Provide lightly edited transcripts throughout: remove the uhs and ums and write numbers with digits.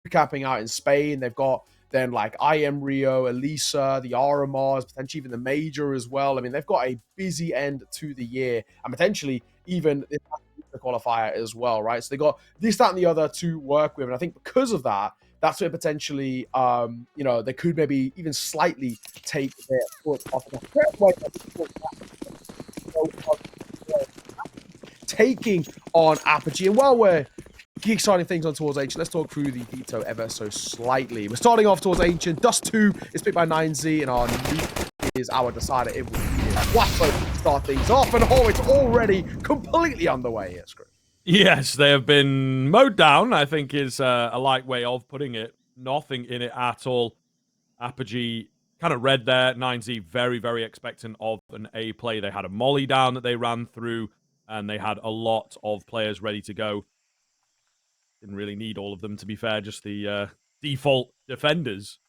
camping out in Spain. They've got then like IM Rio, Elisa, the RMRs, potentially even the Major as well. I mean, they've got a busy end to the year and potentially even the qualifier as well, right? So they got this, that, and the other to work with. And I think because of that, that's where potentially, you know, they could maybe even slightly take their foot off the taking on Apogee. And while we're kickstarting things on towards Ancient, let's talk through the veto ever so slightly. We're starting off towards Ancient. Dust2 is picked by 9Z, and our Nuke is our decider. It will be Wasso to start things off, and oh, it's already completely underway here, Screw. Yes, they have been mowed down, I think is a light way of putting it. Nothing in it at all. Apogee kind of read there. 9Z very, very expectant of an A play. They had a molly down that they ran through, and they had a lot of players ready to go. Didn't really need all of them, to be fair, just the default defenders.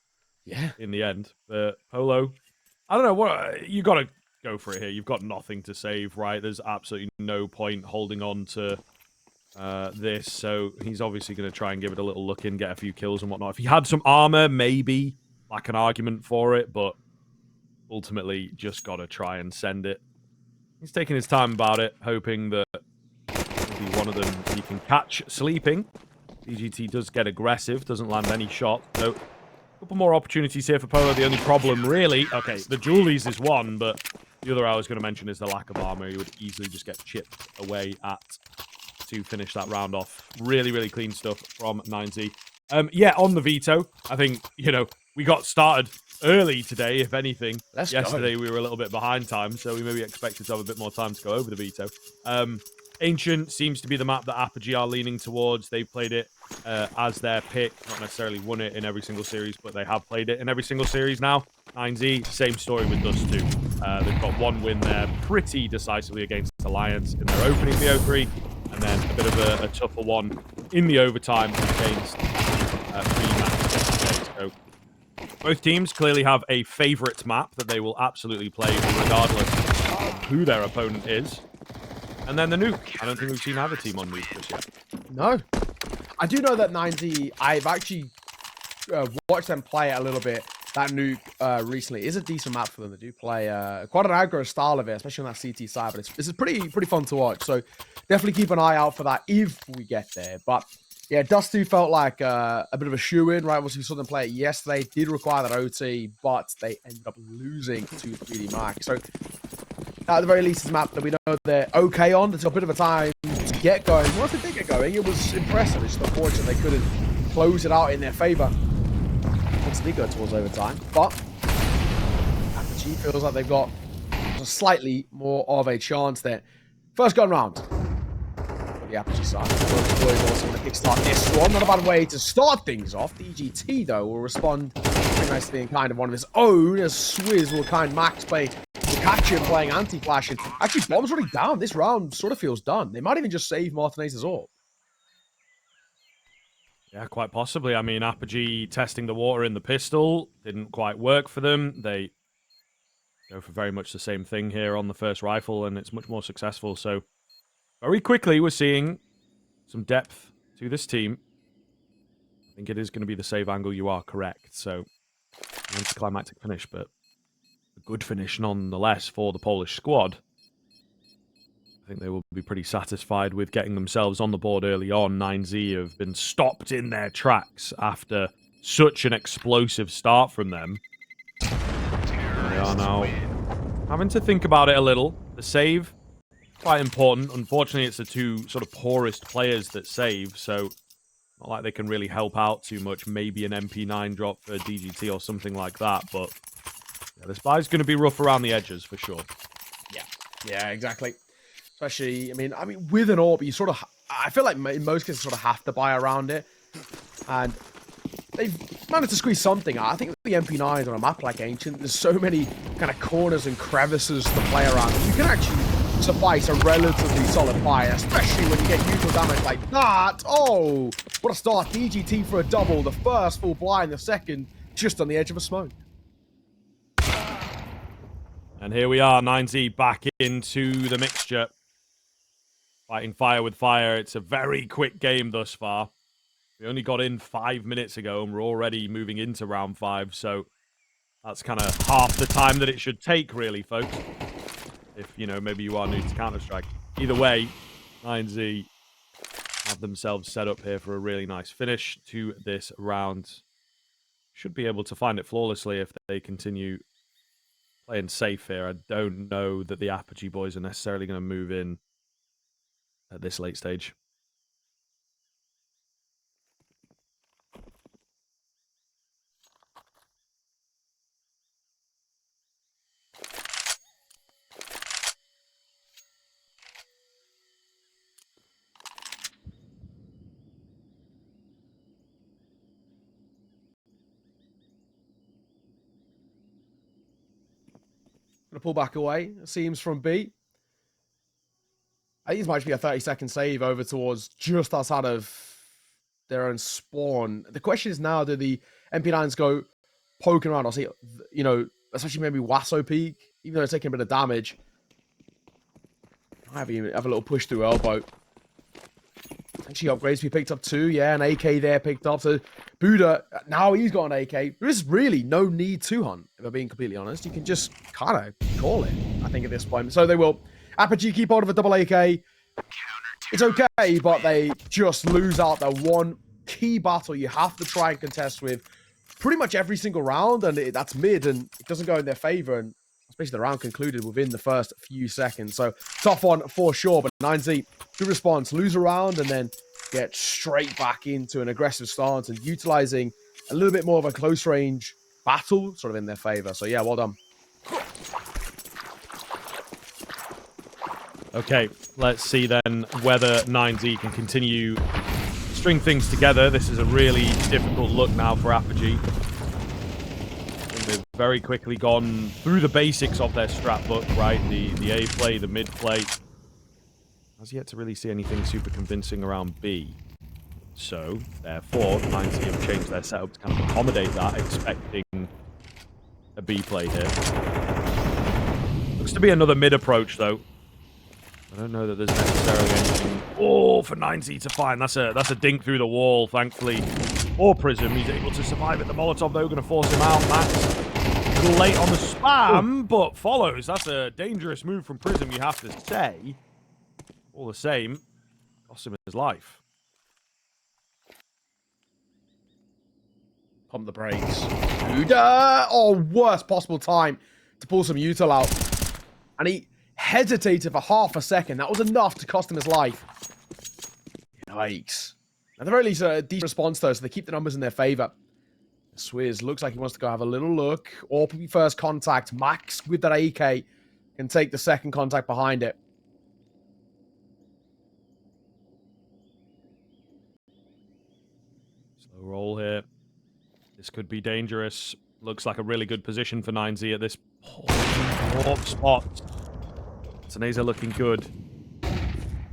Yeah. In the end. But Polo, I don't know, what you got to go for it here. You've got nothing to save, right? There's absolutely no point holding on to this, so he's obviously going to try and give it a little look in, get a few kills and whatnot. If he had some armor, maybe, like an argument for it, but ultimately just got to try and send it. He's taking his time about it, hoping that maybe one of them he can catch sleeping. DGT does get aggressive, doesn't land any shot. So, a couple more opportunities here for Polo. The only problem, really, okay, the Julies is one, but the other I was going to mention is the lack of armor. He would easily just get chipped away at to finish that round off. Really, really clean stuff from 9Z. Yeah, on the veto, I think, you know, we got started early today, if anything. Yesterday, we were a little bit behind time, so we maybe expected to have a bit more time to go over the veto. Ancient seems to be the map that Apogee are leaning towards. They've played it as their pick. Not necessarily won it in every single series, but they have played it in every single series now. 9Z, same story with Dust2. They've got one win there pretty decisively against Alliance in their opening VO3, and then a bit of a tougher one in the overtime against Freemax yesterday. So both teams clearly have a favorite map that they will absolutely play regardless of who their opponent is. And then the Nuke. I don't think we've seen either team on Nuke just yet. No. I do know that 9Z, I've actually watched them play a little bit. That Nuke recently is a decent map for them. They do play quite an aggro style of it, especially on that CT side. But it's pretty fun to watch. So definitely keep an eye out for that if we get there. But yeah, Dust2 felt like a bit of a shoe-in, right? Once we saw them play it yesterday, did require that OT, but they ended up losing to 3D Mac. So at the very least, it's a map that we know they're okay on. It's a bit of a time to get going. Once they did get going, it was impressive. It's just unfortunate they couldn't close it out in their favor. Once they go towards overtime, but Apogee feels like they've got slightly more of a chance there. First gun round for the Apogee side. The boys also want to kickstart this one. Not a bad way to start things off. DGT, though, will respond pretty nicely in kind of one of his own, as Swizz will kind max play to catch him playing anti-flash. And actually, Bomb's running down. This round sort of feels done. They might even just save Martinez's AWP. Yeah, quite possibly. I mean, Apogee testing the water in the pistol didn't quite work for them. They go for very much the same thing here on the first rifle, and it's much more successful. So very quickly, we're seeing some depth to this team. I think it is going to be the save angle. You are correct. So anticlimactic finish, but a good finish nonetheless for the Polish squad. I think they will be pretty satisfied with getting themselves on the board early on. 9Z have been stopped in their tracks after such an explosive start from them. They are now having to think about it a little. The save, quite important. Unfortunately, it's the two sort of poorest players that save, so not like they can really help out too much. Maybe an MP9 drop for DGT or something like that, but yeah, this buy's going to be rough around the edges for sure. Yeah, exactly. Especially, I mean, with an AWP, you sort of, I feel like in most cases, sort of have to buy around it. And they've managed to squeeze something out. I think the MP9s on a map like Ancient, there's so many kind of corners and crevices to play around. You can actually suffice a relatively solid fire, especially when you get neutral damage like that. Oh, what a start. DGT for a double. The first full blind, the second just on the edge of a smoke. And here we are, 9Z back into the mixture. Fighting fire with fire. It's a very quick game thus far. We only got in 5 minutes ago, and we're already moving into round 5, so that's kind of half the time that it should take, really, folks. If, you know, maybe you are new to Counter-Strike. Either way, 9Z have themselves set up here for a really nice finish to this round. Should be able to find it flawlessly if they continue playing safe here. I don't know that the Apogee boys are necessarily going to move in at this late stage. Gonna pull back away. It seems from B. I think this might be a 30-second save over towards just outside of their own spawn. The question is now, do the MP9s go poking around? I'll see, you know, especially maybe Wasso peak, even though it's taking a bit of damage. Have a little push through elbow. Actually, upgrades to be picked up too. Yeah, an AK there picked up. So Buddha, now he's got an AK. There's really no need to hunt, if I'm being completely honest. You can just kind of call it, I think, at this point. So they will. Apogee keep hold of a double AK. It's okay, but they just lose out the one key battle you have to try and contest with pretty much every single round, and that's mid, and it doesn't go in their favor, and especially the round concluded within the first few seconds. So tough one for sure, but 9Z, good response. Lose a round and then get straight back into an aggressive stance and utilizing a little bit more of a close range battle sort of in their favor. So yeah, well done. Okay, let's see then whether 9Z can continue string things together. This is a really difficult look now for Apogee. They've very quickly gone through the basics of their strat book, right? The A play, the mid play. Has yet to really see anything super convincing around B. So, therefore, 9Z have changed their setup to kind of accommodate that, expecting a B play here. Looks to be another mid approach, though. I don't know that there's necessarily anything. Oh, for 9Z to find. That's a dink through the wall, thankfully. Or Prism. He's able to survive it. The Molotov, though, going to force him out. Max, a little late on the spam, but follows. That's a dangerous move from Prism, you have to say. All the same, cost him his life. Pump the brakes. Buddha! Oh, worst possible time to pull some util out. And he hesitated for half a second. That was enough to cost him his life. Yikes. At the very least, a decent response, though, so they keep the numbers in their favor. Swizz looks like he wants to go have a little look. Or first contact. Max, with that AK, can take the second contact behind it. Slow roll here. This could be dangerous. Looks like a really good position for 9Z at this spot. Taneza looking good.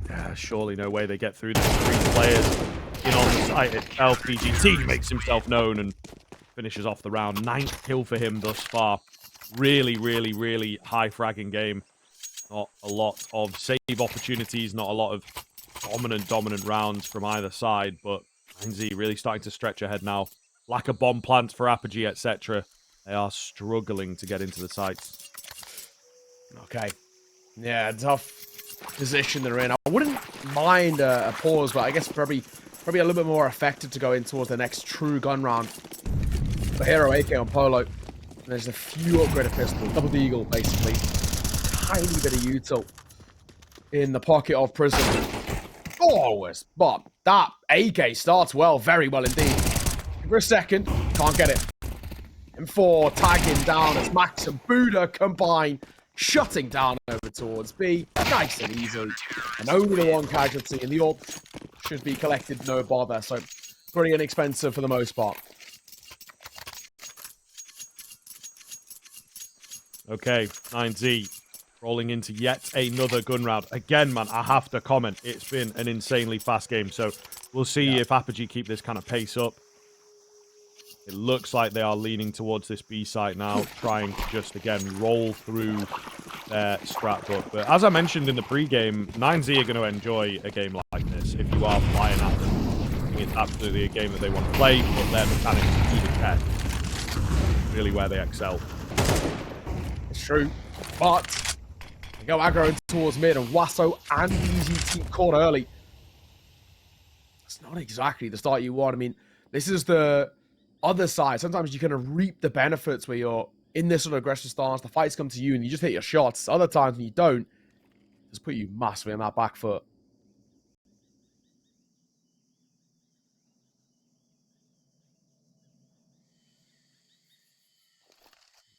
Yeah, surely no way they get through the 3 players in on the site itself. PGT makes himself known and finishes off the round. 9th kill for him thus far. Really, really, really high fragging game. Not a lot of save opportunities, not a lot of dominant rounds from either side, but 9Z really starting to stretch ahead now. Lack of bomb plants for Apogee, etc. They are struggling to get into the sites. Okay. Yeah, tough position they're in. I wouldn't mind a pause, but I guess probably a little bit more effective to go in towards the next true gun round. The Hero AK on Polo. And there's a few upgraded pistols. Double Deagle, basically. Tiny bit of util in the pocket of Prism. Always. But that AK starts well, very well indeed. For a second, can't get it. M4 tagging down as Max and Buddha combine, shutting down over towards B. Nice and easy. And only the one casualty, and the AWP should be collected no bother. So pretty inexpensive for the most part. Okay, 9Z rolling into yet another gun round. Again, man, I have to comment. It's been an insanely fast game. So we'll see if Apogee keep this kind of pace up. It looks like they are leaning towards this B site now, trying to just, again, roll through their strat book. But as I mentioned in the pregame, 9Z are going to enjoy a game like this if you are flying at them. think it's absolutely a game that they want to play, but their mechanics need a test. Really where they excel. It's true, but they go aggro towards mid, and Wasso and DGT caught early. It's not exactly the start you want. I mean, this is the other side. Sometimes you kind of reap the benefits where you're in this sort of aggressive stance, the fights come to you, and you just hit your shots. Other times when you don't, just put you massively on that back foot.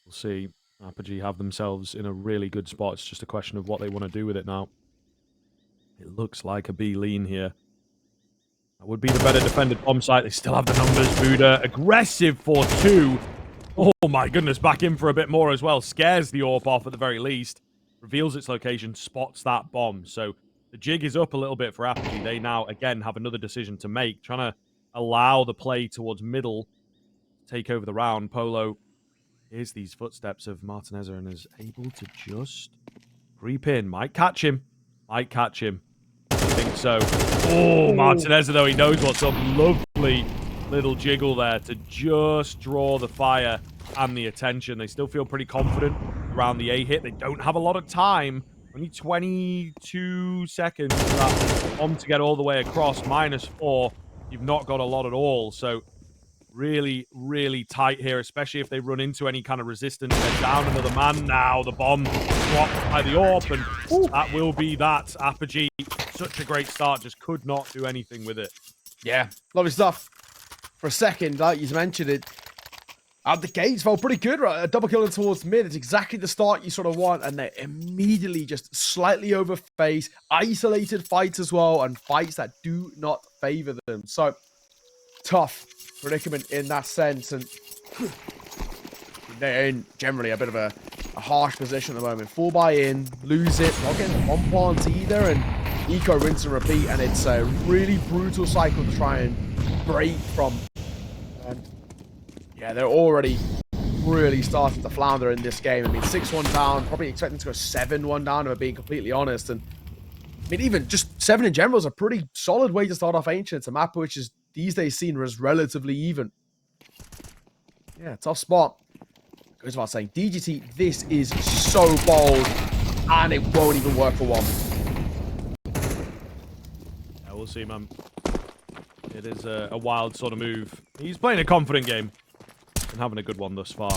We'll see. Apogee have themselves in a really good spot. It's just a question of what they want to do with it now. It looks like a B lean here. That would be the better defended bomb site. They still have the numbers. Buddha, aggressive for 2. Oh my goodness, back in for a bit more as well. Scares the AWP off at the very least. Reveals its location, spots that bomb. So the jig is up a little bit for Apogee. They now, again, have another decision to make. Trying to allow the play towards middle to take over the round. Polo hears these footsteps of Martinez and is able to just creep in. Might catch him. Might catch him. I think so. Oh, Martinez, though, he knows what's up. Lovely little jiggle there to just draw the fire and the attention. They still feel pretty confident around the A hit. They don't have a lot of time. Only 22 seconds for that bomb to get all the way across. -4. You've not got a lot at all. So really, really tight here, especially if they run into any kind of resistance. They're down another man now. The bomb dropped by the AWP, and that will be that. Apogee, such a great start, just could not do anything with it. Yeah, lovely stuff. For a second, like you mentioned it, out the gates felt pretty good, right? A double kill towards mid. It's exactly the start you sort of want, and they immediately just slightly overface, isolated fights as well, and fights that do not favor them. So, tough predicament in that sense, and they're in generally a bit of a harsh position at the moment. Full buy-in, lose it, not getting the bomb plants either, and eco rinse and repeat, and it's a really brutal cycle to try and break from. And yeah, they're already really starting to flounder in this game. I mean, 6-1 down, probably expecting to go 7-1 down, if I'm being completely honest. And I mean, even just 7 in general is a pretty solid way to start off Ancient. It's a map which is these days seen as relatively even. Yeah, tough spot. Goes without saying, DGT, this is so bold, and it won't even work for one. Yeah, we'll see, man. It is a wild sort of move. He's playing a confident game and having a good one thus far.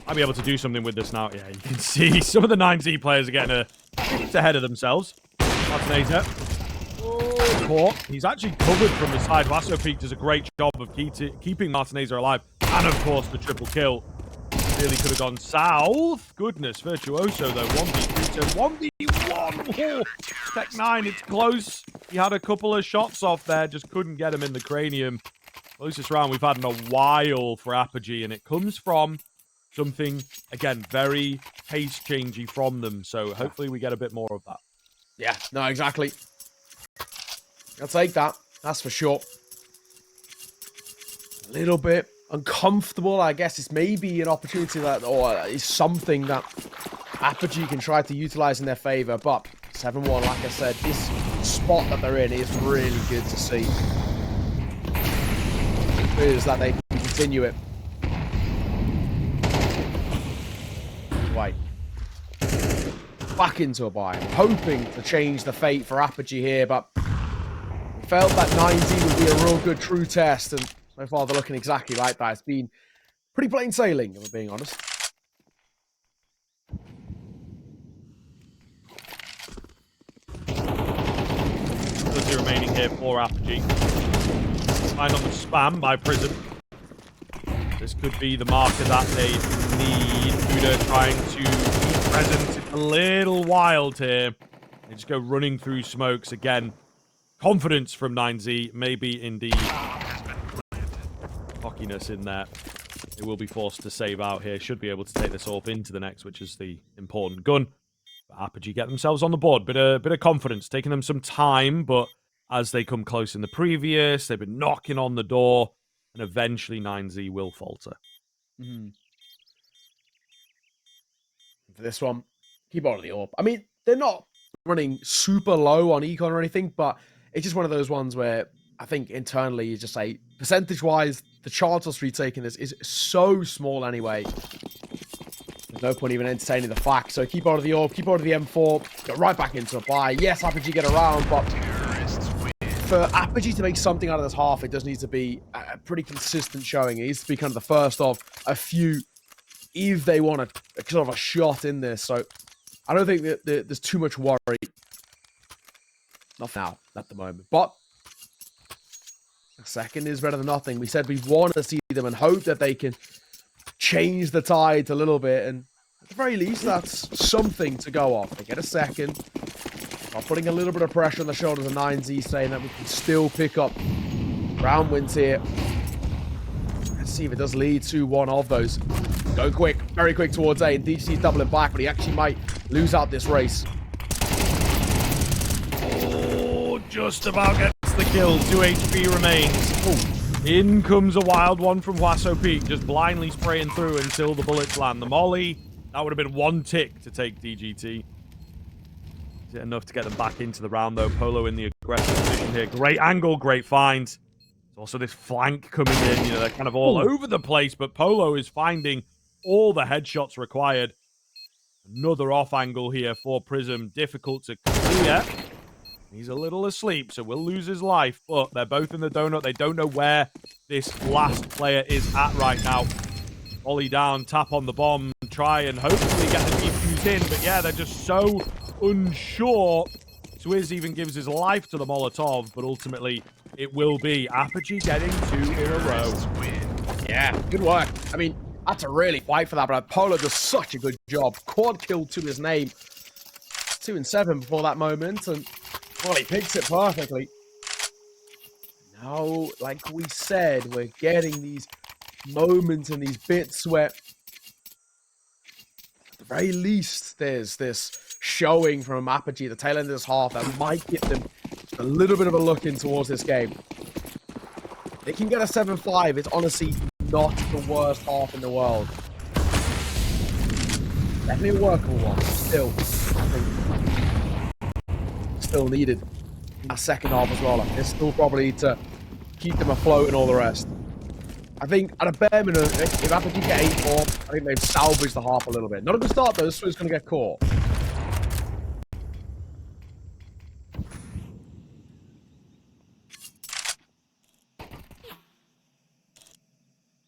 I'll be able to do something with this now. Yeah, you can see some of the 9Z players are getting a bit ahead of themselves. Martinez. Oh, caught. He's actually covered from the side. Wasso Peak does a great job of keeping Martinez alive. And, of course, the triple kill. Really could have gone south. Goodness, Virtuoso, though. 1v3 to 1v1. Oh, Tech 9, it's close. He had a couple of shots off there. Just couldn't get him in the cranium. Closest round we've had in a while for Apogee. And it comes from something, again, very pace-changey from them. So hopefully we get a bit more of that. Yeah, no, exactly. I'll take that. That's for sure. A little bit uncomfortable, I guess. It's maybe an opportunity that, or is something that Apogee can try to utilize in their favor. But 7-1, like I said, this spot that they're in is really good to see. It is that they can continue it. Right. Back into a buy. Hoping to change the fate for Apogee here, but felt that 9Z would be a real good true test, and so far they're looking exactly like that. It's been pretty plain sailing, if I'm being honest. Ability remaining here for Apogee. Find on the spam by Prism. This could be the marker that they need. Buddha trying to be present. It's a little wild here. They just go running through smokes again. Confidence from 9Z, maybe indeed cockiness in there. They will be forced to save out here. Should be able to take this AWP into the next, which is the important gun. But Apogee get themselves on the board. Bit of confidence, taking them some time, but as they come close in the previous, they've been knocking on the door, and eventually 9Z will falter. For this one, keep on the AWP. I mean, they're not running super low on econ or anything, but it's just one of those ones where I think internally you just say, percentage-wise, the chance of retaking this is so small anyway. There's no point even entertaining the fact. So keep out of the orb, keep out of the M4, get right back into a buy. Yes, Apogee get around, but for Apogee to make something out of this half, it does need to be a pretty consistent showing. It needs to be kind of the first of a few, if they want a sort of a shot in this. So I don't think that there's too much worry. Not now, at the moment. But a second is better than nothing. We said we want to see them and hope that they can change the tides a little bit. And at the very least, that's something to go off. They get a second. While putting a little bit of pressure on the shoulders of 9Z, saying that we can still pick up round wins here. Let's see if it does lead to one of those. Go quick, very quick towards A, and DC's doubling back, but he actually might lose out this race. Oh, just about gets the kill. 2 HP remains. Ooh. In comes a wild one from Huaso Peak, just blindly spraying through until the bullets land. The molly, that would have been 1 tick to take DGT. Is it enough to get them back into the round, though? Polo in the aggressive position here. Great angle, great find. There's also this flank coming in. You know, they're kind of all over the place, but Polo is finding all the headshots required. Another off angle here for Prism. Difficult to clear. He's a little asleep, so will lose his life, but they're both in the donut. They don't know where this last player is at right now. Ollie down, tap on the bomb, try and hopefully get the defuse in, but yeah, they're just so unsure. Swizz even gives his life to the Molotov, but ultimately it will be Apogee getting 2 in a row. Yeah, good work. I mean, had to really fight for that, but Polo does such a good job. Quad kill to his name. 2 and 7 before that moment, and well, he picks it perfectly. Now, like we said, we're getting these moments and these bits where, at the very least, there's this showing from Apogee, the tail end of this half, that might give them a little bit of a look in towards this game. They can get a 7-5. It's honestly not the worst half in the world. Definitely a workable one. Still, I think, still needed a second half as well. Like, there's still probably to keep them afloat and all the rest. I think at a bare minimum, if Apogee get 8-4, I think they've salvaged the half a little bit. Not a good start though, so it's going to get caught.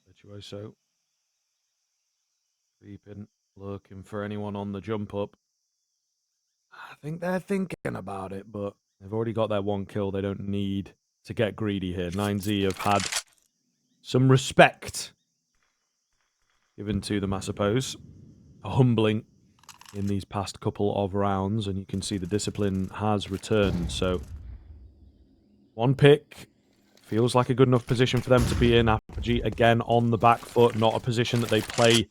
Virtuoso. Creeping, looking for anyone on the jump up. I think they're thinking about it, but they've already got their 1 kill. They don't need to get greedy here. 9Z have had some respect given to them, I suppose. Humbling in these past couple of rounds, and you can see the discipline has returned. So 1 pick feels like a good enough position for them to be in. Apogee again on the back foot, not a position that they play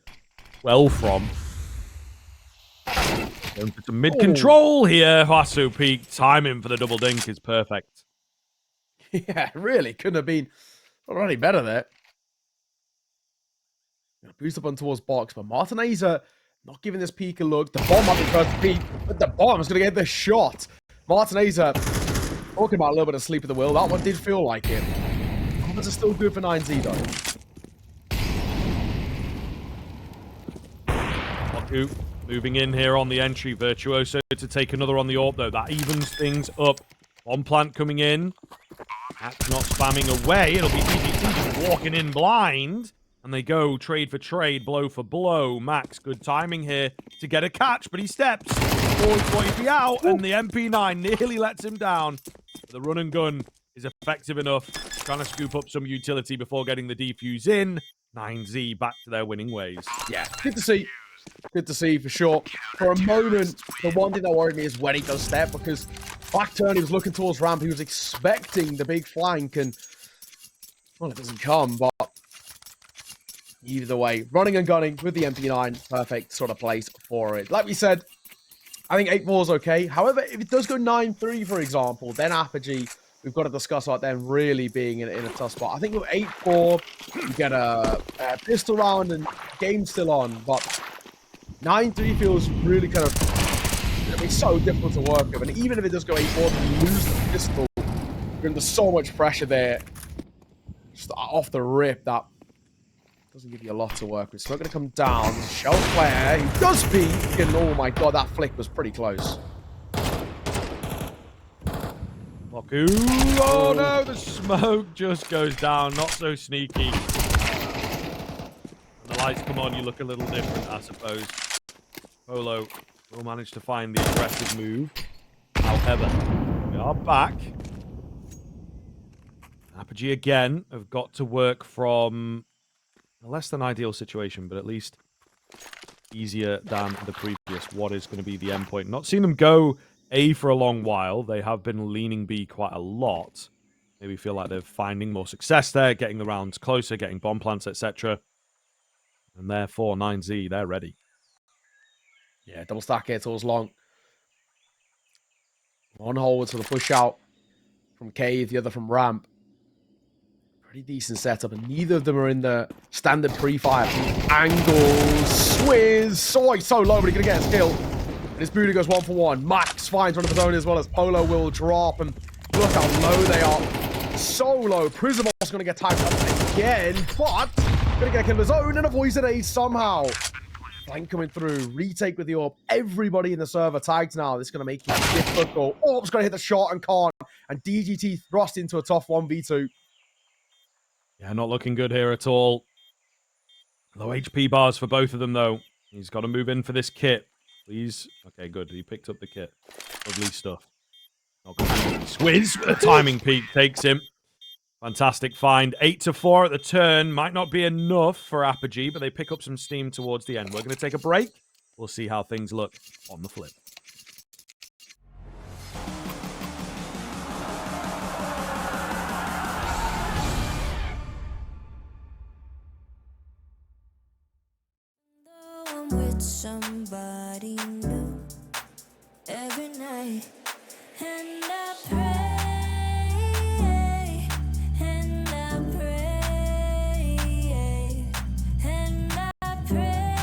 well from. Going for some mid-control here. Huasu Peak. Timing for the double dink is perfect. Yeah, really. Couldn't have been already better there. Boost up on towards box, but Martineza not giving this peak a look. The bomb might be first to peak, but the bomb's going to get the shot. Martineza talking about a little bit of sleep of the will. That one did feel like it. Comments are still good for 9Z though. Baku moving in here on the entry. Virtuoso to take another on the AWP though. That evens things up. Bomb plant coming in. That's not spamming away. It'll be DGT just walking in blind. And they go trade for trade, blow for blow. Max, good timing here to get a catch, but he steps towards what he'd be out, and the MP9 nearly lets him down. The run and gun is effective enough, trying to scoop up some utility before getting the defuse in. 9Z back to their winning ways. Yeah, good to see. Good to see for sure. For a moment, the one thing that worried me is when he does step, because back turn, he was looking towards ramp, he was expecting the big flank, and well, it doesn't come, but either way, running and gunning with the MP9, perfect sort of place for it. Like we said, I think 8-4 is okay. However, if it does go 9-3, for example, then Apogee, we've got to discuss about them really being in a tough spot. I think with 8-4, you get a pistol round and game still on, but 9-3 feels really kind of, it's so difficult to work with. And even if it does go 8-4, you lose the pistol. You're under so much pressure there. Just off the rip, that doesn't give you a lot to work with. Smoke going to come down. Shell flare. He does peek. And oh my god, that flick was pretty close. Moku. Oh no, the smoke just goes down. Not so sneaky. When the lights come on, you look a little different, I suppose. Polo will manage to find the aggressive move. However, we are back. Apogee again have got to work from a less than ideal situation, but at least easier than the previous. What is going to be the end point? Not seen them go A for a long while. They have been leaning B quite a lot. Maybe feel like they're finding more success there, getting the rounds closer, getting bomb plants, etc. And therefore, 9Z, they're ready. Yeah, double stack here towards long. One hold for the push out from cave, the other from ramp. Pretty decent setup, and neither of them are in the standard pre-fire. Angles, Swizz. Oh, he's so low, but he's going to get a kill. And his booty goes 1-for-1. Max finds one of his own as well as Polo will drop. And look how low they are. So low. Prismos going to get tagged up again, but going to get a kill of his own and avoids an ace somehow. Flank coming through. Retake with the orb. Everybody in the server tagged now. This is going to make it difficult. Orb's going to hit the shot and can't. And DGT thrust into a tough 1v2. Yeah, not looking good here at all. Low HP bars for both of them, though. He's got to move in for this kit. Please. Okay, good. He picked up the kit. Lovely stuff. Not going to Swizz with a timing peak takes him. Fantastic find. 8-4 at the turn. Might not be enough for Apogee, but they pick up some steam towards the end. We're going to take a break. We'll see how things look on the flip. With somebody new every night, and I pray, and I pray, and I pray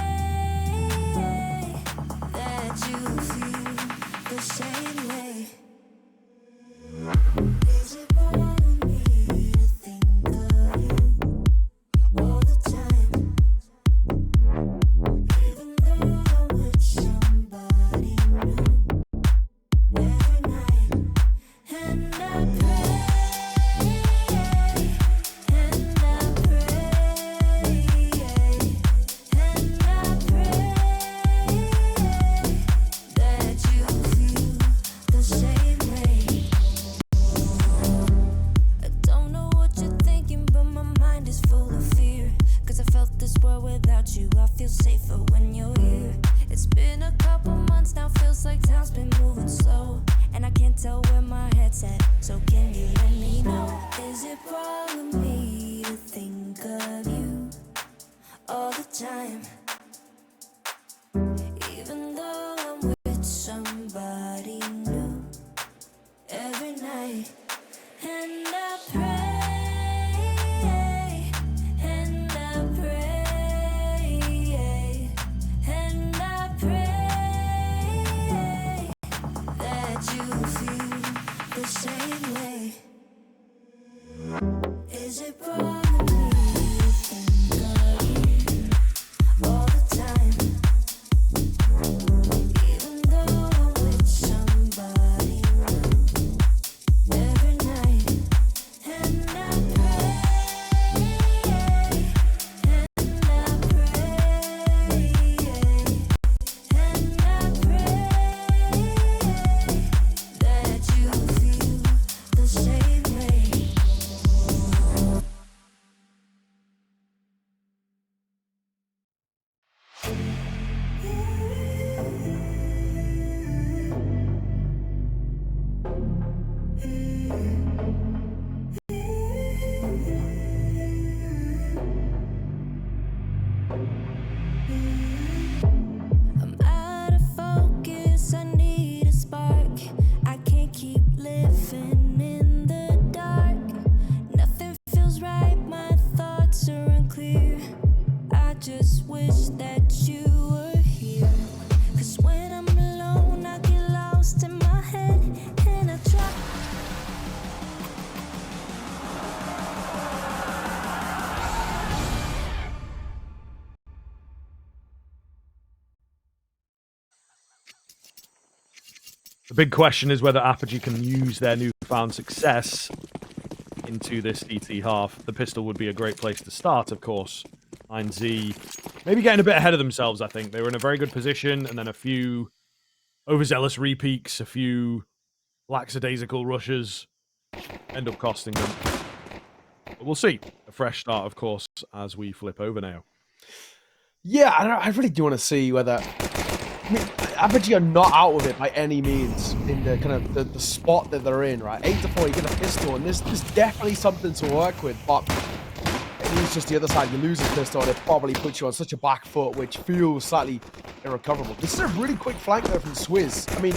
that you feel the same way. Is it wrong of me to think of you all the time? Even though I'm with somebody new every night, and I pray, and I pray, and I pray that you feel the same way. I don't know what you're thinking, but my mind is full of fear. 'Cause I felt this world without you. I feel safer when you're here. It's been a couple months now, feels like time's been moving slow. And I can't tell where my head's at, so can you let me know? Is it wrong of me to think of you all the time? Even though I'm with somebody new every night, and I pray, and I pray, and I pray that you feel the same way. Is it wrong of me to think of you all the time? Even though I'm with somebody new every night, and I pray, and I pray, and I pray that you feel the same way. I'm out of focus, I need a spark. I can't keep living in the dark. Nothing feels right, my thoughts are unclear. I just wish that you were here. 'Cause when I'm alone, I get lost in my head, and I try The big question is whether Apogee can use their newfound success into this CT half. The pistol would be a great place to start, of course. 9Z maybe getting a bit ahead of themselves, I think. They were in a very good position, and then a few overzealous repeaks, a few lackadaisical rushes end up costing them. But we'll see. A fresh start, of course, as we flip over now. Yeah, I really do want to see whether... I mean, Apogee are not out of it by any means in the kind of the spot that they're in, right? 8-4, you get a pistol, and there's definitely something to work with, but it's just the other side. You lose a pistol, and it probably puts you on such a back foot, which feels slightly irrecoverable. This is a really quick flank, though, from Swizz. I mean,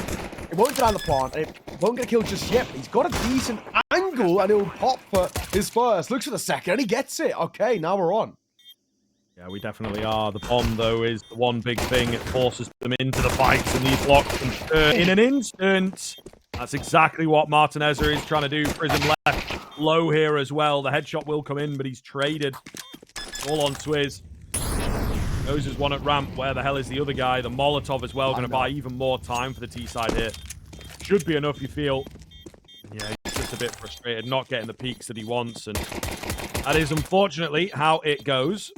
it won't get down the plant, and it won't get killed just yet, but he's got a decent angle, and it'll pop for his first. Looks for the second, and he gets it. Okay, now we're on. Yeah, we definitely are. The bomb, though, is the one big thing. It forces them into the fights, and these blocks can turn in an instant. That's exactly what Martinezza is trying to do. Prism left low here as well. The headshot will come in, but he's traded. All on Swizz. Knows there's one at ramp. Where the hell is the other guy? The Molotov as well. Going to buy even more time for the T side here. Should be enough, you feel. Yeah, he's just a bit frustrated, not getting the peaks that he wants, and that is unfortunately how it goes.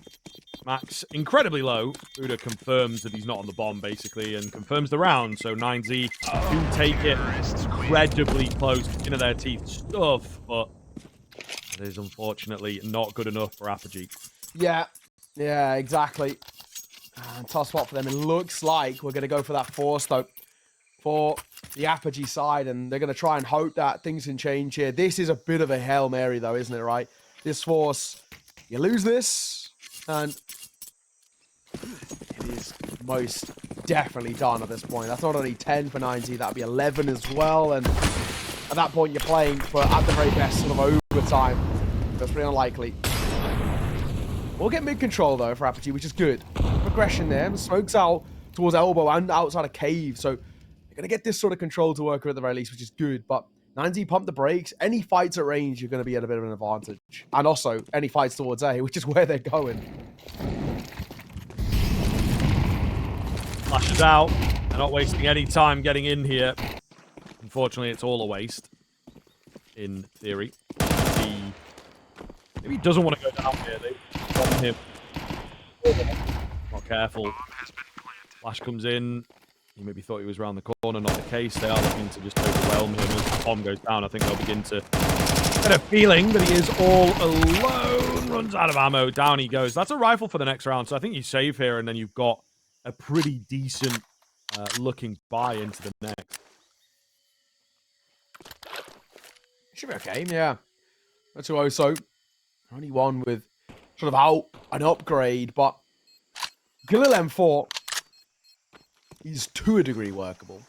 Max incredibly low. Buddha confirms that he's not on the bomb, basically, and confirms the round. So 9Z do take it incredibly close into their teeth stuff, but it is unfortunately not good enough for Apogee. Yeah, exactly. Tough spot for them. It looks like we're going to go for that force, though, for the Apogee side, and they're going to try and hope that things can change here. This is a bit of a Hail Mary, though, isn't it, right? This force, you lose this, and it is most definitely done at this point. That's not only 10 for 9Z, that'd be 11 as well, and at that point you're playing for, at the very best, sort of overtime. That's pretty unlikely. We'll get mid-control, though, for Apogee, which is good. Progression there, and smokes out towards elbow and outside of cave, so you're going to get this sort of control to work with at the very least, which is good, but 9Z pump the brakes. Any fights at range, you're going to be at a bit of an advantage. And also, any fights towards A, which is where they're going. Flashes out. They're not wasting any time getting in here. Unfortunately, it's all a waste. In theory. Maybe he doesn't want to go down here. They want him. Not careful. Flash comes in. He maybe thought he was around the corner. Not the case. They are looking to just overwhelm him. As the bomb goes down, I think they'll begin to get a feeling that he is all alone. Runs out of ammo. Down he goes. That's a rifle for the next round. So I think you save here, and then you've got a pretty decent looking buy into the next. Should be okay, yeah. That's also only one with sort of out an upgrade, but Galil M4 is to a degree workable.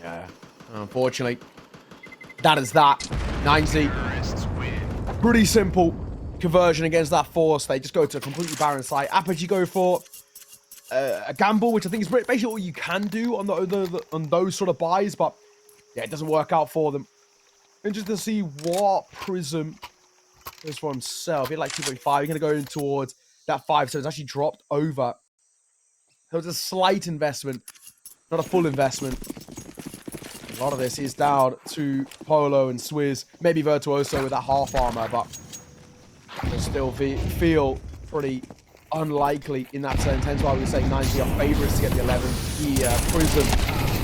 Yeah, unfortunately, that is that. 9Z, pretty simple conversion against that force. They just go to a completely barren site. Apogee go for a gamble, which I think is basically all you can do on on those sort of buys, but yeah, it doesn't work out for them. Interesting to see what Prism is for himself. He had like 2.5. You're going to go in towards that 5, so it's actually dropped over. So it's a slight investment, not a full investment. A lot of this is down to Polo and Swizz, maybe Virtuoso with that half armor, but they still feel pretty unlikely in that sense. Hence why we were saying 9Z are favorites to get the 11. Prism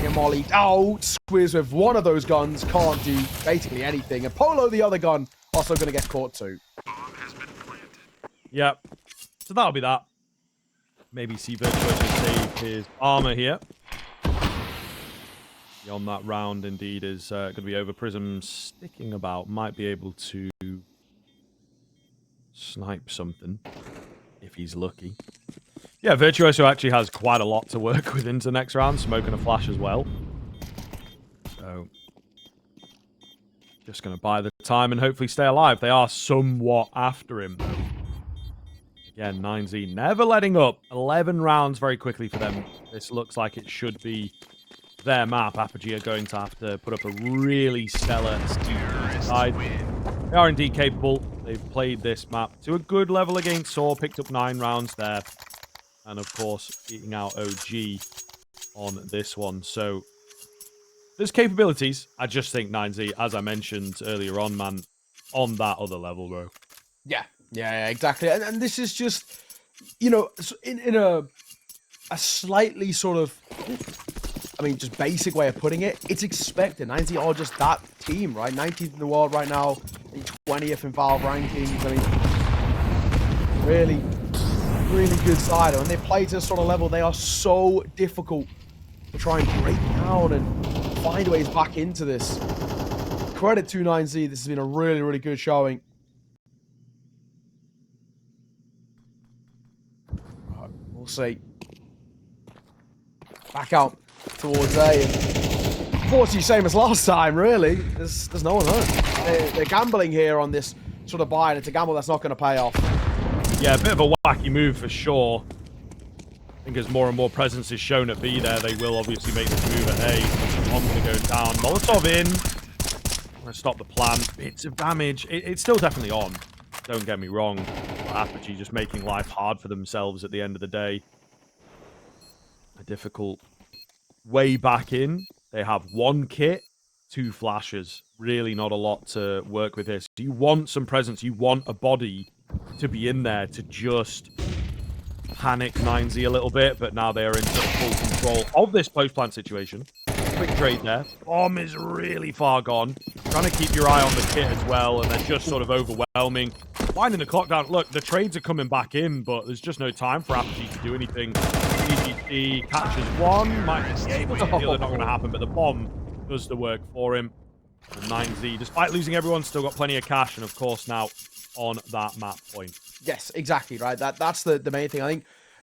get mollied out. Swizz with one of those guns can't do basically anything. And Polo, the other gun, also going to get caught too. Yep. So that'll be that. Maybe see Virtuoso save his armor here. Beyond that round, indeed, is going to be over. Prism sticking about. Might be able to snipe something if he's lucky. Yeah, Virtuoso actually has quite a lot to work with into the next round. Smoke and a flash as well. So just going to buy the time and hopefully stay alive. They are somewhat after him, though. Again, 9Z never letting up. 11 rounds very quickly for them. This looks like it should be their map. Apogee are going to have to put up a really stellar side. They are indeed capable. They've played this map to a good level against Saw. Picked up 9 rounds there. and of course beating out OG on this one. So there's capabilities. I just think 9Z, as I mentioned earlier on, man, on that other level, bro. Yeah, exactly. And this is just, you know, in a slightly sort of, I mean, just basic way of putting it, it's expected. 9Z are just that team, right? 19th in the world right now, 20th in Valve rankings. I mean, really good side. And when they play to this sort of level, they are so difficult to try and break down and find ways back into this. Credit to 9Z. This has been a really good showing. We'll see. Back out towards A. And unfortunately, same as last time, really. There's no one home. They're gambling here on this sort of buy, and it's a gamble that's not going to pay off. Yeah, a bit of a wacky move for sure. I think as more and more presence is shown at B there, they will obviously make this move at A. Bomb's going to go down. Molotov in. I'm going to stop the plan. Bits of damage. It's still definitely on. Don't get me wrong. Apogee just making life hard for themselves at the end of the day. A difficult way back in. They have one kit, 2 flashes. Really not a lot to work with this. You want some presence. You want a body to be in there to just panic 9Z a little bit, but now they are in full control of this post-plant situation. Quick trade there. Bomb is really far gone. Trying to keep your eye on the kit as well, and they're just sort of overwhelming. Winding the clock down. Look, the trades are coming back in, but there's just no time for Apogee to do anything. DGT catches one. Might be able to deal. Not going to happen, but the bomb does the work for him. And 9Z, despite losing everyone, still got plenty of cash, and of course now on that map point. Yes, exactly, right? That's the main thing. I think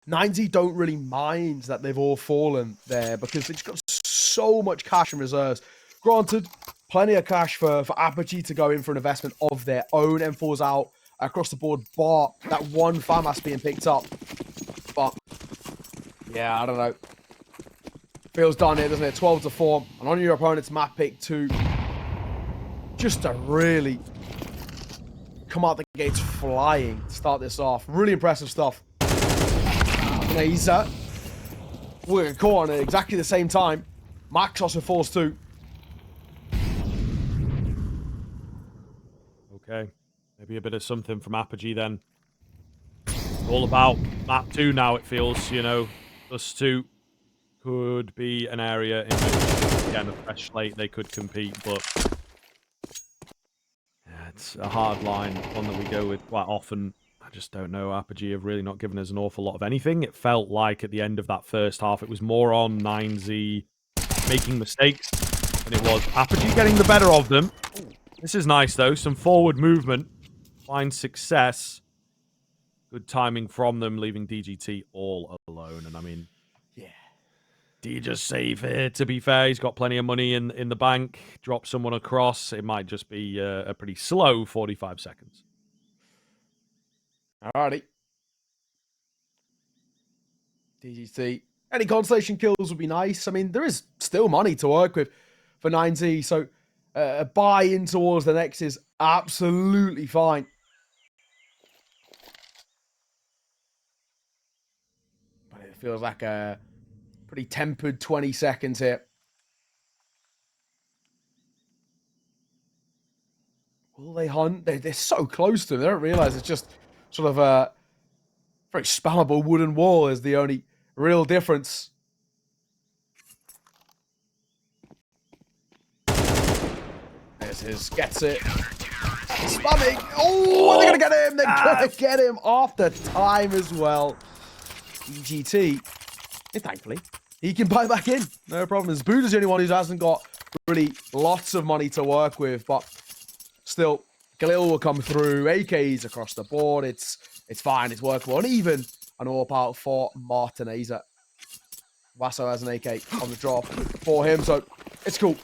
9Z don't really mind that they've all fallen there because they've got so much cash in reserves. Granted, plenty of cash for Apogee to go in for an investment of their own. M4's out across the board, bar that one FAMAS being picked up. But, yeah, I don't know. Feels done here, doesn't it? 12-4. And on your opponent's map pick 2. Just to really come out the gates flying to start this off. Really impressive stuff. Laser. We're caught on at exactly the same time. Max also falls too. Okay. Maybe a bit of something from Apogee then. All about map 2 now, it feels, you know. Dust2 could be an area in which, again, a fresh slate, they could compete, but yeah, it's a hard line, one that we go with quite often. I just don't know. Apogee have really not given us an awful lot of anything. It felt like at the end of that first half, it was more on 9Z making mistakes than it was Apogee getting the better of them. This is nice, though. Some forward movement. Find success. Good timing from them, leaving DGT all alone. And I mean, yeah, D just save here, to be fair. He's got plenty of money in the bank. Drop someone across. It might just be a pretty slow 45 seconds. Alrighty. DGT. Any constellation kills would be nice. I mean, there is still money to work with for 9Z, so a buy in towards the next is absolutely fine. But it feels like a pretty tempered 20 seconds here. Will they hunt? They're so close to them. They don't realize it's just sort of a very spammable wooden wall is the only real difference. There's his, gets it. Spamming. Oh, they're going to get him. They're going to get him after time as well. EGT, thankfully, he can buy back in. No problem. Buda's the only one who hasn't got really lots of money to work with, but still, Galil will come through. AKs across the board. It's fine. It's workable. And even an AWP out for Martineza. Wasso has an AK on the drop for him, so it's cool.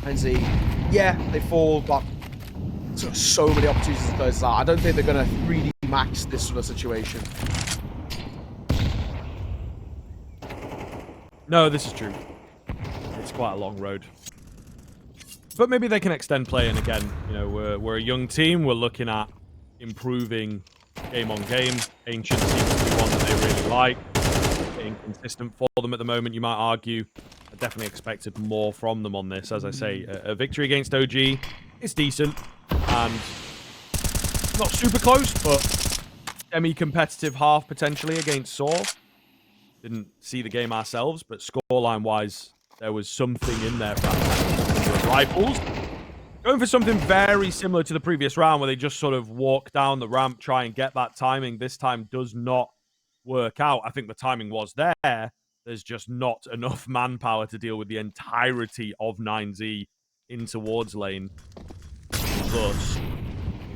And see, yeah, they fall, but so many opportunities to close out. I don't think they're going to 3D max this sort of situation. No, this is true. It's quite a long road. But maybe they can extend play, and again, you know, we're a young team. We're looking at improving game on game. Ancient seems to be one that they really like. Being consistent for them at the moment, you might argue. I definitely expected more from them on this. As I say, a victory against OG is decent and not super close, but semi-competitive half potentially against Saw. Didn't see the game ourselves, but scoreline-wise, there was something in there for that rifles. Going for something very similar to the previous round where they just sort of walk down the ramp, try and get that timing. This time does not work out. I think the timing was there. There's just not enough manpower to deal with the entirety of 9Z in towards lane. Thus,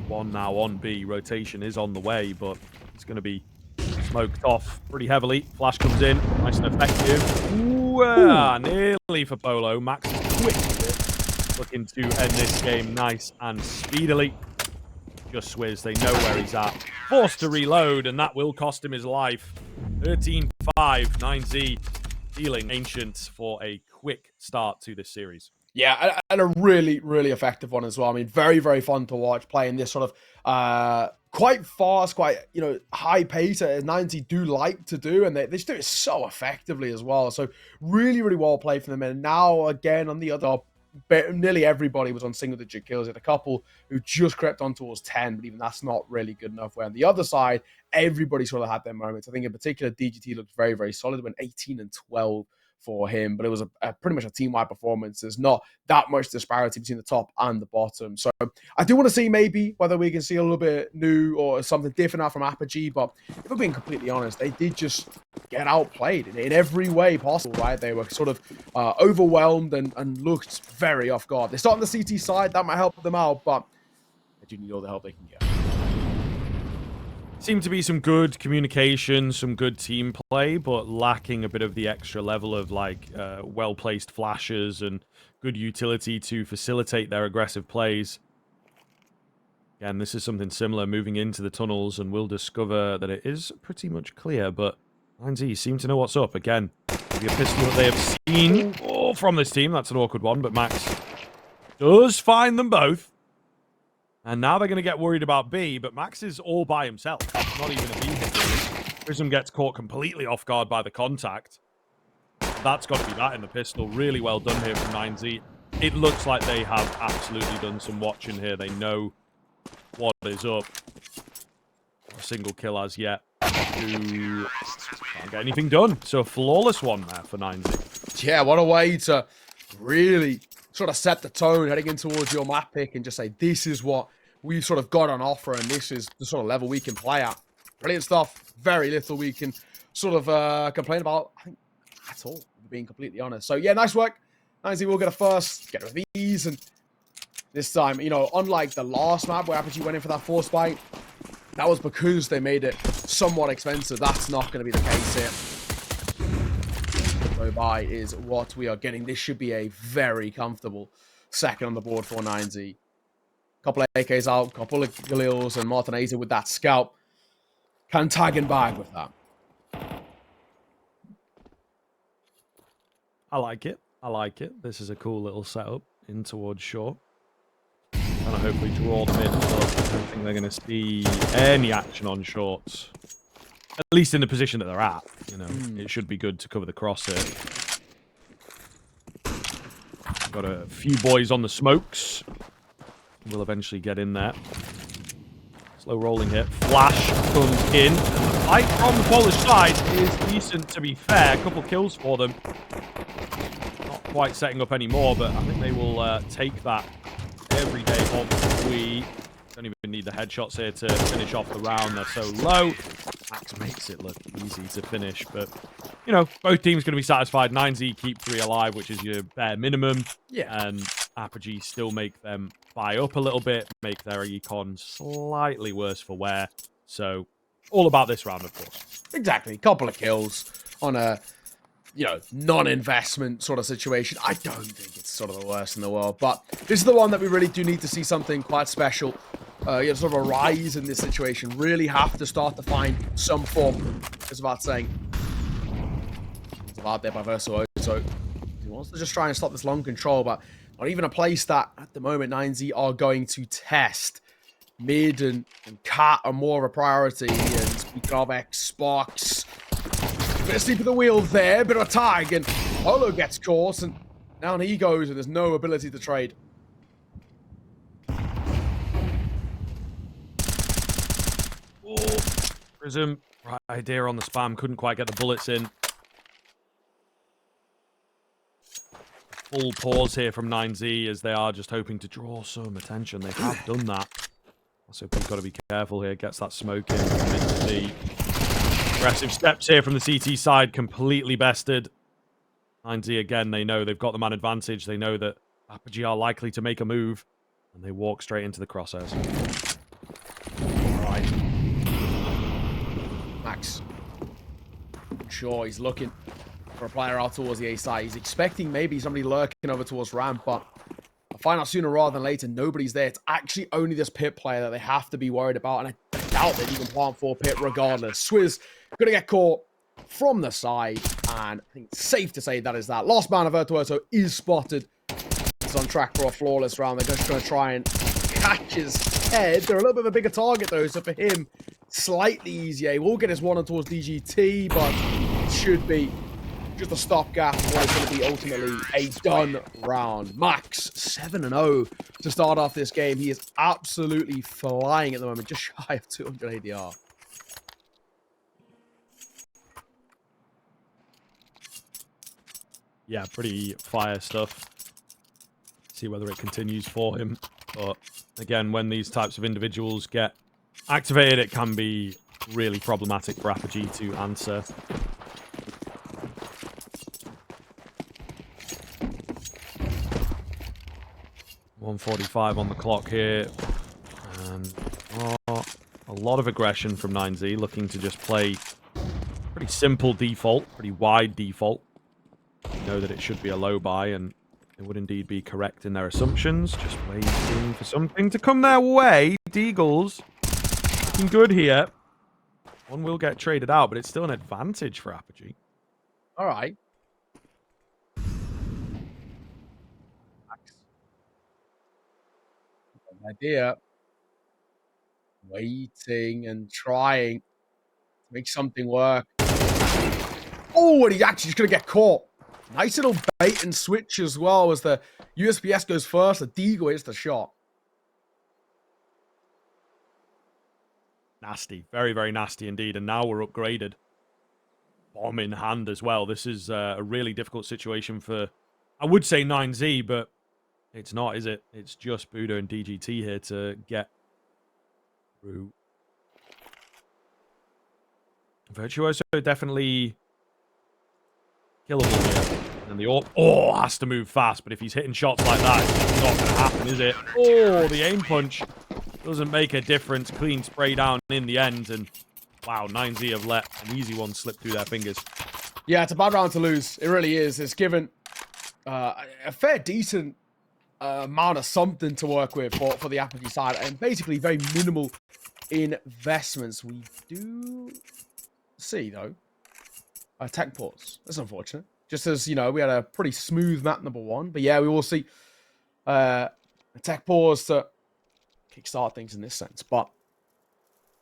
one now on B. Rotation is on the way, but it's going to be smoked off pretty heavily. Flash comes in. Nice and effective. Ooh, nearly for Polo. Max is quick with it. Looking to end this game nice and speedily. Just Swizz. They know where he's at. Forced to reload, and that will cost him his life. 13-5. 9Z dealing Ancient for a quick start to this series. Yeah, and a really, really effective one as well. I mean, very, very fun to watch playing this sort of quite fast, quite, you know, high pace as 9Z do like to do, and they just do it so effectively as well. So really, really well played from them. And now, again, on the other, nearly everybody was on single-digit kills. Had a couple who just crept on towards 10, but even that's not really good enough. Where on the other side, everybody sort of had their moments. I think in particular, DGT looked very, very solid. Went 18 and 12 for him, but it was a pretty much a team-wide performance. There's not that much disparity between the top and the bottom. So I do want to see maybe whether we can see a little bit new or something different out from Apogee, but if I'm being completely honest, they did just get outplayed in every way possible, right? They were sort of overwhelmed and looked very off guard. They start on the CT side, that might help them out, but they do need all the help they can get. Seemed to be some good communication, some good team play, but lacking a bit of the extra level of like well-placed flashes and good utility to facilitate their aggressive plays. Again, this is something similar moving into the tunnels, and we'll discover that it is pretty much clear, but 9Z seem to know what's up. Again, maybe a pistol that they have seen from this team. That's an awkward one, but Max does find them both. And now they're going to get worried about B, but Max is all by himself. Not even a B hit. Prism gets caught completely off guard by the contact. That's got to be that in the pistol. Really well done here from 9Z. It looks like they have absolutely done some watching here. They know what is up. A single kill as yet. Can't get anything done. So a flawless one there for 9Z. Yeah, what a way to really sort of set the tone heading in towards your map pick and just say, this is what we've sort of got on offer and this is the sort of level we can play at. Brilliant stuff. Very little we can sort of complain about, I think, at all, being completely honest. So yeah, nice work. 9Z will get a first, get it with ease, and this time, you know, unlike the last map where Apogee went in for that force bite, that was because they made it somewhat expensive. That's not going to be the case here. By is what we are getting. This should be a very comfortable second on the board for 9Z. Couple of AKs out, couple of Galils, and Martinez with that scout can tag and bag with that. I like it. I like it. This is a cool little setup in towards short. And I hopefully draw them in, but I don't think they're going to see any action on shorts. At least in the position that they're at, you know, it should be good to cover the cross here. Got a few boys on the smokes. We'll eventually get in there. Slow rolling hit. Flash comes in. And the fight from the Polish side is decent, to be fair. A couple kills for them. Not quite setting up anymore, but I think they will take that every day of the week. Don't even need the headshots here to finish off the round. They're so low. Max makes it look easy to finish, but, you know, both teams going to be satisfied. 9Z keep 3 alive, which is your bare minimum. Yeah. And Apogee still make them buy up a little bit, make their econ slightly worse for wear. So, all about this round, of course. Exactly. Couple of kills on a, you know, non-investment sort of situation. I don't think it's sort of the worst in the world, but this is the one that we really do need to see something quite special. You know, sort of a rise in this situation. Really have to start to find some form. It's about saying it's about there by Verso. So he wants to just try and stop this long control, but not even a place that at the moment 9Z are going to test. mid and cat are more of a priority. And speaking of Xbox, bit of sleep at the wheel there, bit of a tag, and Polo gets caught, and down he goes, and there's no ability to trade. Oh, Prism, right idea on the spam, couldn't quite get the bullets in. Full pause here from 9Z as they are just hoping to draw some attention. They have done that. Also, we've got to be careful here. Gets that smoke in. The aggressive steps here from the CT side, completely bested. 9Z again, they know they've got the man advantage. They know that Apogee are likely to make a move, and they walk straight into the crosshairs. All right. Max. Sure, he's looking for a player out towards the A side. He's expecting maybe somebody lurking over towards ramp, but I find out sooner rather than later, nobody's there. It's actually only this pit player that they have to be worried about, and I doubt they'd even plant for pit regardless. Swizz gonna get caught from the side, and I think it's safe to say that is that. Last man of Virtuoso is spotted. He's on track for a flawless round. They're just gonna try and catch his head. They're a little bit of a bigger target though, so for him, slightly easier. He will get his one on towards DGT, but it should be just a stopgap for what it's going to be ultimately a done round. Max, 7-0 to start off this game. He is absolutely flying at the moment, just shy of 200 ADR. Yeah, pretty fire stuff. See whether it continues for him. But again, when these types of individuals get activated, it can be really problematic for Apogee to answer. .145 on the clock here, and a lot of aggression from 9Z, looking to just play pretty simple default, pretty wide default. You know that it should be a low buy, and they would indeed be correct in their assumptions. Just waiting for something to come their way. Deagles looking good here. One will get traded out, but it's still an advantage for Apogee. All right. Idea. Waiting and trying to make something work. Oh, and he's actually just going to get caught. Nice little bait and switch as well as the USPS goes first. The Deagle hits the shot. Nasty. Very, very nasty indeed. And now we're upgraded. Bomb in hand as well. This is a really difficult situation for, I would say 9Z, but it's not, is it? It's just Budo and DGT here to get through. Virtuoso definitely killable here. And the AWP, has to move fast, but if he's hitting shots like that, it's not going to happen, is it? Oh, the aim punch doesn't make a difference. Clean spray down in the end, and wow, 9Z have let an easy one slip through their fingers. Yeah, it's a bad round to lose. It really is. It's given a fair, decent amount of something to work with for the Apogee side, and basically very minimal investments. We do see, though, a tech pause. That's unfortunate. Just as, you know, we had a pretty smooth map number one. But yeah, we will see a tech pause to kickstart things in this sense. But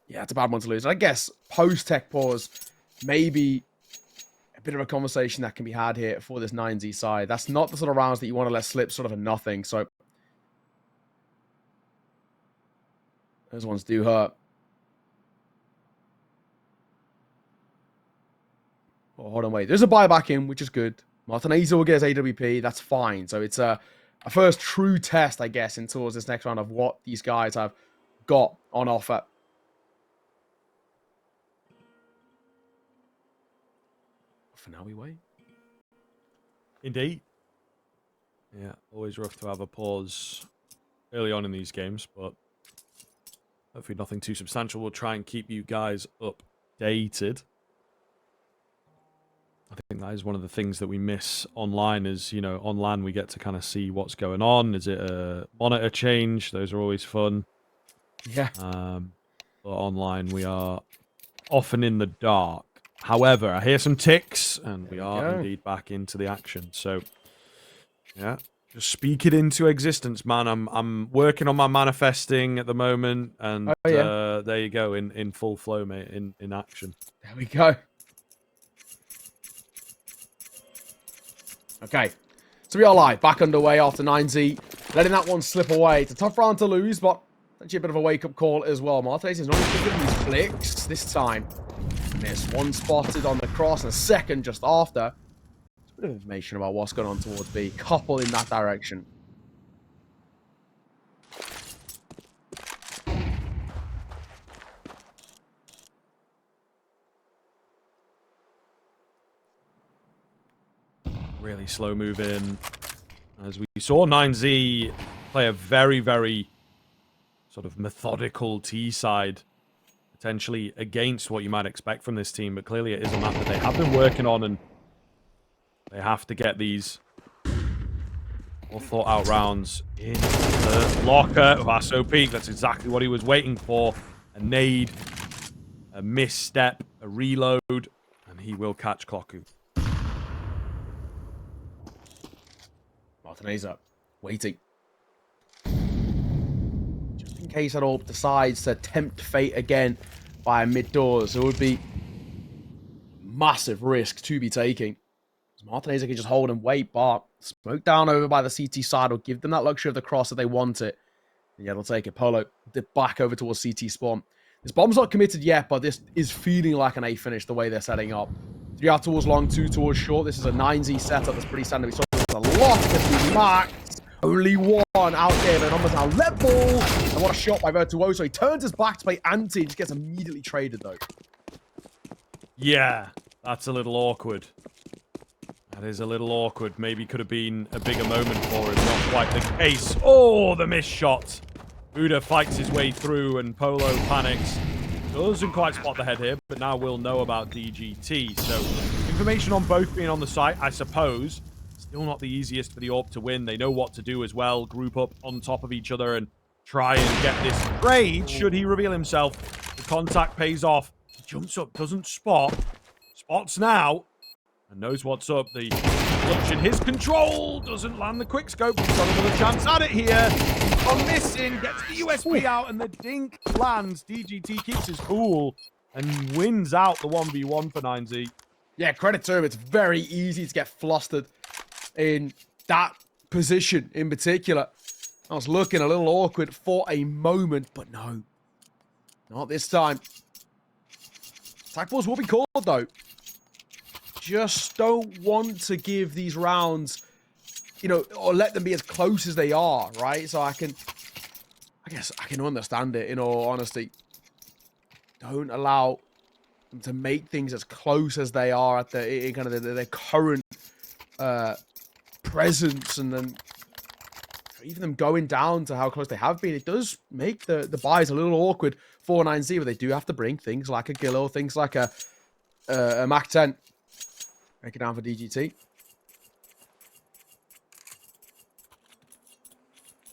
yeah, it's a bad one to lose. I guess post-tech pause, maybe a bit of a conversation that can be had here for this 9Z side. That's not the sort of rounds that you want to let slip sort of a nothing. So those ones do hurt. Oh, hold on, wait. There's a buyback in, which is good. Martinez will get his AWP. That's fine. So it's a first true test, I guess, in towards this next round of what these guys have got on offer. For now, we wait. Indeed. Yeah, always rough to have a pause early on in these games, but hopefully nothing too substantial. We'll try and keep you guys updated. I think that is one of the things that we miss online is, you know, online we get to kind of see what's going on. Is it a monitor change? Those are always fun. Yeah. But online we are often in the dark. However, I hear some ticks and we are indeed back into the action. So, yeah, Just speak it into existence, man. I'm working on my manifesting at the moment, and there you go, in full flow, mate, in action. There we go. Okay, so we are live, back underway after 9Z, letting that one slip away. It's a tough round to lose, but actually a bit of a wake-up call as well. Martinez is not even giving these flicks this time. Miss one spotted on the cross, and a second just after. A bit of information about what's going on towards B. Couple in that direction. Really slow move in. As we saw 9Z play a very, very sort of methodical T side, potentially against what you might expect from this team, but clearly it is a map that they have been working on, and they have to get these more thought out rounds in the locker. Vaso peak, that's exactly what he was waiting for. A nade, a misstep, a reload, and he will catch Kloku. Martinez up, waiting. Just in case that all decides to tempt fate again by mid doors, it would be massive risk to be taking. Martinez can just hold and wait, but smoke down over by the CT side will give them that luxury of the cross that they want it. And yeah, they'll take it. Polo dip back over towards CT spawn. This bomb's not committed yet, but this is feeling like an A finish the way they're setting up. 3 out towards long, 2 towards short. This is a 9Z setup that's pretty standard. We saw there's a lot of max. Only one out there. The numbers now level. And what a shot by Virtuoso. He turns his back to play anti. Just gets immediately traded though. Yeah, that's a little awkward. That is a little awkward. Maybe could have been a bigger moment for him. Not quite the case. Oh, the missed shot. Buddha fights his way through, and Polo panics. Doesn't quite spot the head here, but now we'll know about DGT. So, information on both being on the site, I suppose. Still not the easiest for the AWP to win. They know what to do as well. Group up on top of each other and try and get this trade. Should he reveal himself, the contact pays off. He jumps up, doesn't spot. Spots now. And knows what's up. The clutch in his control doesn't land the quick scope. He's got another chance at it here. He's on missing, gets the USB out, and the dink lands. DGT keeps his cool and wins out the 1v1 for 9Z. Yeah, credit to him. It's very easy to get flustered in that position in particular. I was looking a little awkward for a moment, but no. Not this time. Attack balls will be called, though. Just don't want to give these rounds, you know, or let them be as close as they are, right? So I guess I can understand it, in all honesty. Don't allow them to make things as close as they are at the kind of their current presence, and then even them going down to how close they have been. It does make the buys a little awkward for 9Z, but they do have to bring things like a Gillo, things like a Mac 10. Break it down for DGT.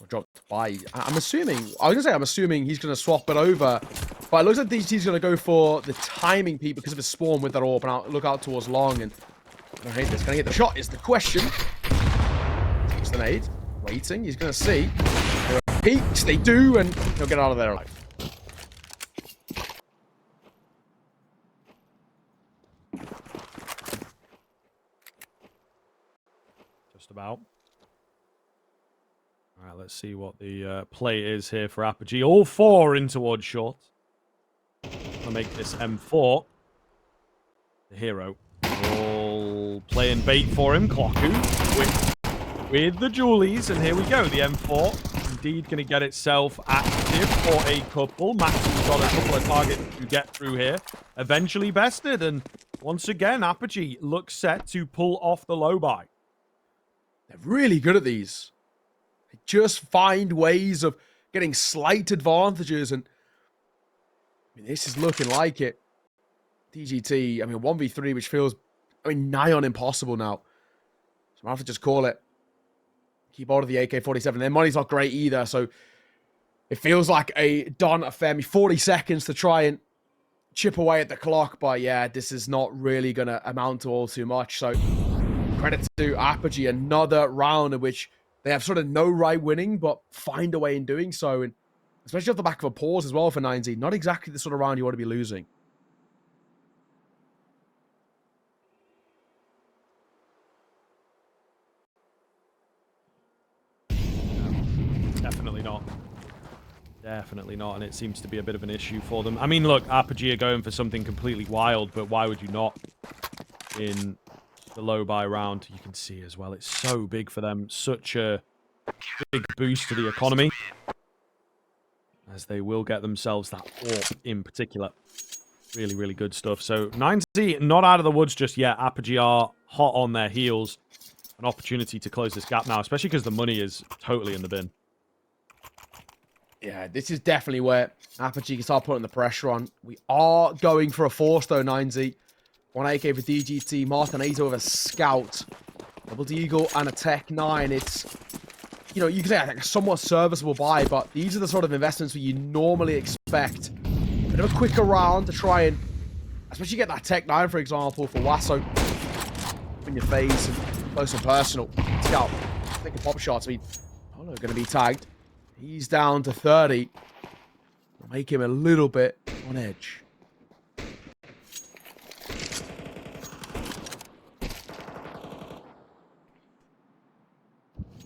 Or drop the buy. I'm assuming he's going to swap it over. But it looks like DGT's going to go for the timing peak because of his spawn with that AWP. And look out towards long. And I hate this. Can I get the shot? Is the question. Takes the nade. Waiting. He's going to see. There are peaks. They do. And he'll get out of there alive. About. All right, let's see what the play is here for Apogee. All 4 in towards short. I'll make this M4 the hero. All playing bait for him. Kloku with the Julies, and here we go. The M4 indeed going to get itself active for a couple. Max's got a couple of targets to get through here. Eventually bested, and once again, Apogee looks set to pull off the low buy. They're really good at these. They just find ways of getting slight advantages, and I mean, this is looking like it. DGT, I mean, 1v3, which feels, nigh on impossible now. So I have to just call it. Keep hold of the AK-47. Their money's not great either, so it feels like a done affair. 40 seconds to try and chip away at the clock, but yeah, this is not really going to amount to all too much, so credit to Apogee, another round in which they have sort of no right winning, but find a way in doing so. And especially off the back of a pause as well for 9Z. Not exactly the sort of round you want to be losing. Definitely not. Definitely not, and it seems to be a bit of an issue for them. I mean, look, Apogee are going for something completely wild, but why would you not in the low buy round? You can see as well, it's so big for them. Such a big boost to the economy, as they will get themselves that AWP in particular. Really, really good stuff. So 9Z not out of the woods just yet. Apogee are hot on their heels. An opportunity to close this gap now, especially because the money is totally in the bin. Yeah, this is definitely where Apogee can start putting the pressure on. We are going for a force, though, 9Z. 1 AK for DGT. Martin Azo with a scout. Double Deagle and a Tech 9. It's, you know, you can say like a somewhat serviceable buy, but these are the sort of investments where you normally expect a bit of a quicker round to try and, especially get that Tech 9, for example, for Wasso. In your face and close and personal. Scout. Taking pop shots. I mean, Polo going to be tagged. He's down to 30. Will make him a little bit on edge.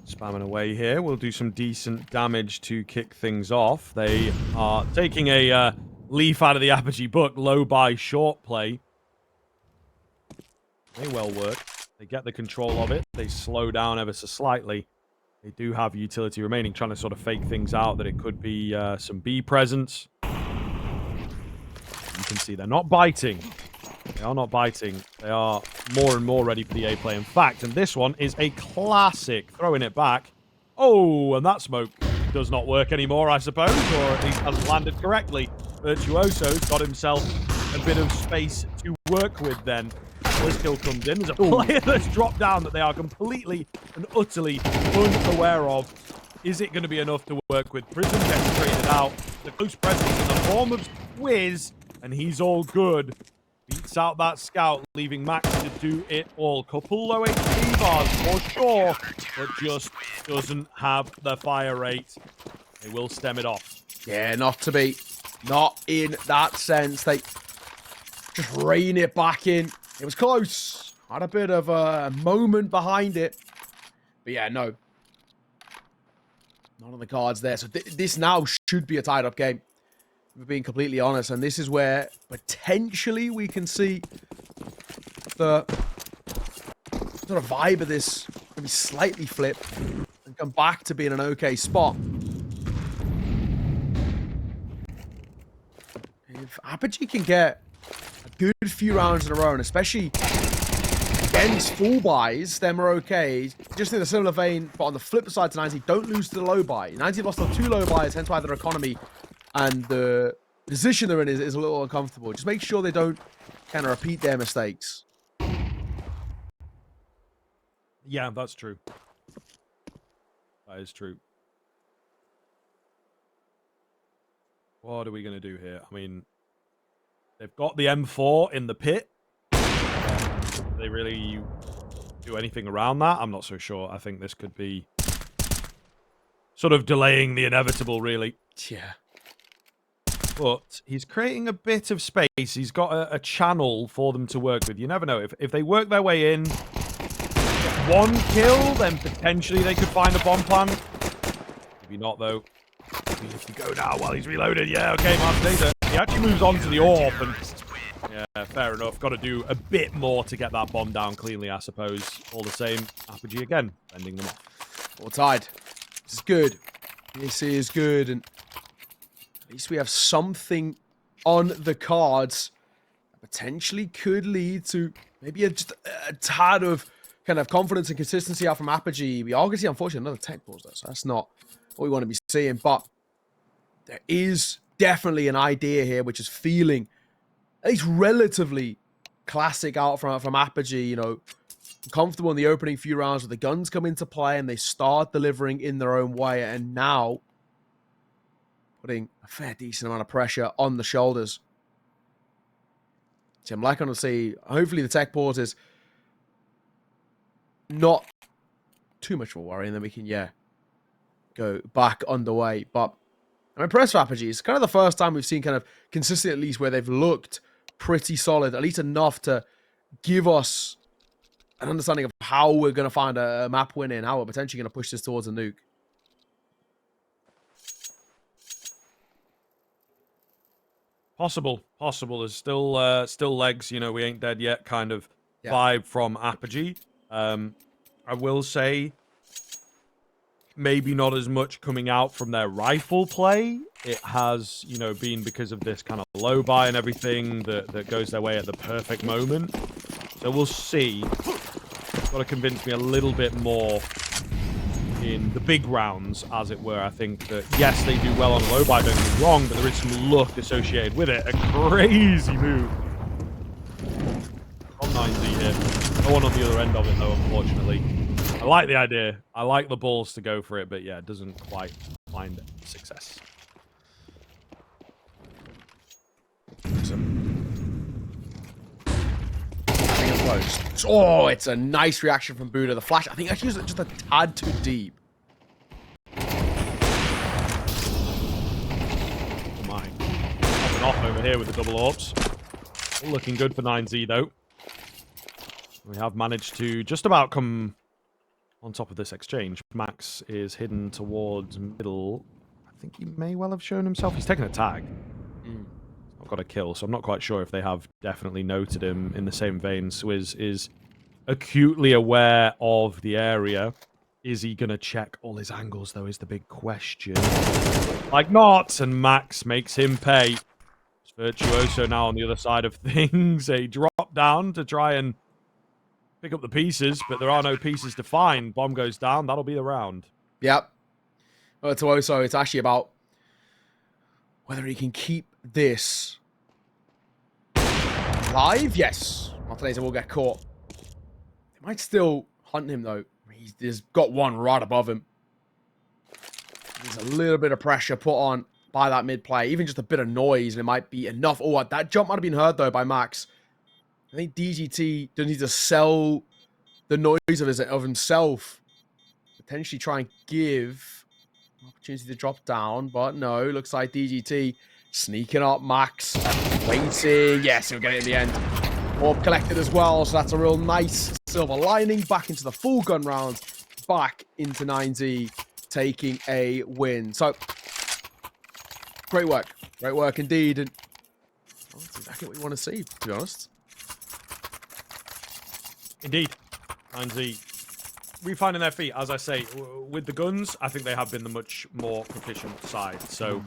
Spamming away here. We'll do some decent damage to kick things off. They are taking a leaf out of the Apogee book. Low buy, short play. May well work. They get the control of it. They slow down ever so slightly. They do have utility remaining, trying to sort of fake things out that it could be some B presence. You can see they're not biting. They are not biting. They are more and more ready for the A play. In fact, and this one is a classic. Throwing it back. Oh, and that smoke does not work anymore, I suppose, or at least hasn't landed correctly. Virtuoso's got himself a bit of space to work with then. First kill comes in. There's a player that's dropped down that they are completely and utterly unaware of. Is it going to be enough to work with? Prism gets traded out. The close presence in the form of Wiz, and he's all good. Beats out that scout, leaving Max to do it all. Couple low HP bars for sure, but just doesn't have the fire rate. They will stem it off. Yeah, not to be. Not in that sense. They just rein it back in. It was close. Had a bit of a moment behind it. But yeah, no. Not on the cards there. So this now should be a tied-up game, if we're being completely honest. And this is where potentially we can see the sort of vibe of this maybe slightly flip and come back to being an okay spot. If Apogee can get a good few rounds in a row, and especially against full buys, then we're okay. Just in a similar vein, but on the flip side to 90, don't lose to the low buy. 90 lost on 2 low buys, hence why their economy and the position they're in is a little uncomfortable. Just make sure they don't kind of repeat their mistakes. Yeah, that's true. That is true. What are we going to do here? I mean, they've got the M4 in the pit. Do they really do anything around that? I'm not so sure. I think this could be sort of delaying the inevitable, really. Yeah. But he's creating a bit of space. He's got a channel for them to work with. You never know. If they work their way in, get 1 kill, then potentially they could find a bomb plant. Maybe not, though. Maybe if you go now while he's reloaded. Yeah, okay, Martin. He actually moves on to the AWP, and yeah, fair enough. Got to do a bit more to get that bomb down cleanly, I suppose. All the same, Apogee again, bending them off. All tied. This is good. This is good, and at least we have something on the cards that potentially could lead to maybe just a tad of kind of confidence and consistency out from Apogee. We are going to see, unfortunately, another tech pause, though, so that's not what we want to be seeing. But there is definitely an idea here, which is feeling at least relatively classic out from Apogee. You know, comfortable in the opening few rounds where the guns come into play and they start delivering in their own way. And now putting a fair decent amount of pressure on the shoulders. So I'm liking to see, hopefully the tech pause is not too much of a worry, and then we can, yeah, go back underway. But I'm impressed with Apogee. It's kind of the first time we've seen kind of consistent, at least, where they've looked pretty solid, at least enough to give us an understanding of how we're going to find a map win and how we're potentially going to push this towards a nuke. Possible. There's still legs. You know, we ain't dead yet. Kind of vibe from Apogee. I will say, maybe not as much coming out from their rifle play. It has, you know, been because of this kind of low buy and everything that goes their way at the perfect moment. So we'll see. Got to convince me a little bit more in the big rounds, as it were. I think that, yes, they do well on low buy, don't get me wrong, but there is some luck associated with it. A crazy move from 9Z here. No one on the other end of it, though, unfortunately. I like the idea. I like the balls to go for it, but yeah, it doesn't quite find success. Oh, it's a nice reaction from Buddha. The flash, I think I used it just a tad too deep. Oh my. Popping off over here with the double orbs. All looking good for 9Z, though. We have managed to just about come on top of this exchange. Max is hidden towards middle. I think he may well have shown himself. He's taken a tag. Not got a kill, so I'm not quite sure if they have definitely noted him. In the same vein, Swizz is acutely aware of the area. Is he going to check all his angles, though, is the big question. Like not, and Max makes him pay. It's Virtuoso now on the other side of things. A drop down to try and pick up the pieces, but there are no pieces to find. Bomb goes down. That'll be the round. Yep. Virtuoso, it's actually about whether he can keep this alive. Yes. Martinez will get caught. They might still hunt him, though. He's got one right above him. There's a little bit of pressure put on by that mid play. Even just a bit of noise, and it might be enough. Oh, that jump might have been heard, though, by Max. I think DGT does need to sell the noise of himself. Potentially try and give an opportunity to drop down, but no. Looks like DGT sneaking up. Max waiting. Yes, he'll get it in the end. Orb collected as well, so that's a real nice silver lining. Back into the full gun round. Back into 9Z, taking a win. So, great work. Great work indeed. And well, that's exactly what we want to see, to be honest. Indeed. 9Z refinding their feet, as I say. With the guns, I think they have been the much more proficient side. So,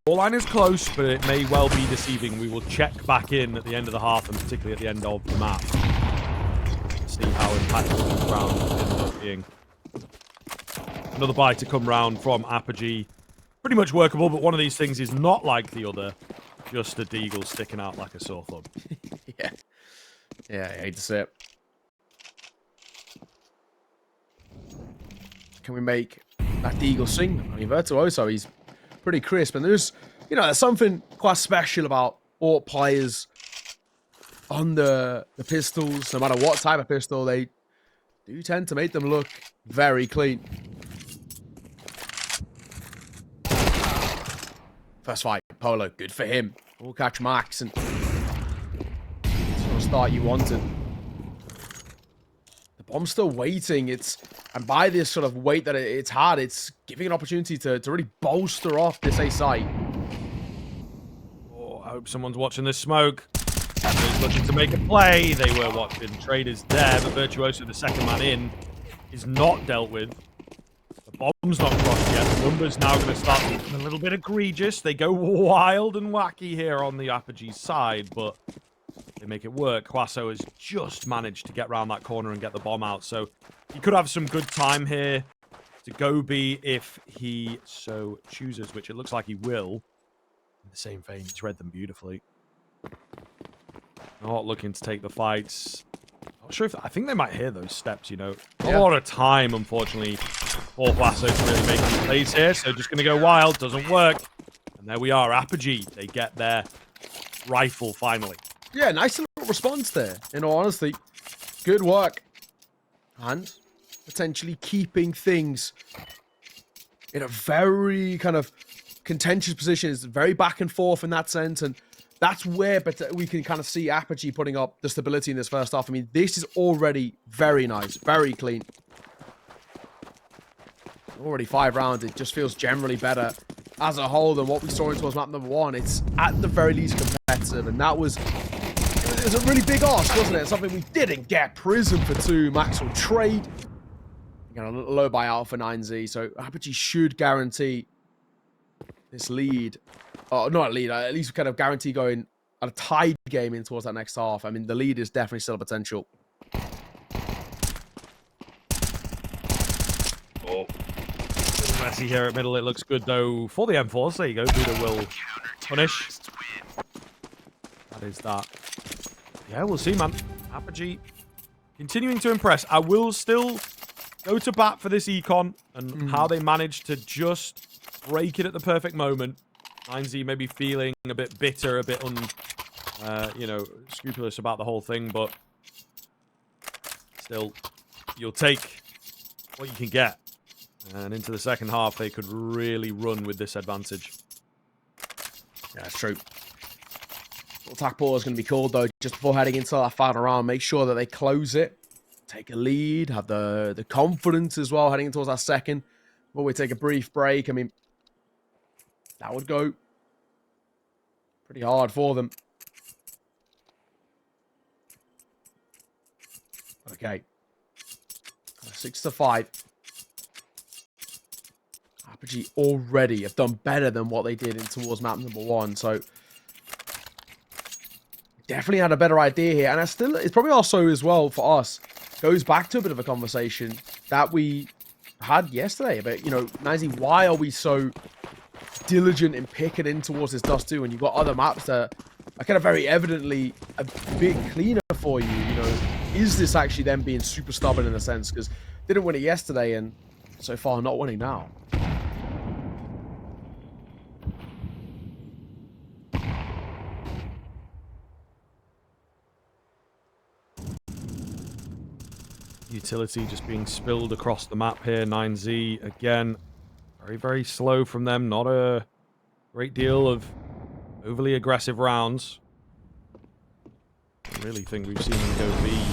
scoreline is close, but it may well be deceiving. We will check back in at the end of the half, and particularly at the end of the map. See how impactful this round ends up being. Another buy to come round from Apogee. Pretty much workable, but one of these things is not like the other. Just a deagle sticking out like a sore thumb. Yeah. Yeah, I hate to say it. Can we make that deagle sing? I mean, Virtuoso, he's pretty crisp. And there's something quite special about all players on the pistols. No matter what type of pistol, they do tend to make them look very clean. First fight, Polo, good for him. We'll catch Max, and it's the start you wanted. The bomb's still waiting. And by this sort of weight that it's had, it's giving an opportunity to really bolster off this A site. Oh, I hope someone's watching this smoke. Traders looking to make a play. They were watching. Traders there, but Virtuoso, the second man in, is not dealt with. The bomb's not crossed yet. The numbers now going to start looking a little bit egregious. They go wild and wacky here on the Apogee side, but they make it work. Quasso has just managed to get around that corner and get the bomb out, so he could have some good time here to go B if he so chooses, which it looks like he will. In the same vein, he's read them beautifully. Not looking to take the fights. Not sure if... I think they might hear those steps, you know. Not a lot of time, unfortunately, for Quasso to really make any plays here, so just going to go wild. Doesn't work. And there we are, Apogee. They get their rifle finally. Yeah, nice little response there, in all honesty. Good work. And potentially keeping things in a very kind of contentious position. It's very back and forth in that sense, and that's where we can kind of see Apogee putting up the stability in this first half. I mean, this is already very nice, very clean. Already 5 rounds. It just feels generally better as a whole than what we saw in towards map number 1. It's at the very least competitive, and that was... It was a really big ask, wasn't it? Something we didn't get. Prism for 2, Maxwell trade. Got a low buyout for 9Z, so Apogee should guarantee this lead. Oh, not a lead, at least kind of guarantee going at a tied game in towards that next half. I mean, the lead is definitely still a potential. Oh. Messy here at middle. It looks good, though, for the M4s. There you go. Buddha will punish. That is that. Yeah, we'll see, man. Apogee continuing to impress. I will still go to bat for this econ and how they managed to just break it at the perfect moment. 9Z maybe feeling a bit bitter, a bit you know, scrupulous about the whole thing, but still, you'll take what you can get. And into the second half, they could really run with this advantage. Yeah, that's true. Attack ball is going to be called, though, just before heading into that final round. Make sure that they close it, take a lead, have the confidence as well heading towards that second. Before we take a brief break, I mean, that would go pretty hard for them. Okay. 6-5. Apogee already have done better than what they did in towards map number 1, so definitely had a better idea here. And it's probably also as well for us, goes back to a bit of a conversation that we had yesterday about, you know, 9Z, why are we so diligent in picking in towards this Dust2 when you've got other maps that are kind of very evidently a bit cleaner for you? You know, is this actually them being super stubborn in a sense? Because didn't win it yesterday and so far not winning now. Utility just being spilled across the map here. 9Z again, very, very slow from them. Not a great deal of overly aggressive rounds. I really think we've seen them go the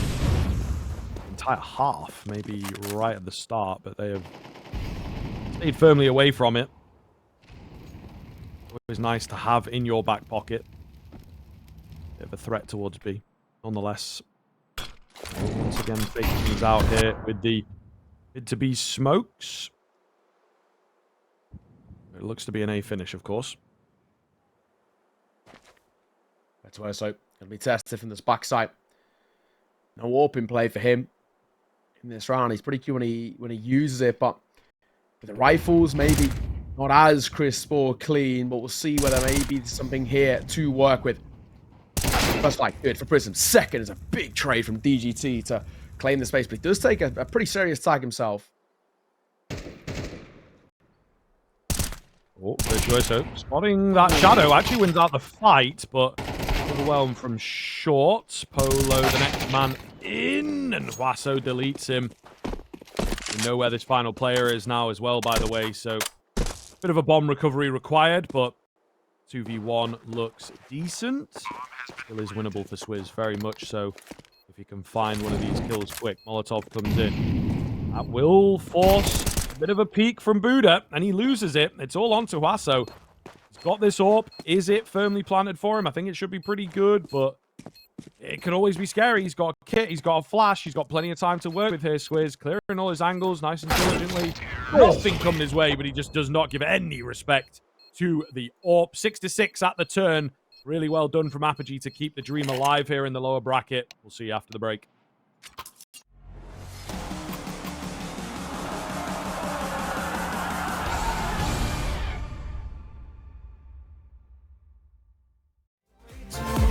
entire half, maybe right at the start, but they have stayed firmly away from it. Always nice to have in your back pocket. Bit of a threat towards B, nonetheless. Once again, faking things out here with the mid to B smokes. It looks to be an A finish, of course. That's where so gonna be tested from this backside. No warping play for him in this round. He's pretty cute when he uses it, but with the rifles, maybe not as crisp or clean. But we'll see whether maybe there's something here to work with. First fight, good for Prism. Second is a big trade from DGT to claim the space, but he does take a pretty serious tag himself. Oh, Virtuoso spotting that shadow. Actually wins out the fight, but overwhelmed from short. Polo, the next man in, and Huaso deletes him. We know where this final player is now as well, by the way, so bit of a bomb recovery required, but 2v1 looks decent. Still is winnable for Swizz, very much so. If you can find one of these kills quick. Molotov comes in. That will force a bit of a peek from Buddha, and he loses it. It's all on to Huaso. He's got this AWP. Is it firmly planted for him? I think it should be pretty good, but it can always be scary. He's got a kit, he's got a flash, he's got plenty of time to work with here, Swizz. Clearing all his angles, nice and diligently. Nothing coming his way, but he just does not give any respect to the AWP. 6-6 at the turn. Really well done from Apogee to keep the dream alive here in the lower bracket. We'll see you after the break.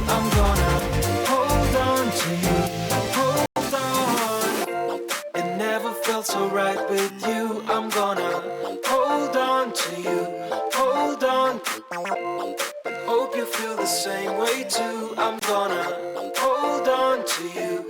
I'm gonna hold on to you, hold on. It never felt so right with you. I'm gonna hold on to you, hold on. Hope you feel the same way too. I'm gonna hold on to you.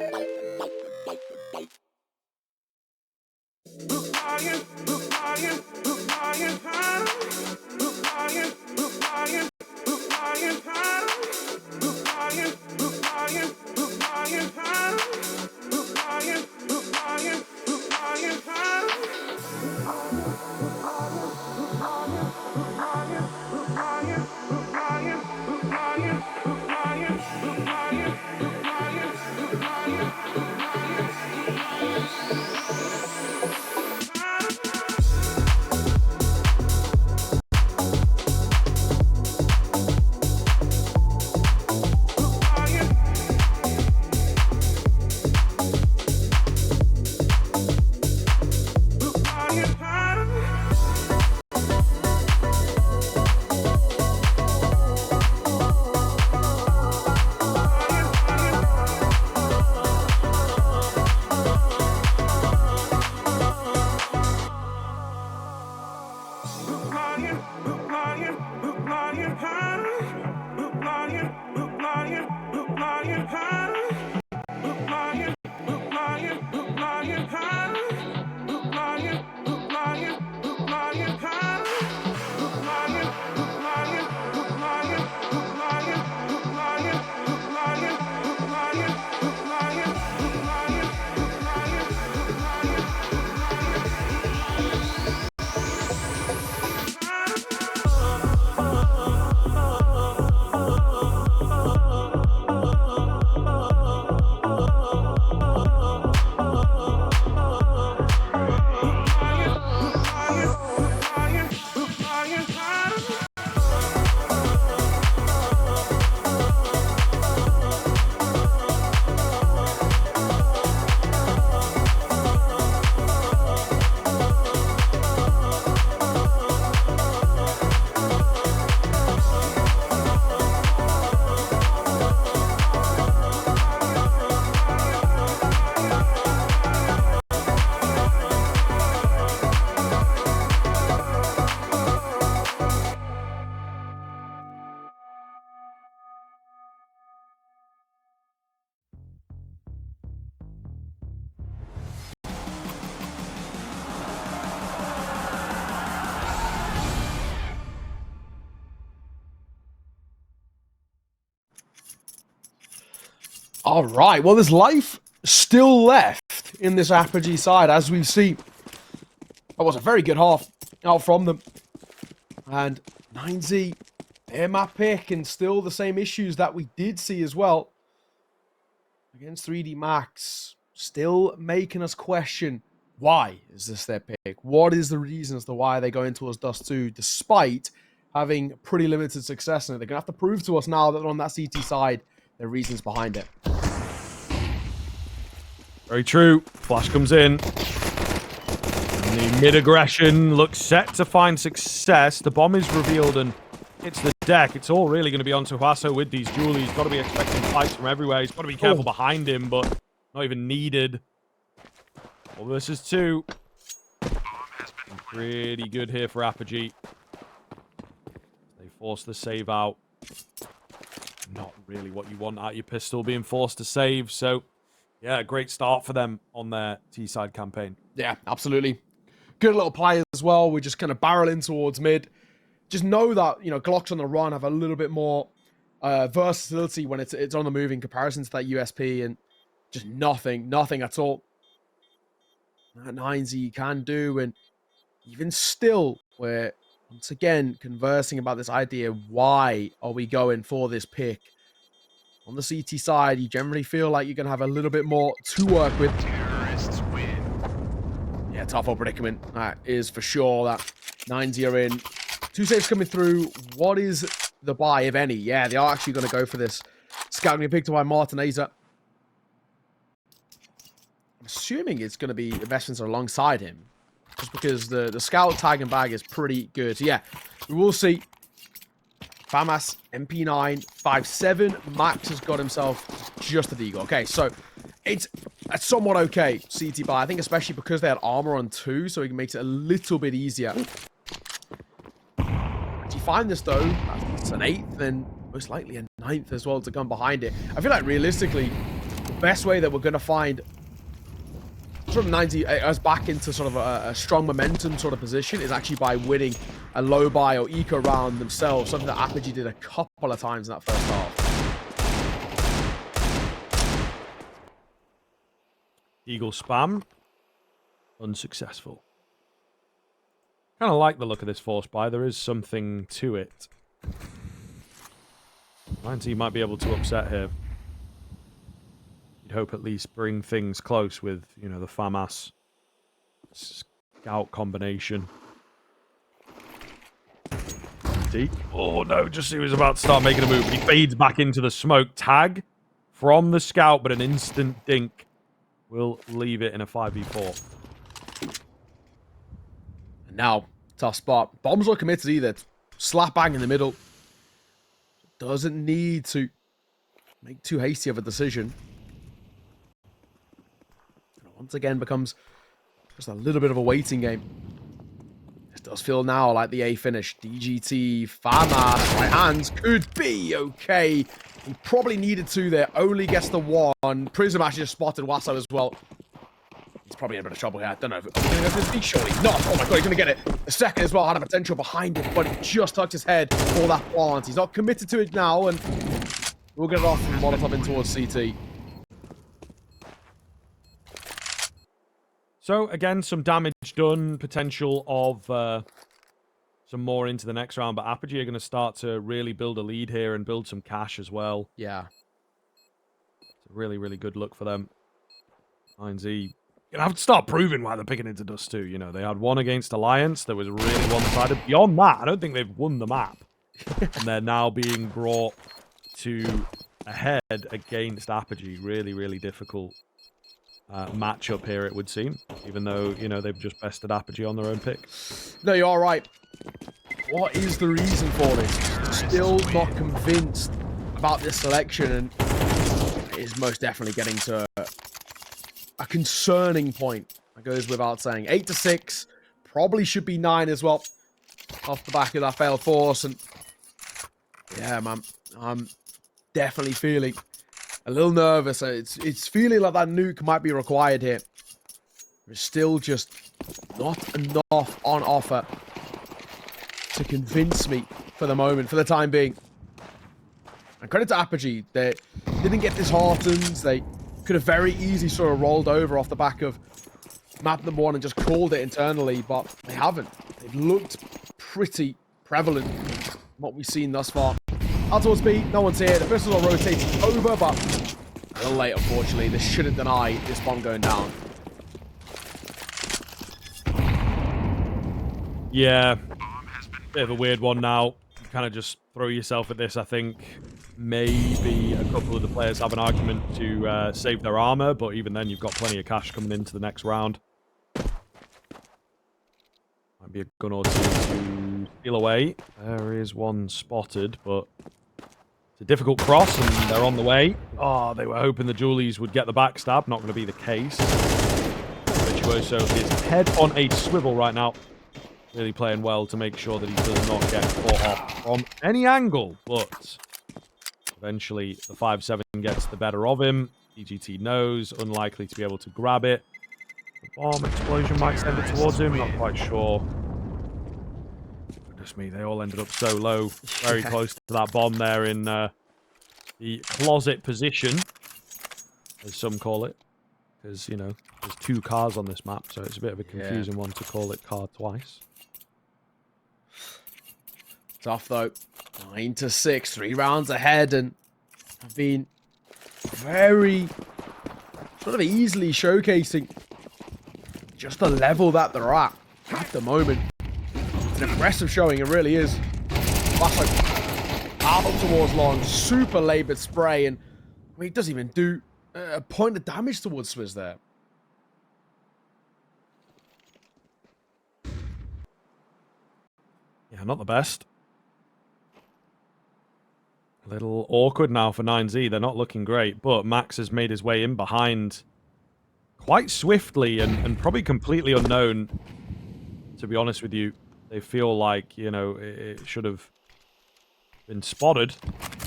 All right. Well, there's life still left in this Apogee side, as we see. That was a very good half out from them. And 9Z, their map pick, and still the same issues that we did see as well against 3D Max. Still making us question, why is this their pick? What is the reason as to why they're going towards Dust2, despite having pretty limited success in it? They're going to have to prove to us now that on that CT side, there are reasons behind it. Very true. Flash comes in. And the mid-aggression looks set to find success. The bomb is revealed and hits the deck. It's all really going to be on Tuhaso with these duels. He's got to be expecting fights from everywhere. He's got to be careful behind him, but not even needed. 4 versus 2. Pretty good here for Apogee. They force the save out. Not really what you want out of your pistol, being forced to save. So, yeah, great start for them on their T-side campaign. Yeah, absolutely. Good little play as well. We're just kind of barreling towards mid. Just know that, you know, Glocks on the run have a little bit more versatility when it's on the move in comparison to that USP, and just nothing at all that 9Z can do. And even still, we're once again conversing about this idea, why are we going for this pick? On the CT side, you generally feel like you're going to have a little bit more to work with. Terrorists win. Yeah, tough predicament. That is for sure. That 9Z are in. 2 saves coming through. What is the buy, if any? Yeah, they are actually going to go for this. Scout going to be picked up by Martineza. I'm assuming it's going to be investments alongside him, just because the scout tag and bag is pretty good. So yeah, we will see. Famas, MP9, 5.7. Max has got himself just a deagle. Okay, so it's a somewhat okay CT buy. I think especially because they had armor on 2, so it makes it a little bit easier. If you find this though, it's an 8th, then most likely a 9th as well to come behind it. I feel like realistically, the best way that we're going to find sort of 90 us back into sort of a strong momentum sort of position is actually by winning a low buy or eco round themselves, something that Apogee did a couple of times in that first half. Eagle spam. Unsuccessful. Kind of like the look of this force buy. There is something to it. 90 might be able to upset here. You'd hope at least bring things close with, you know, the FAMAS scout combination. Oh no, just he was about to start making a move. He fades back into the smoke. Tag from the scout, but an instant dink will leave it in a 5v4. And now, tough spot. Bomb's not committed either. Slap bang in the middle. Doesn't need to make too hasty of a decision. And once again becomes just a little bit of a waiting game. This does feel now like the A finish. DGT, FAMAS, right hands could be okay. He probably needed to there. Only gets the one. Prism actually just spotted Wasso as well. He's probably in a bit of trouble here. I don't know if he's going to go for this beat. Surely not. Oh my god, he's going to get it. The second as well had a potential behind it, but he just tucked his head for that plant. He's not committed to it now, and we'll get it off from Molotov in towards CT. So, again, some damage done. Potential of some more into the next round, but Apogee are going to start to really build a lead here and build some cash as well. Yeah. It's a really, really good look for them. 9Z. Gonna have to start proving why they're picking into Dust2. You know, they had one against Alliance that was really one-sided. Beyond that, I don't think they've won the map. And they're now being brought to a head against Apogee. Really, really difficult matchup here, it would seem. Even though, you know, they've just bested Apogee on their own pick. No, you're all right. What is the reason for this? Still not convinced about this selection, and it is most definitely getting to a concerning point. That goes without saying. 8-6, probably should be 9 as well. Off the back of that failed force, and yeah, man, I'm definitely feeling a little nervous. It's feeling like that nuke might be required here. There's still just not enough on offer to convince me for the moment, for the time being. And credit to Apogee, they didn't get disheartened. They could have very easily sort of rolled over off the back of map number 1 and just called it internally, but they haven't. They've looked pretty prevalent in what we've seen thus far. Out towards B, no one's here. The pistols are rotating over, but a little late, unfortunately. This shouldn't deny this bomb going down. Yeah, bit of a weird one now. You kind of just throw yourself at this, I think. Maybe a couple of the players have an argument to save their armor, but even then you've got plenty of cash coming into the next round. Might be a gun or two to steal away. There is one spotted, but it's a difficult cross, and they're on the way. Oh, they were hoping the Julies would get the backstab. Not going to be the case. Virtuoso is head on a swivel right now. Really playing well to make sure that he does not get caught off from any angle, but eventually the 5-7 gets the better of him. DGT knows, unlikely to be able to grab it. The bomb explosion might send it towards him, not quite sure. Goodness me, they all ended up so low. Very close to that bomb there in the closet position, as some call it. Because, you know, there's 2 cars on this map, so it's a bit of a confusing one to call it car twice. Tough though. 9-6, 3 rounds ahead, and have been very sort of easily showcasing just the level that they're at the moment. It's an impressive showing, it really is. Wasso out towards long, super labored spray, and I mean, it doesn't even do a point of damage towards Swizz there. Yeah, not the best. A little awkward now for 9Z. They're not looking great, but Max has made his way in behind quite swiftly and probably completely unknown, to be honest with you. They feel like, you know, it should have been spotted.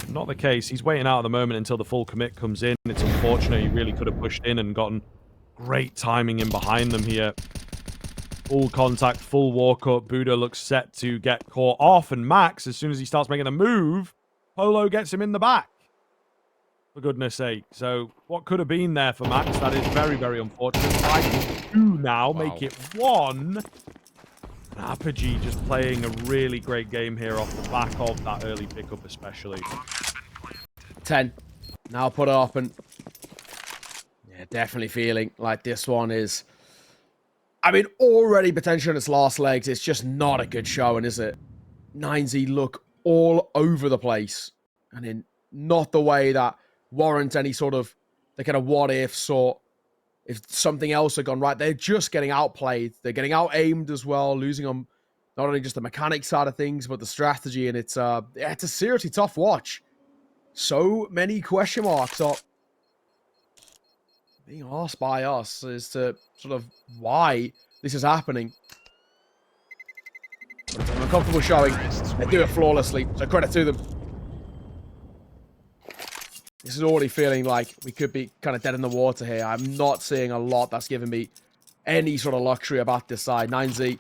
Not the case. He's waiting out at the moment until the full commit comes in. It's unfortunate. He really could have pushed in and gotten Great timing in behind them here. Full contact, full walk up. Buddha looks set to get caught off. And Max, as soon as he starts making a move, Polo gets him in the back. For goodness sake. So, what could have been there for Max? That is very, very unfortunate. 5-2 now, make it 1. And Apogee just playing a really great game here off the back of that early pickup especially. 10. Now put it up and... yeah, definitely feeling like this one is... I mean, already potentially on its last legs. It's just not a good showing, is it? 9Z look all over the place. And in not the way that warrants any sort of the kind of what-ifs or if something else had gone right. They're just getting outplayed. They're getting out-aimed as well, losing on not only just the mechanics side of things, but the strategy. And it's a seriously tough watch. So many question marks are being asked by us as to sort of why this is happening. But it's an uncomfortable showing. They do it flawlessly, so credit to them. This is already feeling like we could be kind of dead in the water here. I'm not seeing a lot that's giving me any sort of luxury about this side. 9Z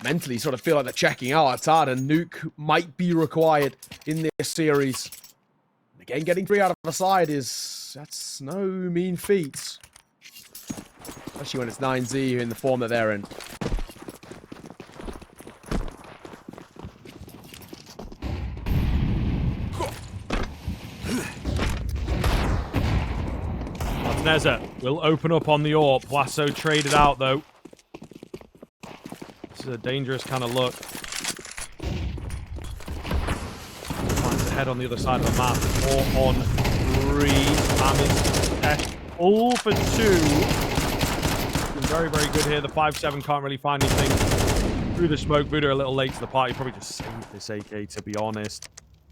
mentally sort of feel like they're checking out. It's hard, and Nuke might be required in this series. Again, getting 3 out of the side that's no mean feat. Especially when it's 9Z in the form that they're in. Martineza will open up on the AWP. Blasso traded out, though. This is a dangerous kind of look. Finds the head on the other side of the map. 4 on 3. Spam all for 2. Been very, very good here. The 5-7 can't really find anything through the smoke. Buddha a little late to the party. Probably just saved this AK, to be honest.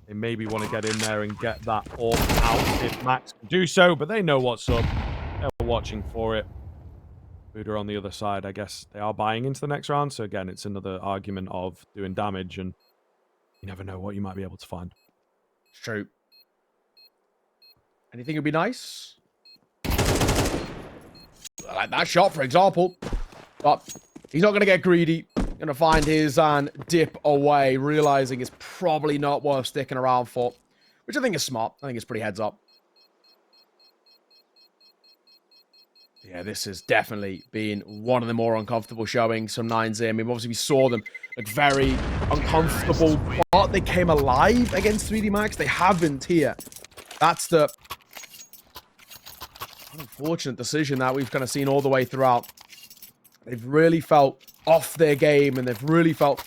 They maybe want to get in there and get that AWP out if Max can do so, but they know what's up. They're watching for it. Buddha on the other side, I guess they are buying into the next round. So again, it's another argument of doing damage, and you never know what you might be able to find. It's true. Anything would be nice? Like that shot, for example. But he's not going to get greedy. Going to find his and dip away, realizing it's probably not worth sticking around for. Which I think is smart. I think it's pretty heads up. Yeah, this has definitely been one of the more uncomfortable showings from 9Z. I mean, obviously we saw them look very uncomfortable, but they came alive against 3D Max. They haven't here. That's the unfortunate decision that we've kind of seen all the way throughout. They've really felt off their game, and they've really felt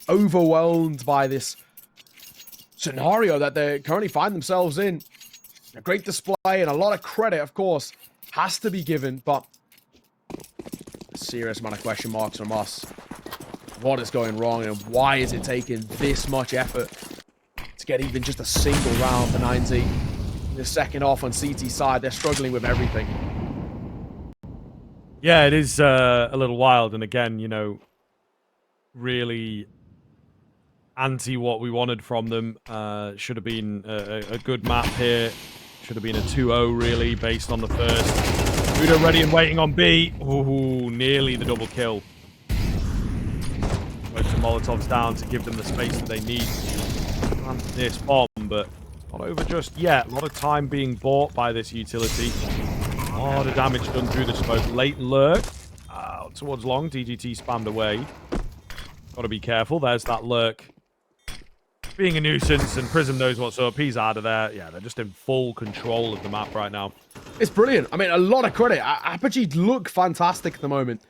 overwhelmed by this scenario that they currently find themselves in. A great display and a lot of credit, of course, has to be given, but a serious amount of question marks from us. What is going wrong, and why is it taking this much effort to get even just a single round for 9Z? The second off on CT side, they're struggling with everything. Yeah, it is a little wild, and again, you know, really anti what we wanted from them. Should have been a good map here. Should have been a 2-0, really, based on the first. Buddha ready and waiting on B. Ooh, nearly the double kill. Both the Molotovs down to give them the space that they need to plant this bomb, but not over just yet. A lot of time being bought by this utility. A lot of damage done through the smoke. Late lurk. Towards long. DGT spammed away. Got to be careful. There's that lurk. Being a nuisance, and Prism knows what's up. He's out of there. Yeah, they're just in full control of the map right now. It's brilliant. I mean, a lot of credit. Apogee look fantastic at the moment.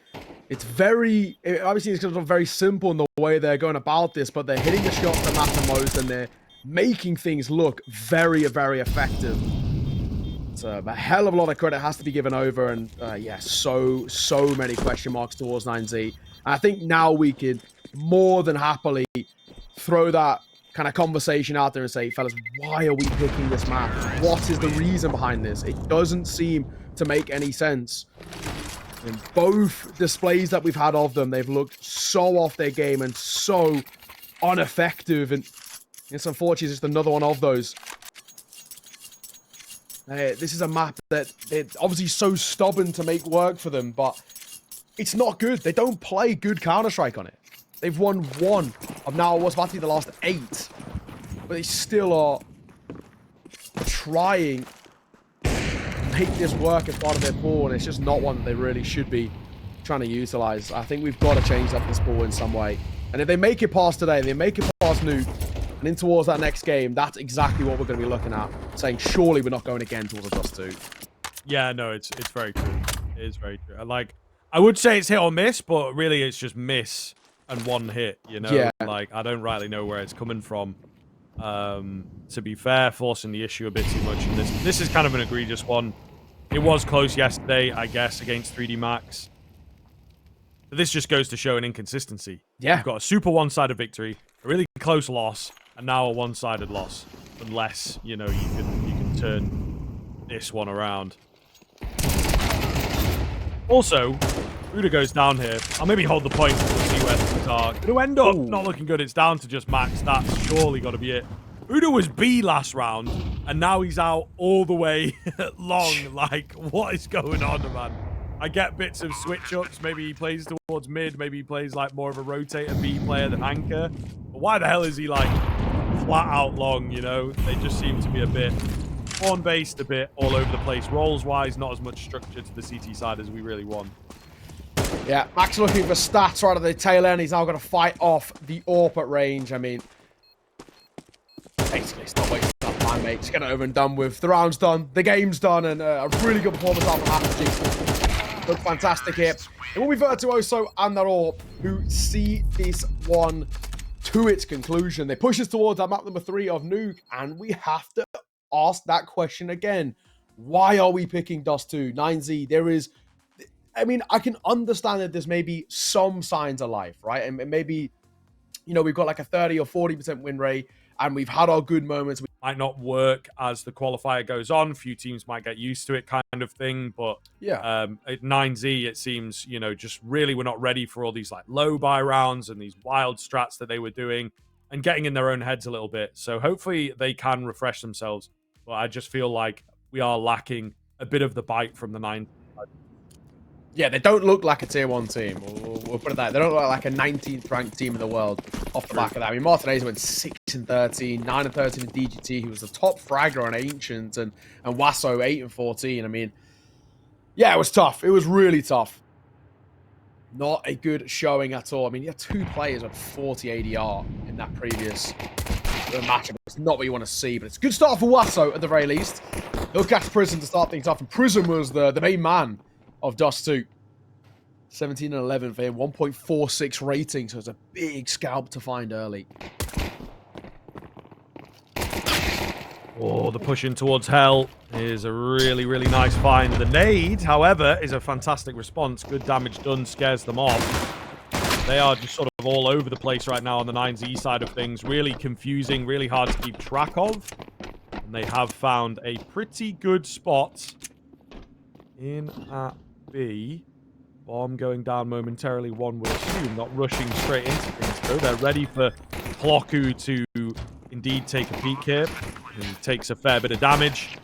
It's very... obviously, it's kind of very simple in the way they're going about this, but they're hitting the shots that matter most, and they're making things look very, very effective. So a hell of a lot of credit has to be given over, and yeah, so many question marks towards 9Z. And I think now we can more than happily throw that kind of conversation out there and say, fellas, why are we picking this map? What is the reason behind this? It doesn't seem to make any sense. In both displays that we've had of them, they've looked so off their game and so ineffective, and it's unfortunate it's just another one of those. This is a map that it's obviously so stubborn to make work for them, but it's not good. They don't play good Counter-Strike on it. They've won 1 of now what's about to be the last 8, but they still are trying to make this work as part of their pool, and it's just not one that they really should be trying to utilize. I think we've got to change up this pool in some way. And if they make it past today, they make it past Nuke, and in towards that next game, that's exactly what we're going to be looking at. Saying, surely we're not going again towards a Dust2. Yeah, no, it's very true. It is very true. Like, I would say it's hit or miss, but really it's just miss and 1 hit, you know? Yeah. Like, I don't rightly know where it's coming from. To be fair, forcing the issue a bit too much. And this is kind of an egregious one. It was close yesterday, I guess, against 3D Max. But this just goes to show an inconsistency. Yeah. You've got a super one-sided victory, a really close loss, and now a one-sided loss. Unless, you know, you can turn this one around. Also, Buddha goes down here. I'll maybe hold the point. We'll see where things are going to end up. Not looking good. It's down to just max. That's surely got to be it. Buddha was B last round, and now he's out all the way long. Like, what is going on, man? I get bits of switch-ups. Maybe he plays towards mid. Maybe he plays, like, more of a rotator B player than anchor. But why the hell is he, like, flat out long, you know? They just seem to be a bit spawn-based, a bit all over the place. Rolls-wise, not as much structure to the CT side as we really want. Yeah, Max looking for stats right at the tail end. He's now going to fight off the AWP at range. I mean, basically, it's not wasting that time, mate. Just get it over and done with. The round's done. The game's done. And a really good performance out from Apogee. Look fantastic here. It will be Virtuoso and their AWP who see this one to its conclusion. They push us towards our map number 3 of Nuke. And we have to ask that question again. Why are we picking Dust2? 9Z, there is... I mean, I can understand that there's maybe some signs of life, right? And maybe, you know, we've got like a 30 or 40% win rate, and we've had our good moments. Might not work as the qualifier goes on. A few teams might get used to it, kind of thing. But yeah, at 9Z, it seems, you know, just really we're not ready for all these like low buy rounds and these wild strats that they were doing and getting in their own heads a little bit. So hopefully they can refresh themselves. But I just feel like we are lacking a bit of the bite from the 9. Yeah, they don't look like a tier 1 team. We'll put it that. They don't look like a 19th ranked team in the world off the back of that. I mean, Martinez went 6-13, 9-13 in DGT. He was the top fragger on Ancient, and Wasso 8-14. I mean, yeah, it was tough. It was really tough. Not a good showing at all. I mean, you had 2 players with 40 ADR in that previous matchup. It's not what you want to see, but it's a good start for Wasso at the very least. He'll catch Prism to start things off, and Prism was the main man of Dust2. 17-11 for him, 1.46 rating, so it's a big scalp to find early. Oh, the push in towards Hell is a really, really nice find. The nade, however, is a fantastic response. Good damage done, scares them off. They are just sort of all over the place right now on the 9Z side of things. Really confusing, really hard to keep track of. And they have found a pretty good spot in at B. Bomb going down momentarily, one would assume, not rushing straight into things though. They're ready for Ploku to indeed take a peek here. He takes a fair bit of damage.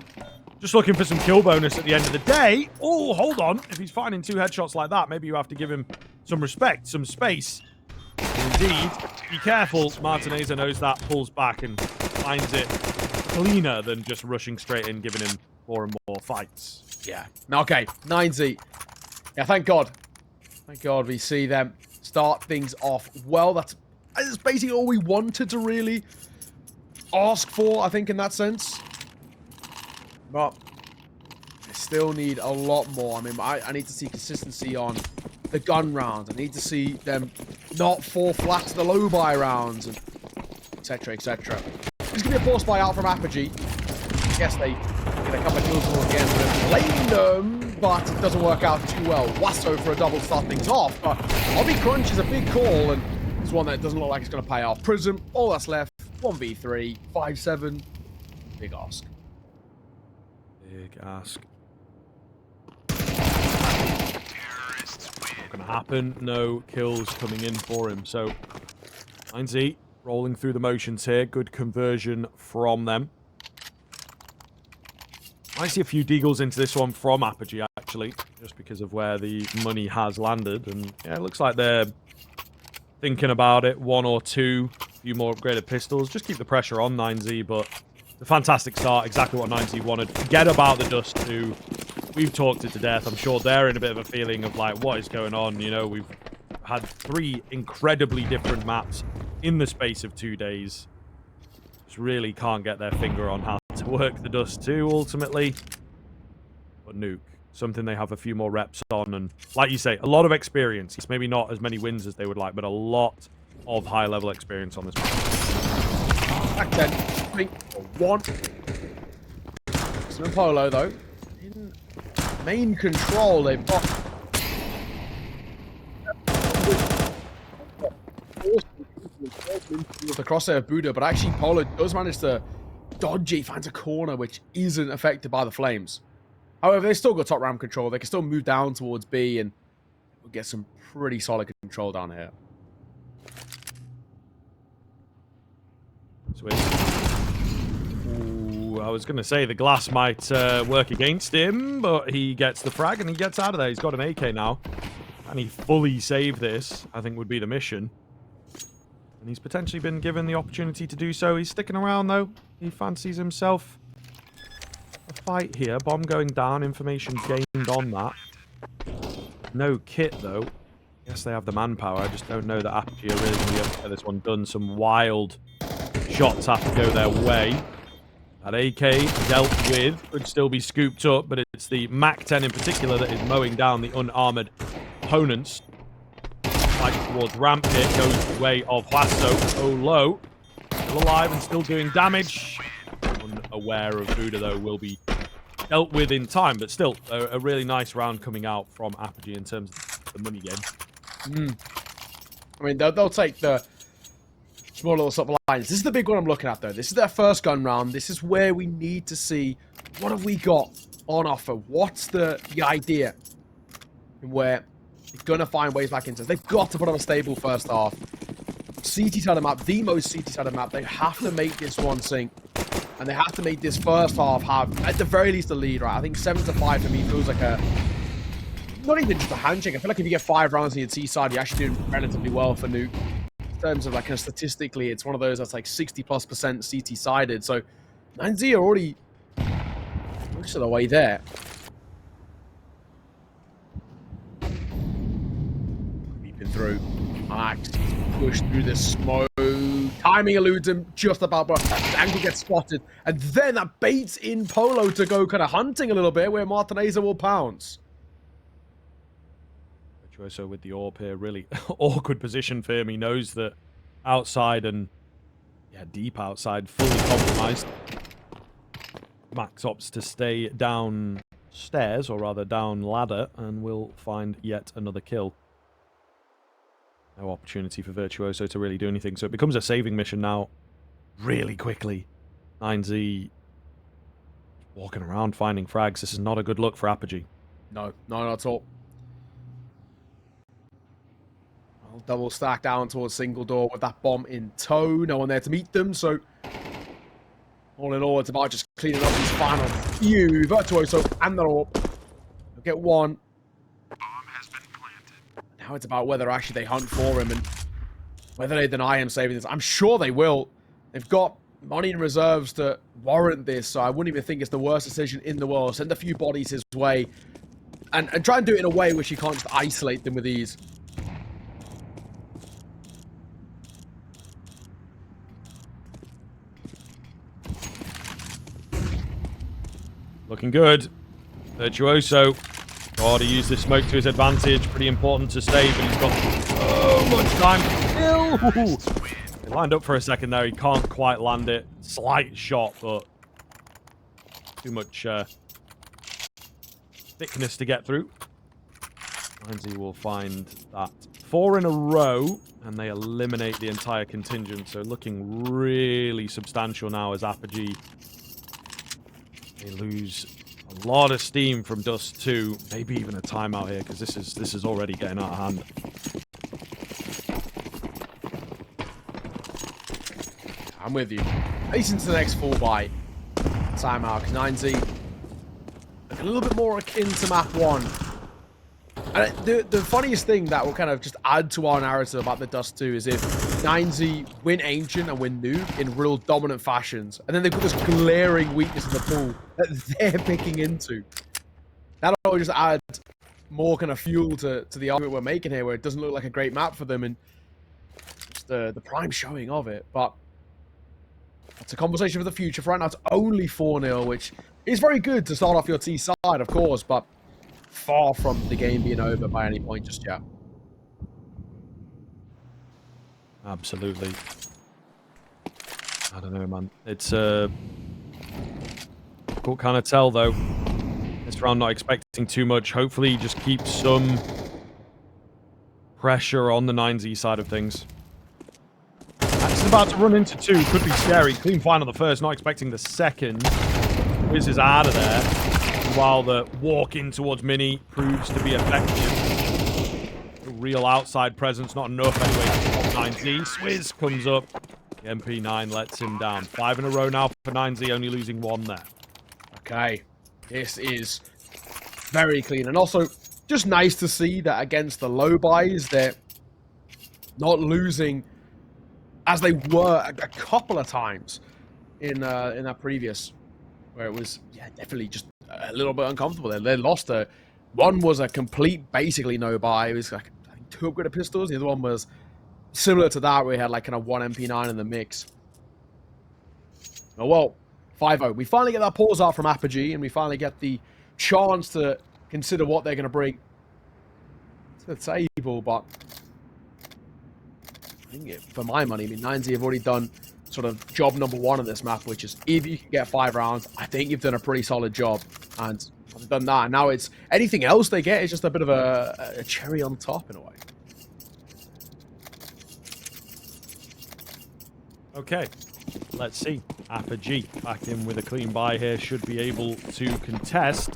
Just looking for some kill bonus at the end of the day. Oh, hold on. If he's finding 2 headshots like that, maybe you have to give him some respect, some space. Indeed, be careful. Martinez knows that, pulls back and finds it cleaner than just rushing straight in, giving him more and more fights. Yeah. Okay, 9Z. Yeah, thank God. Thank God we see them start things off well. That's basically all we wanted to really ask for, I think, in that sense. But I still need a lot more. I mean, I need to see consistency on the gun rounds. I need to see them not fall flat to the low buy rounds, and etc., etc. There's going to be a force buy out from Apogee. I guess they get a couple of kills towards the end of blame them, but it doesn't work out too well. Wasso for a double to start things off, but Obby Crunch is a big call, and it's one that doesn't look like it's going to pay off. Prism, all that's left, 1v3, 5-7. Big ask. Big ask. Not going to happen. No kills coming in for him. So, 9Z rolling through the motions here. Good conversion from them. I see a few deagles into this one from Apogee, actually, just because of where the money has landed. And yeah, it looks like they're thinking about it. 1 or 2, a few more upgraded pistols. Just keep the pressure on 9Z, but a fantastic start. Exactly what 9Z wanted. Forget about the Dust2. We've talked it to death. I'm sure they're in a bit of a feeling of like, what is going on? You know, we've had 3 incredibly different maps in the space of 2 days. Just really can't get their finger on how to work the Dust2 ultimately. But Nuke, something they have a few more reps on, and like you say, a lot of experience. It's maybe not as many wins as they would like, but a lot of high-level experience on this map. Back 10, 3, 1. Some Polo though. In main control, they've got the crosshair of Buddha, but actually Polo does manage to dodge it, finds a corner which isn't affected by the flames. However, they still got top round control. They can still move down towards B and we'll get some pretty solid control down here. Switch. Ooh, I was going to say the glass might work against him, but he gets the frag and he gets out of there. He's got an AK now. And he fully save this, I think would be the mission. And he's potentially been given the opportunity to do so. He's sticking around, though. He fancies himself a fight here. Bomb going down. Information gained on that. No kit, though. Yes, they have the manpower. I just don't know that Apogee are really going to be able to get this one done. Some wild shots have to go their way. That AK dealt with could still be scooped up, but it's the MAC-10 in particular that is mowing down the unarmored opponents. Like towards ramp, it goes the way of Huasso. Oh, low. Still alive and still doing damage. Unaware of Buddha, though, will be dealt with in time, but still a really nice round coming out from Apogee in terms of the money game. I mean, they'll take the small little supplies. This is the big one I'm looking at, though. This is their first gun round. This is where we need to see what have we got on offer. What's the idea? And where they're going to find ways back into it. They've got to put on a stable first half. CT side of the map, the most CT side of the map. They have to make this one sink. And they have to make this first half have, at the very least, a lead, right? I think 7-5 for me feels like a... Not even just a handshake. I feel like if you get 5 rounds on your T side, you're actually doing relatively well for Nuke. In terms of, like, statistically, it's one of those that's like 60+% CT sided. So, 9Z are already most of the way there. Through. Max pushed through the smoke. Timing eludes him just about, but the angle gets spotted. And then that baits in Polo to go kind of hunting a little bit where Martineza will pounce. Virtuoso with the AWP here. Really awkward position for him. He knows that outside and deep outside, fully compromised. Max opts to stay downstairs, or rather down ladder, and will find yet another kill. No opportunity for Virtuoso to really do anything. So it becomes a saving mission now really quickly. 9Z walking around finding frags. This is not a good look for Apogee. No, not at all. Well, double stack down towards single door with that bomb in tow. No one there to meet them. So all in all, it's about just cleaning up these final few. Virtuoso and the AWP. They'll get one. Now it's about whether actually they hunt for him and whether they deny him saving this. I'm sure they will. They've got money in reserves to warrant this, so I wouldn't even think it's the worst decision in the world. Send a few bodies his way and try and do it in a way which you can't just isolate them with ease. Looking good. Virtuoso. Oh, to use this smoke to his advantage. Pretty important to stay, but he's got so much time to kill. He lined up for a second there. He can't quite land it. Slight shot, but too much thickness to get through. 9Z will find that 4 in a row, and they eliminate the entire contingent. So looking really substantial now as Apogee. They lose a lot of steam from Dust2, maybe even a timeout here, because this is already getting out of hand. I'm with you. At least into the next full buy. Timeout, 9Z a little bit more akin to map 1. And the funniest thing that will kind of just add to our narrative about the Dust 2 is if 9Z win Ancient and win Nuke in real dominant fashions, and then they've got this glaring weakness in the pool that they're picking into. That'll just add more kind of fuel to the argument we're making here, where it doesn't look like a great map for them, and it's the prime showing of it. But it's a conversation for the future. For right now, it's only 4-0, which is very good to start off your T side, of course, but far from the game being over by any point just yet. Absolutely. I don't know, man. It's cool kind of tell, though. This round, not expecting too much. Hopefully, just keep some pressure on the 9Z side of things. That's about to run into 2. Could be scary. Clean find on the first. Not expecting the second. Wiz is out of there. While the walk in towards Mini proves to be effective. A real outside presence. Not enough anyway. 9Z. Swizz comes up. The MP9 lets him down. 5 in a row now for 9Z. Only losing 1 there. Okay. This is very clean. And also, just nice to see that against the low buys, they're not losing as they were a couple of times in that previous, where it was, yeah, definitely just a little bit uncomfortable. They lost a... One was a complete, basically no buy. It was like, I think 2 upgraded pistols. The other one was similar to that, where we had like kind of 1 MP9 in the mix. Oh, well, 5-0. We finally get that pause out from Apogee, and we finally get the chance to consider what they're going to bring to the table, but I think for my money, I mean, 9Z have already done sort of job number 1 in this map, which is if you can get 5 rounds, I think you've done a pretty solid job, and I've done that. And now it's anything else they get is just a bit of a cherry on top in a way. Okay, let's see. Apogee back in with a clean buy here. Should be able to contest.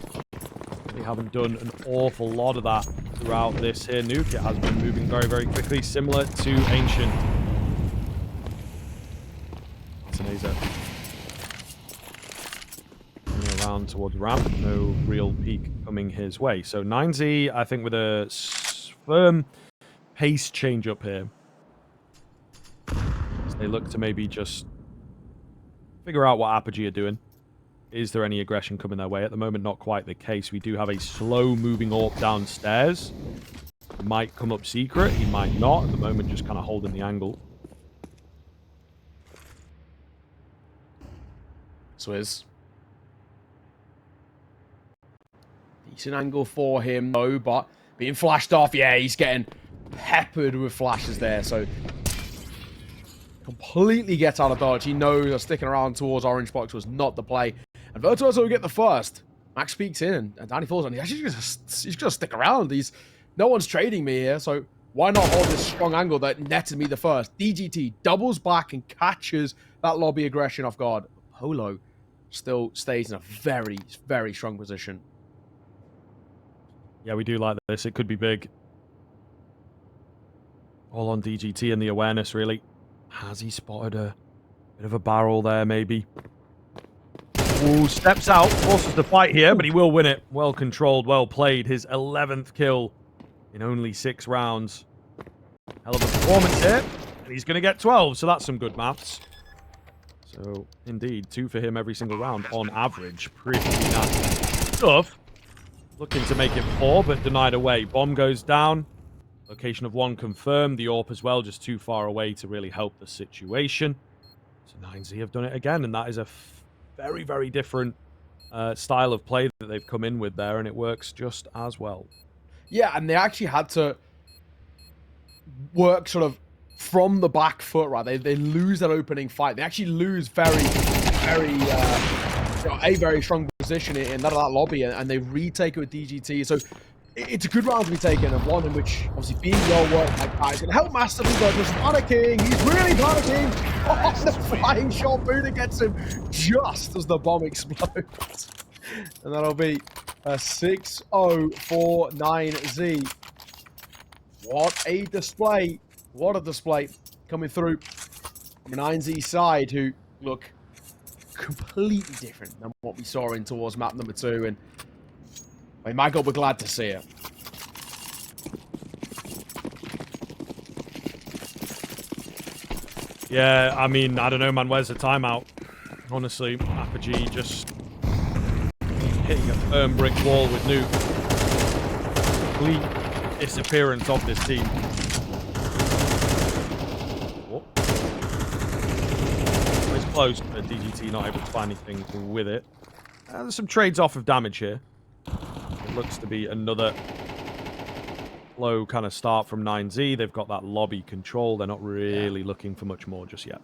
We haven't done an awful lot of that throughout this here Nuke. It has been moving very, very quickly, similar to Ancient. Tenaza. Around towards ramp. No real peak coming his way. So 9Z, I think, with a firm pace change up here. So they look to maybe just figure out what Apogee are doing. Is there any aggression coming their way? At the moment, not quite the case. We do have a slow-moving AWP downstairs. Might come up secret. He might not. At the moment, just kind of holding the angle. Swizz. Decent angle for him, though, but being flashed off. Yeah, he's getting peppered with flashes there, so completely gets out of dodge. He knows that sticking around towards orange box was not the play. And Virtuoso will get the first. Max peeks in, and Danny falls on. He's actually he's gonna stick around. No one's trading me here, so why not hold this strong angle that netted me the first? DGT doubles back and catches that lobby aggression off guard. Polo still stays in a very, very strong position. Yeah, we do like this. It could be big. All on DGT and the awareness, really. Has he spotted a bit of a barrel there, maybe? Ooh, steps out, forces the fight here, but he will win it. Well controlled, well played. His 11th kill in only 6 rounds. Hell of a performance here. And he's going to get 12, so that's some good maths. So, indeed, 2 for him every single round on average. Pretty nasty stuff. Looking to make it 4, but denied away. Bomb goes down. Location of 1 confirmed. The AWP as well, just too far away to really help the situation. So 9Z have done it again, and that is a very, very different style of play that they've come in with there, and it works just as well. Yeah, and they actually had to work sort of from the back foot, right? They lose that opening fight. They actually lose very, very, a very strong position in that lobby, and they retake it with DGT. So it's a good round to be taken, and one in which, obviously, being well worked like that is going to help massively, but just panicking. He's really panicking. Oh, the flying shot Buddha gets him just as the bomb explodes. And that'll be a 6-0 for 9Z. What a display. What a display coming through from 9Z side, who look completely different than what we saw in towards map number 2. And I mean, Michael, we're glad to see it. Yeah, I mean, I don't know, man. Where's the timeout? Honestly, Apogee just hitting a firm brick wall with Nuke. Complete disappearance of this team. What? It's close, but DGT not able to find anything with it. There's some trades off of damage here. It looks to be another low kind of start from 9Z. They've got that lobby control. They're not really looking for much more just yet.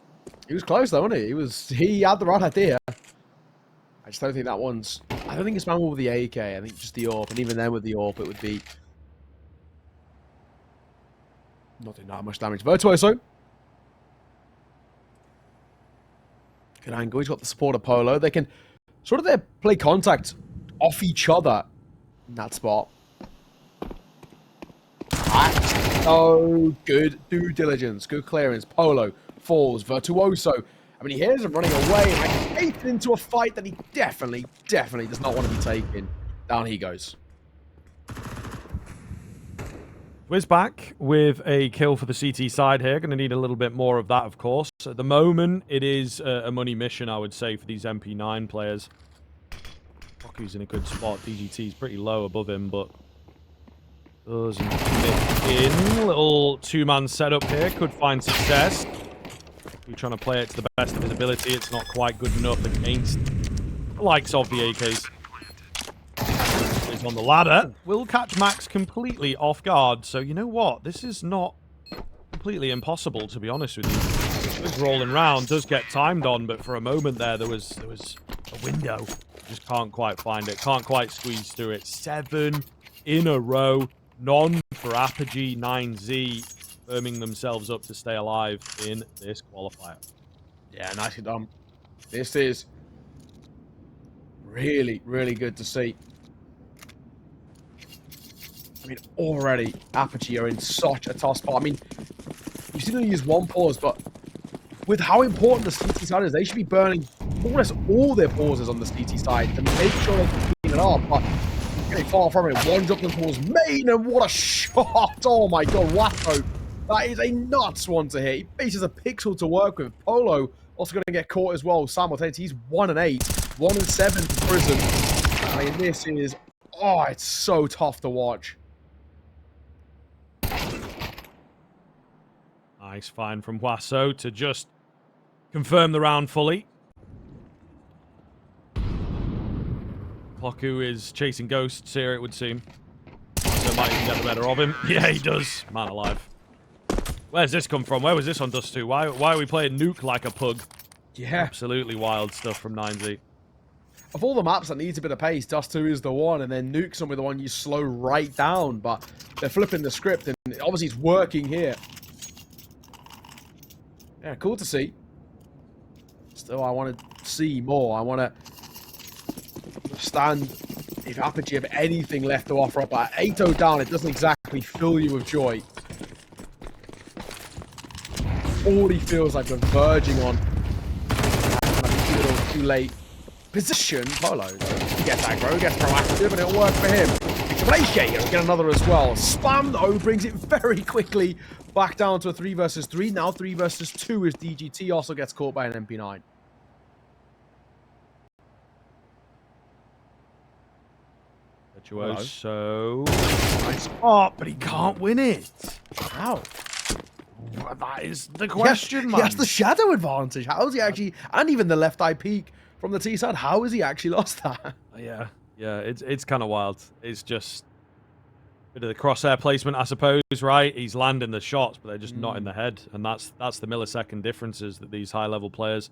He was close though, wasn't he? He had the right idea. I just don't think that one's... I don't think it's manual with the AK. I think just the AWP. And even then with the AWP, it would be... not doing that much damage. Virtuoso. Good angle. He's got the support of Polo. They can sort of play contact off each other in that spot. Oh, good due diligence. Good clearance. Polo falls. Virtuoso. I mean, he hears him running away and like into a fight that he definitely does not want to be taking. Down he goes. Wiz back with a kill for the CT side here. Going to need a little bit more of that, of course. At the moment, it is a money mission, I would say, for these MP9 players. Roku's in a good spot. DGT's pretty low above him, but doesn't commit in. Little two-man setup here. Could find success. He's trying to play it to the best of his ability. It's not quite good enough against the likes of the AKs. He's on the ladder. Will catch Max completely off guard. So you know what? This is not completely impossible, to be honest with you. He's rolling round. Does get timed on, but for a moment there was a window. Just can't quite find it. Can't quite squeeze through it. 7 in a row. None for Apogee. 9Z firming themselves up to stay alive in this qualifier. Yeah, nicely done. This is really, really good to see. I mean, already Apogee are in such a tough spot. I mean, you've seen them use one pause, but with how important the CT side is, they should be burning more or less all their pauses on the CT side to make sure they can clean it up. But getting far from it, one drop them towards main, and what a shot! Oh my god, Wacko. That is a nuts one to hit. He faces a pixel to work with. Polo also going to get caught as well simultaneously. He's 1-8, 1-7 to prison. I mean, this is... oh, it's so tough to watch. Nice find from Wasso to just confirm the round fully. Ploku is chasing ghosts here, it would seem. So might even get the better of him. Yeah, he does. Man alive. Where's this come from? Where was this on Dust2? Why are we playing Nuke like a pug? Yeah. Absolutely wild stuff from 9Z. Of all the maps that needs a bit of pace, Dust2 is the one, and then Nuke's somewhere the one you slow right down, but they're flipping the script, and obviously it's working here. Yeah, cool to see. Still, I want to see more. I want to understand if Apogee have anything left to offer up. But 8-0 down, it doesn't exactly fill you with joy. Already feels like we're verging on a little too late position. Polo, he gets aggro, he gets proactive, and it'll work for him. He'll get another as well. Spam, though, brings it very quickly back down to a 3 versus 3. Now 3 versus 2 as DGT also gets caught by an MP9. Virtuoso. Nice spot, but he can't win it. How? Well, that is the question, man. He has the shadow advantage. How is he actually... and even the left eye peek from the T side. How has he actually lost that? Yeah, it's kind of wild. It's just a bit of the crosshair placement, I suppose, right? He's landing the shots, but they're just not in the head. And that's the millisecond differences that these high-level players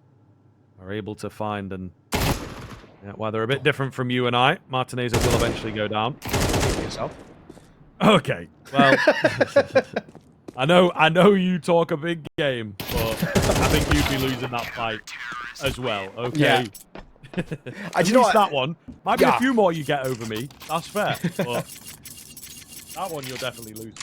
are able to find. And yeah, while they're a bit different from you and I, Martinez will eventually go down. Yourself. Okay, well... I know you talk a big game, but I think you'd be losing that fight as well, okay? Yeah. At least that one. Might be a few more you get over me. That's fair, but that one you'll definitely lose.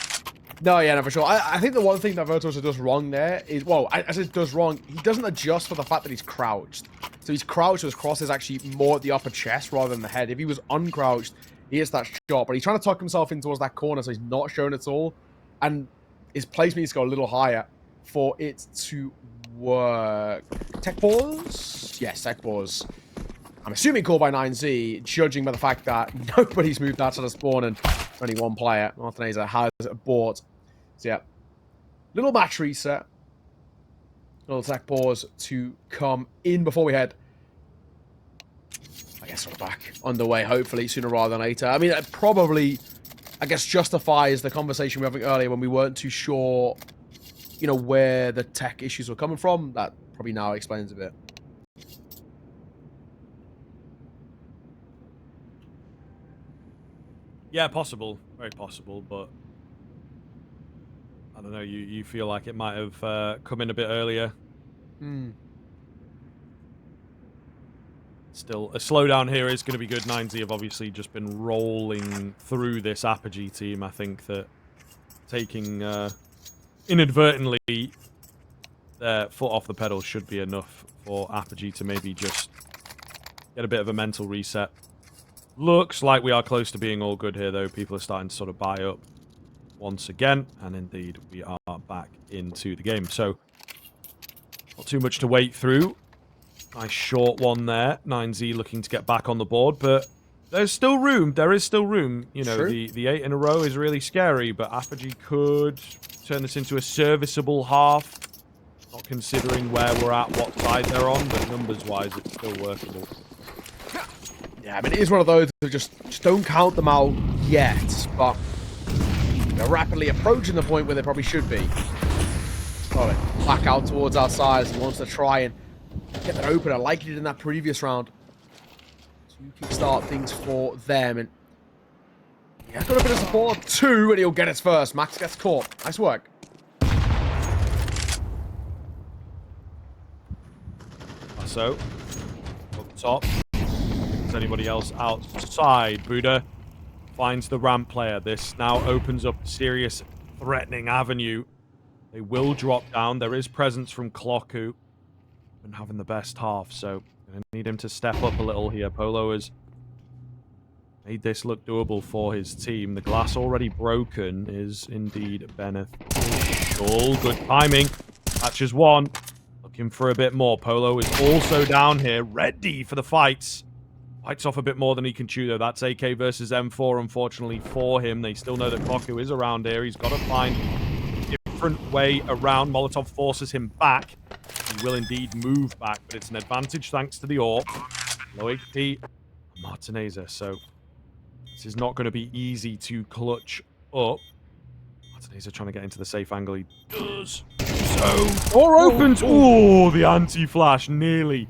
No, yeah, no, for sure. I think the one thing that Virtuoso does wrong there is, well, I said does wrong, he doesn't adjust for the fact that he's crouched. So he's crouched, so his cross is actually more at the upper chest rather than the head. If he was uncrouched, He hits that shot, but he's trying to tuck himself in towards that corner, so he's not shown at all. And his placement needs to go a little higher for it to work. Tech pause? Yes, tech pause. I'm assuming called by 9Z, judging by the fact that nobody's moved out to the spawn and only one player, Martinez, has bought. So yeah, little match reset. Little tech pause to come in before we head. I guess we're back underway, hopefully, sooner rather than later. I mean, it probably, I guess, justifies the conversation we were having earlier when we weren't too sure, you know, where the tech issues were coming from. That probably now explains a bit. Yeah, possible. Very possible, but I don't know. You feel like it might have come in a bit earlier. Still, a slowdown here is going to be good. 9Z have obviously just been rolling through this Apogee team. I think that taking inadvertently their foot off the pedal should be enough for Apogee to maybe just get a bit of a mental reset. Looks like we are close to being all good here, though. People are starting to sort of buy up once again. And indeed, we are back into the game. So, not too much to wait through. Nice short one there. 9Z looking to get back on the board. But there's still room. There is still room. You know, the 8 in a row is really scary. But Apogee could turn this into a serviceable half. Not considering where we're at, what side they're on. But numbers-wise, it's still workable. Yeah, I mean, it is one of those that just don't count them out yet, but they're rapidly approaching the point where they probably should be. Got it. Back out towards our sides. He wants to try and get that opener like he did in that previous round to kickstart things for them. And yeah, got a bit of support too, and he'll get it first. Max gets caught. Nice work. So, up top. Anybody else outside? Buddha finds the ramp player. This now opens up a serious threatening avenue. They will drop down. There is presence from Clocku and having the best half, so gonna need him to step up a little here. Polo has made this look doable for his team. The glass already broken is indeed beneficial. Good timing. Catches one. Looking for a bit more. Polo is also down here, ready for the fights. Fights off a bit more than he can chew, though. That's AK versus M4, unfortunately, for him. They still know that Clocku is around here. He's got to find a different way around. Molotov forces him back. He will indeed move back, but it's an advantage thanks to the AWP. Low HP, Martineza. So this is not going to be easy to clutch up. Martineza trying to get into the safe angle. He does. So, door opens. Oh, the anti-flash nearly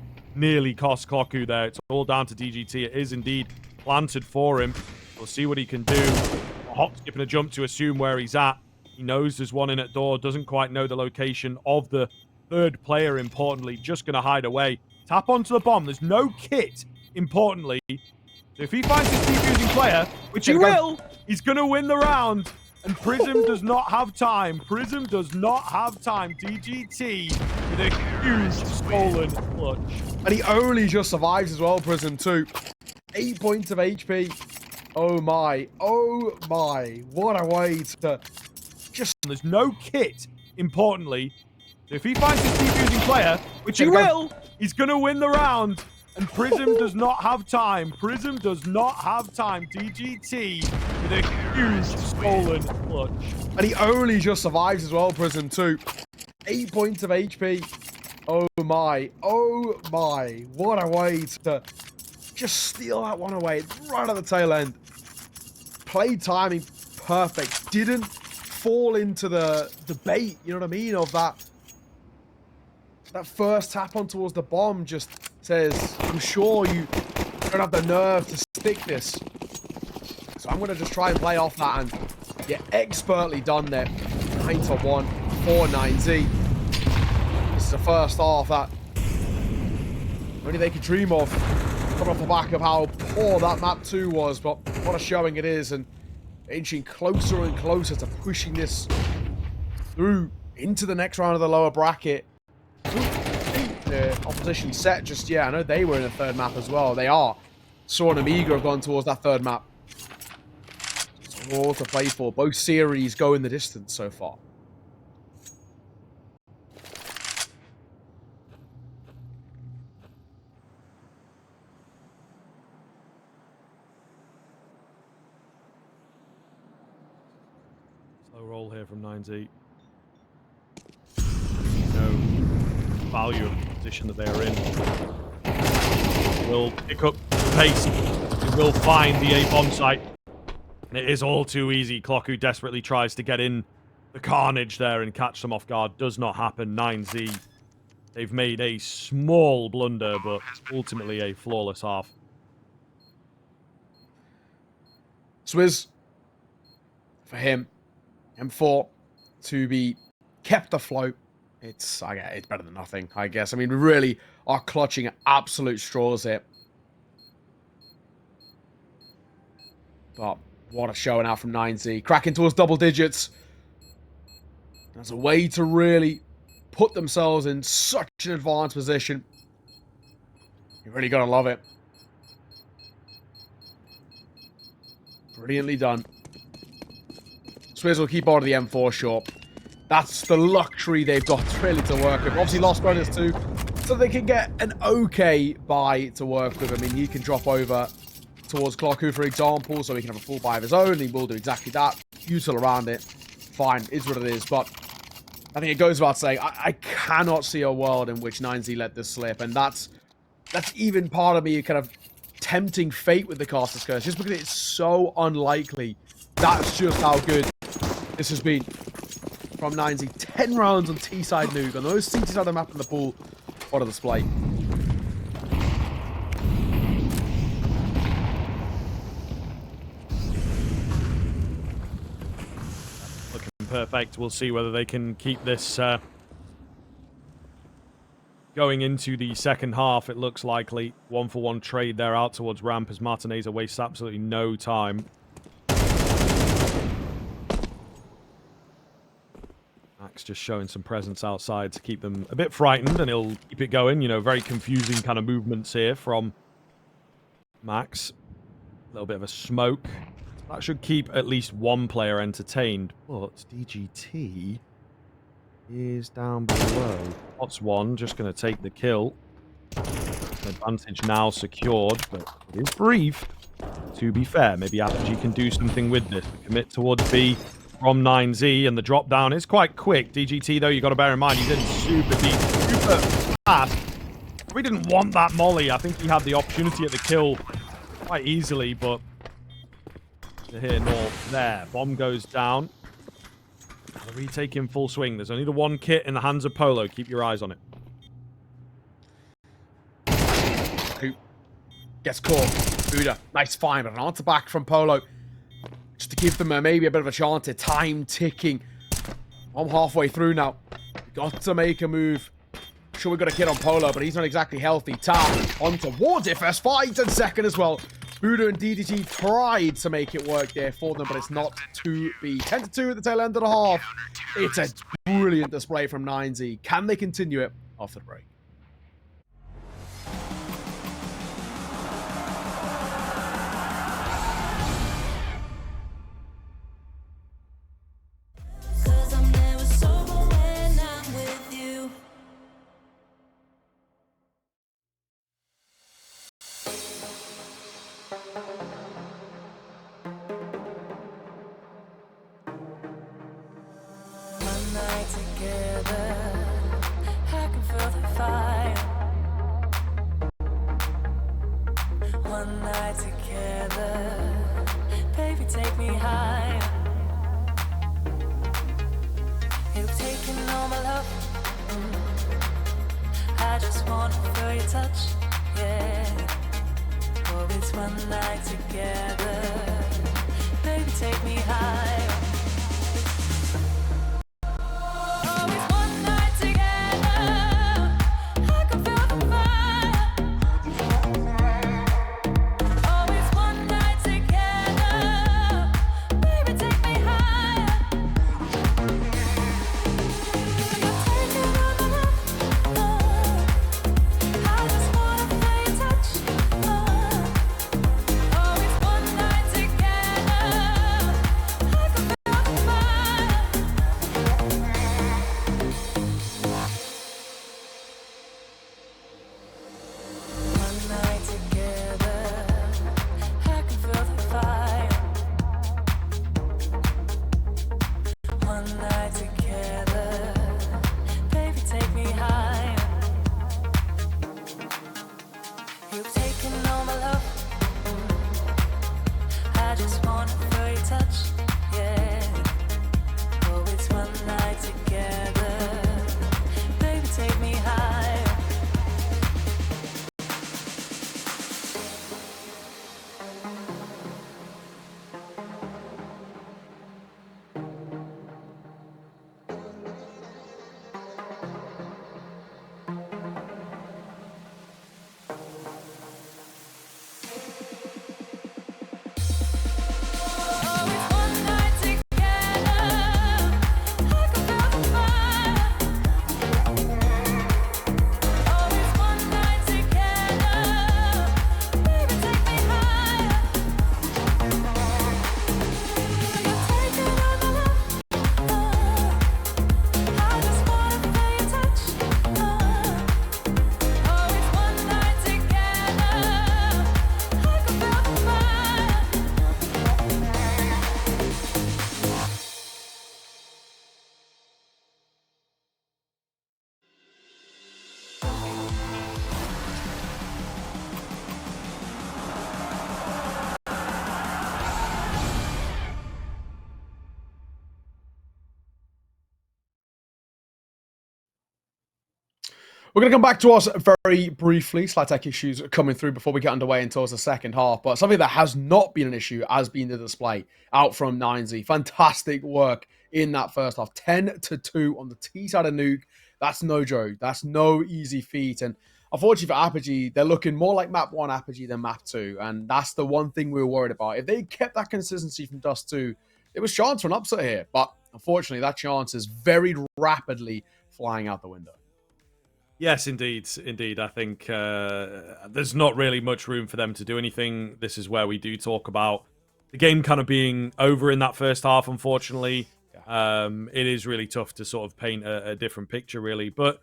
cost Clocku there. It's all down to DGT. It is indeed planted for him. We'll see what he can do. A hop, skip, and a jump to assume where he's at. He knows there's one in at door. Doesn't quite know the location of the third player, importantly. Just going to hide away. Tap onto the bomb. There's no kit, importantly. So if he finds his defusing player, which he will, he's going to win the round. And Prism does not have time. Prism does not have time. DGT with a huge stolen clutch. And he only just survives as well, Prism, too. 8 points of HP. Oh my. Oh my. What a way to just... There's no kit, importantly. So if he finds his defusing player, which he will, he's going to win the round. And Prism does not have time. Prism does not have time. DGT with a huge stolen clutch. And he only just survives as well, Prism, too. 8 points of HP. Oh my. Oh my. What a way to just steal that one away right at the tail end. Played timing perfect. Didn't fall into the bait, you know what I mean, of that first tap on towards the bomb. Just says, I'm sure you don't have the nerve to stick this. So I'm going to just try and play off that, and yeah, expertly done there. 9-1 for 9Z. This is the first half that only they could dream of, coming off the back of how poor that map 2 was, but what a showing it is, and inching closer and closer to pushing this through into the next round of the lower bracket. The opposition set just, yeah, I know they were in a third map as well. They are. Saw and Amiga have gone towards that third map. It's all to play for. Both series go in the distance so far. Slow roll here from 9Z. No value of the position that they are in. Will pick up the pace. He will find the A bomb site. And it is all too easy. Clocku desperately tries to get in the carnage there and catch them off guard. Does not happen. 9Z. They've made a small blunder, but ultimately a flawless half. Swizz, for him, M4 to be kept afloat. It's better than nothing, I guess. I mean, we really are clutching at absolute straws here. But what a show now from 9Z. Cracking towards double digits. As a way to really put themselves in such an advanced position. You really gotta love it. Brilliantly done. Swizz will keep on to the M4 short. That's the luxury they've got really to work with. Obviously lost bonus too, so they can get an okay buy to work with. I mean, he can drop over towards Clocku, for example, so he can have a full buy of his own. He will do exactly that. Util around it. Fine, is what it is. But I think it goes without saying, I cannot see a world in which 9Z let this slip. And that's even part of me kind of tempting fate with the Caster's Curse, just because it's so unlikely. That's just how good this has been from 9Z. 10 rounds on T-side Nuke, on the most CT side of the map in the pool. What a display. Looking perfect. We'll see whether they can keep this going into the second half. It looks likely. 1-for-1 trade there out towards ramp as Martineza wastes absolutely no time. Max just showing some presence outside to keep them a bit frightened, and he'll keep it going. You know, very confusing kind of movements here from Max. A little bit of a smoke. That should keep at least one player entertained, but DGT is down below. What's one, just going to take the kill. Advantage now secured, but it is brief. To be fair, maybe Apogee can do something with this. Commit towards B from 9Z, and the drop down is quite quick. DGT, though, you got to bear in mind, he's in super deep, super fast. We didn't want that molly. I think he had the opportunity at the kill quite easily, but to here north there. Bomb goes down. The retake in full swing. There's only the one kit in the hands of Polo. Keep your eyes on it. Who gets caught? Buddha, nice find, but an answer back from Polo. Just to give them maybe a bit of a chance. Time ticking. I'm halfway through now. Got to make a move. Sure, we got a kid on Polo, but he's not exactly healthy. Tam on towards it. First fight and second as well. Buddha and DDG tried to make it work there for them, but it's not to be. 10-2 at the tail end of the half. It's a brilliant display from 9Z. Can they continue it after the break? Cause I'm never sober when I'm with you. One night together, I can feel the fire. One night together, baby, take me higher. You've taken all my love. I just wanna feel your touch, yeah. Oh, it's one night together, baby, take me higher. Oh, it's one night together, I can feel the fire. Oh, it's one night together, baby, take me higher. You're taking all my love, I just wanna feel your touch, oh, it's one night together. wanna feel your touch, yeah. Oh, it's one night together. Baby, take me higher. Oh, it's one night together. I can feel the fire. Oh, it's one night together. Baby, take me higher. You're taking over love. I just wanna feel your touch. Oh, it's one night together. I can feel the fire. We're going to come back to us very briefly. Slight tech issues coming through before we get underway and towards the second half. But something that has not been an issue has been the display out from 9Z. Fantastic work in that first half. 10-2 on the T side of Nuke. That's no joke. That's no easy feat. And unfortunately for Apogee, they're looking more like map 1 Apogee than map 2. And that's the one thing we were worried about. If they kept that consistency from Dust2, there was chance for an upset here. But unfortunately, that chance is very rapidly flying out the window. Yes, indeed. Indeed. I think there's not really much room for them to do anything. This is where we do talk about the game kind of being over in that first half, unfortunately. It is really tough to sort of paint a different picture, really. But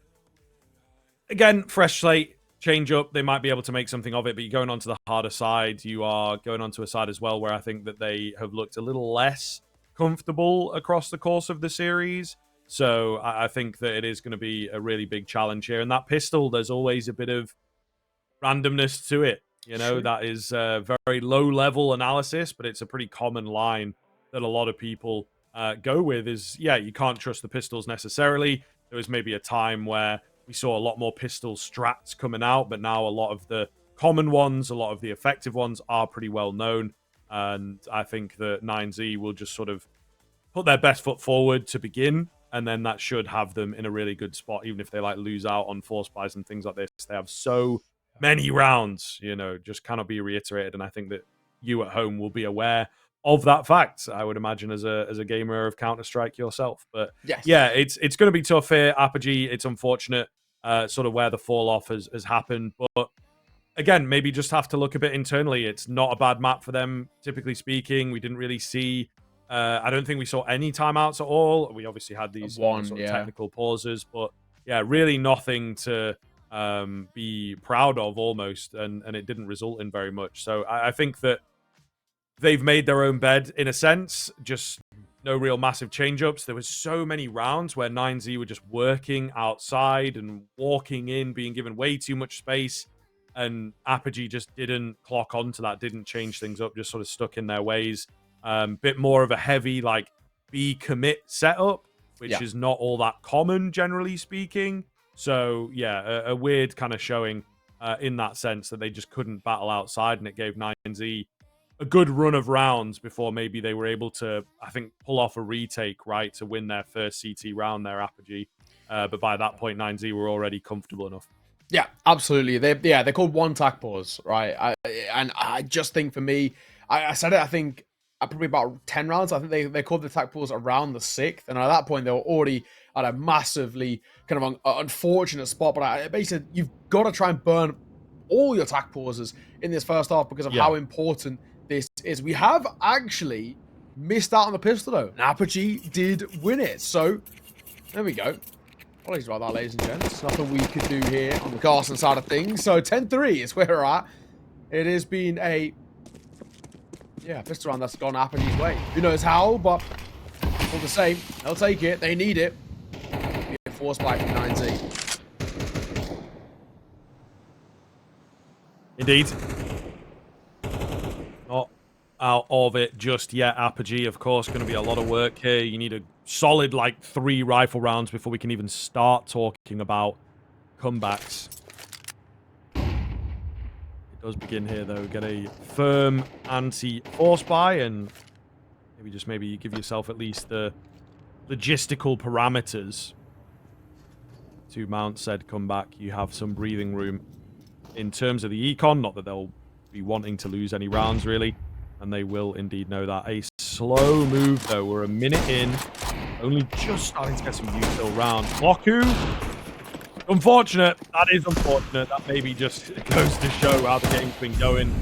again, fresh slate, change up. They might be able to make something of it, but you're going on to the harder side. You are going on to a side as well where I think that they have looked a little less comfortable across the course of the series. So I think that it is going to be a really big challenge here. And that pistol, there's always a bit of randomness to it. You know, that is very low-level analysis, but it's a pretty common line that a lot of people go with is, yeah, you can't trust the pistols necessarily. There was maybe a time where we saw a lot more pistol strats coming out, but now a lot of the common ones, a lot of the effective ones are pretty well known. And I think that 9Z will just sort of put their best foot forward to begin, and then that should have them in a really good spot, even if they like lose out on force buys and things like this. They have so many rounds, you know, just cannot be reiterated. And I think that you at home will be aware of that fact, I would imagine, as a gamer of Counter-Strike yourself. But Yes. yeah, it's going to be tough here. Apogee, it's unfortunate sort of where the fall off has happened. But again, maybe just have to look a bit internally. It's not a bad map for them, typically speaking. We didn't really see... I don't think we saw any timeouts at all. We obviously had these sort of technical pauses, but yeah, really nothing to be proud of almost, and it didn't result in very much. So I think that they've made their own bed in a sense, just no real massive change-ups. There was so many rounds where 9Z were just working outside and walking in, being given way too much space, and Apogee just didn't clock onto that, didn't change things up, just sort of stuck in their ways. Bit more of a heavy, like, B commit setup, which is not all that common, generally speaking. So, yeah, a weird kind of showing in that sense that they just couldn't battle outside, and it gave 9Z a good run of rounds before maybe they were able to, I think, pull off a retake, right, to win their first CT round, their Apogee. But by that point, 9Z were already comfortable enough. Yeah, absolutely. They're called one tack pause, right? I just think for me, I said it, I think, probably about 10 rounds. I think they called the tack pause around the 6th. And at that point, they were already at a massively kind of unfortunate spot. But basically, you've got to try and burn all your tack pauses in this first half because of how important this is. We have actually missed out on the pistol, though. And Apogee did win it. So, there we go. Apologies about that, ladies and gents. Nothing we could do here on the Carson side of things. So 10-3 is where we're at. It has been a pistol round that's gone Apogee's way. Who knows how, but all the same, they'll take it. They need it. Be a force buy from 9Z. Indeed. Not out of it just yet. Apogee, of course, going to be a lot of work here. You need a solid, like, 3 rifle rounds before we can even start talking about comebacks. It does begin here, though. Get a firm anti-force buy, and maybe give yourself at least the logistical parameters to mount said comeback. You have some breathing room in terms of the econ. Not that they'll be wanting to lose any rounds, really. And they will indeed know that. A slow move, though. We're a minute in. Only just starting to get some util rounds. Boku. Unfortunate. That is unfortunate. That maybe just goes to show how the game's been going.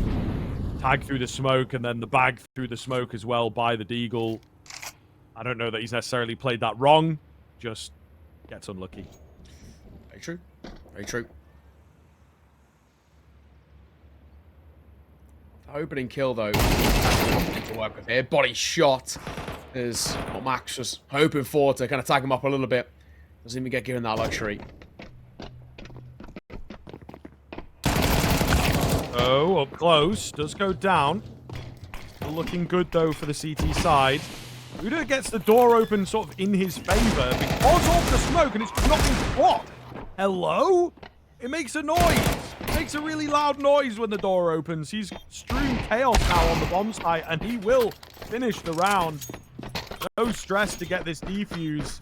Tag through the smoke, and then the bag through the smoke as well by the Deagle. I don't know that he's necessarily played that wrong. Just gets unlucky. Very true. Very true. Opening kill, though, to work with here. Body shot is what Max was hoping for, to kind of tag him up a little bit. Doesn't even get given that luxury. Oh, up close. Does go down. Still looking good, though, for the CT side. Buda gets the door open sort of in his favor because of the smoke, and it's just not being blocked. Hello? It makes a noise. It makes a really loud noise when the door opens. He's strewn chaos now on the bomb site, and he will finish the round. No stress to get this defuse.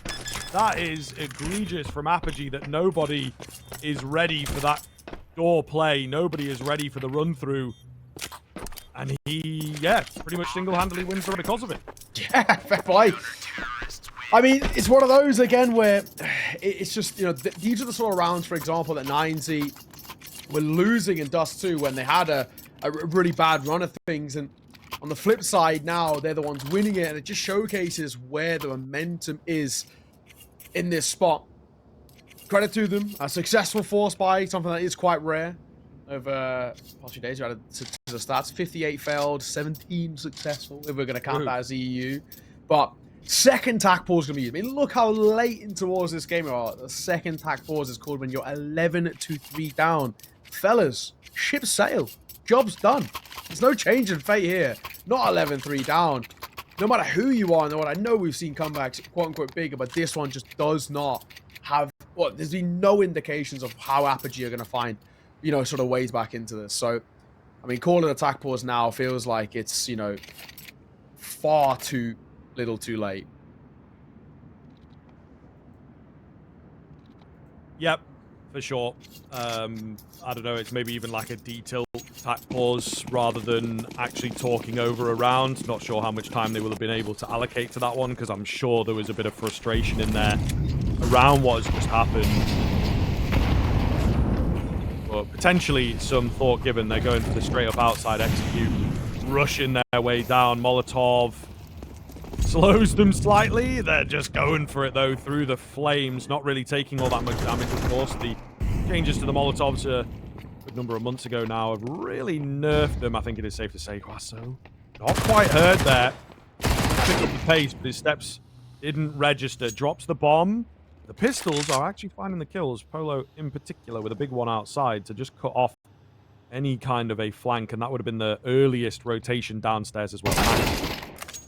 That is egregious from Apogee that nobody is ready for that door play. Nobody is ready for the run-through. And he, yeah, pretty much single-handedly wins because of it. Yeah, fair play. I mean, it's one of those, again, where it's just, you know, these are the sort of rounds, for example, that 9Z were losing in Dust2 when they had a really bad run of things. And on the flip side, now they're the ones winning it. And it just showcases where the momentum is in this spot. Credit to them. A successful force buy, something that is quite rare over the past few days. We added to the stats. 58 failed, 17 successful, if we're going to count that as EU. But second tac pause is going to be used. I mean, look how late in towards this game you are. The second tac pause is called when you're 11-3 down. Fellas, ship sail. Job's done. There's no change in fate here. Not 11-3 down. No matter who you are in the world, I know we've seen comebacks quote-unquote bigger, but this one just does not have... Well, there's been no indications of how Apogee are going to find, you know, sort of ways back into this. So, I mean, calling attack pause now feels like it's, you know, far too little too late. Yep, for sure. I don't know, it's maybe even like a detailed attack pause rather than actually talking over a round. Not sure how much time they will have been able to allocate to that one, because I'm sure there was a bit of frustration in there around what has just happened. But potentially some thought given. They're going for the straight up outside execute, rushing their way down. Molotov slows them slightly. They're just going for it, though, through the flames, not really taking all that much damage, of course. The changes to the Molotovs a good number of months ago now have really nerfed them, I think it is safe to say. Guasso, not quite heard there. Picked up the pace, but his steps didn't register. Drops the bomb. The pistols are actually finding the kills. Polo, in particular, with a big one outside to just cut off any kind of a flank, and that would have been the earliest rotation downstairs as well.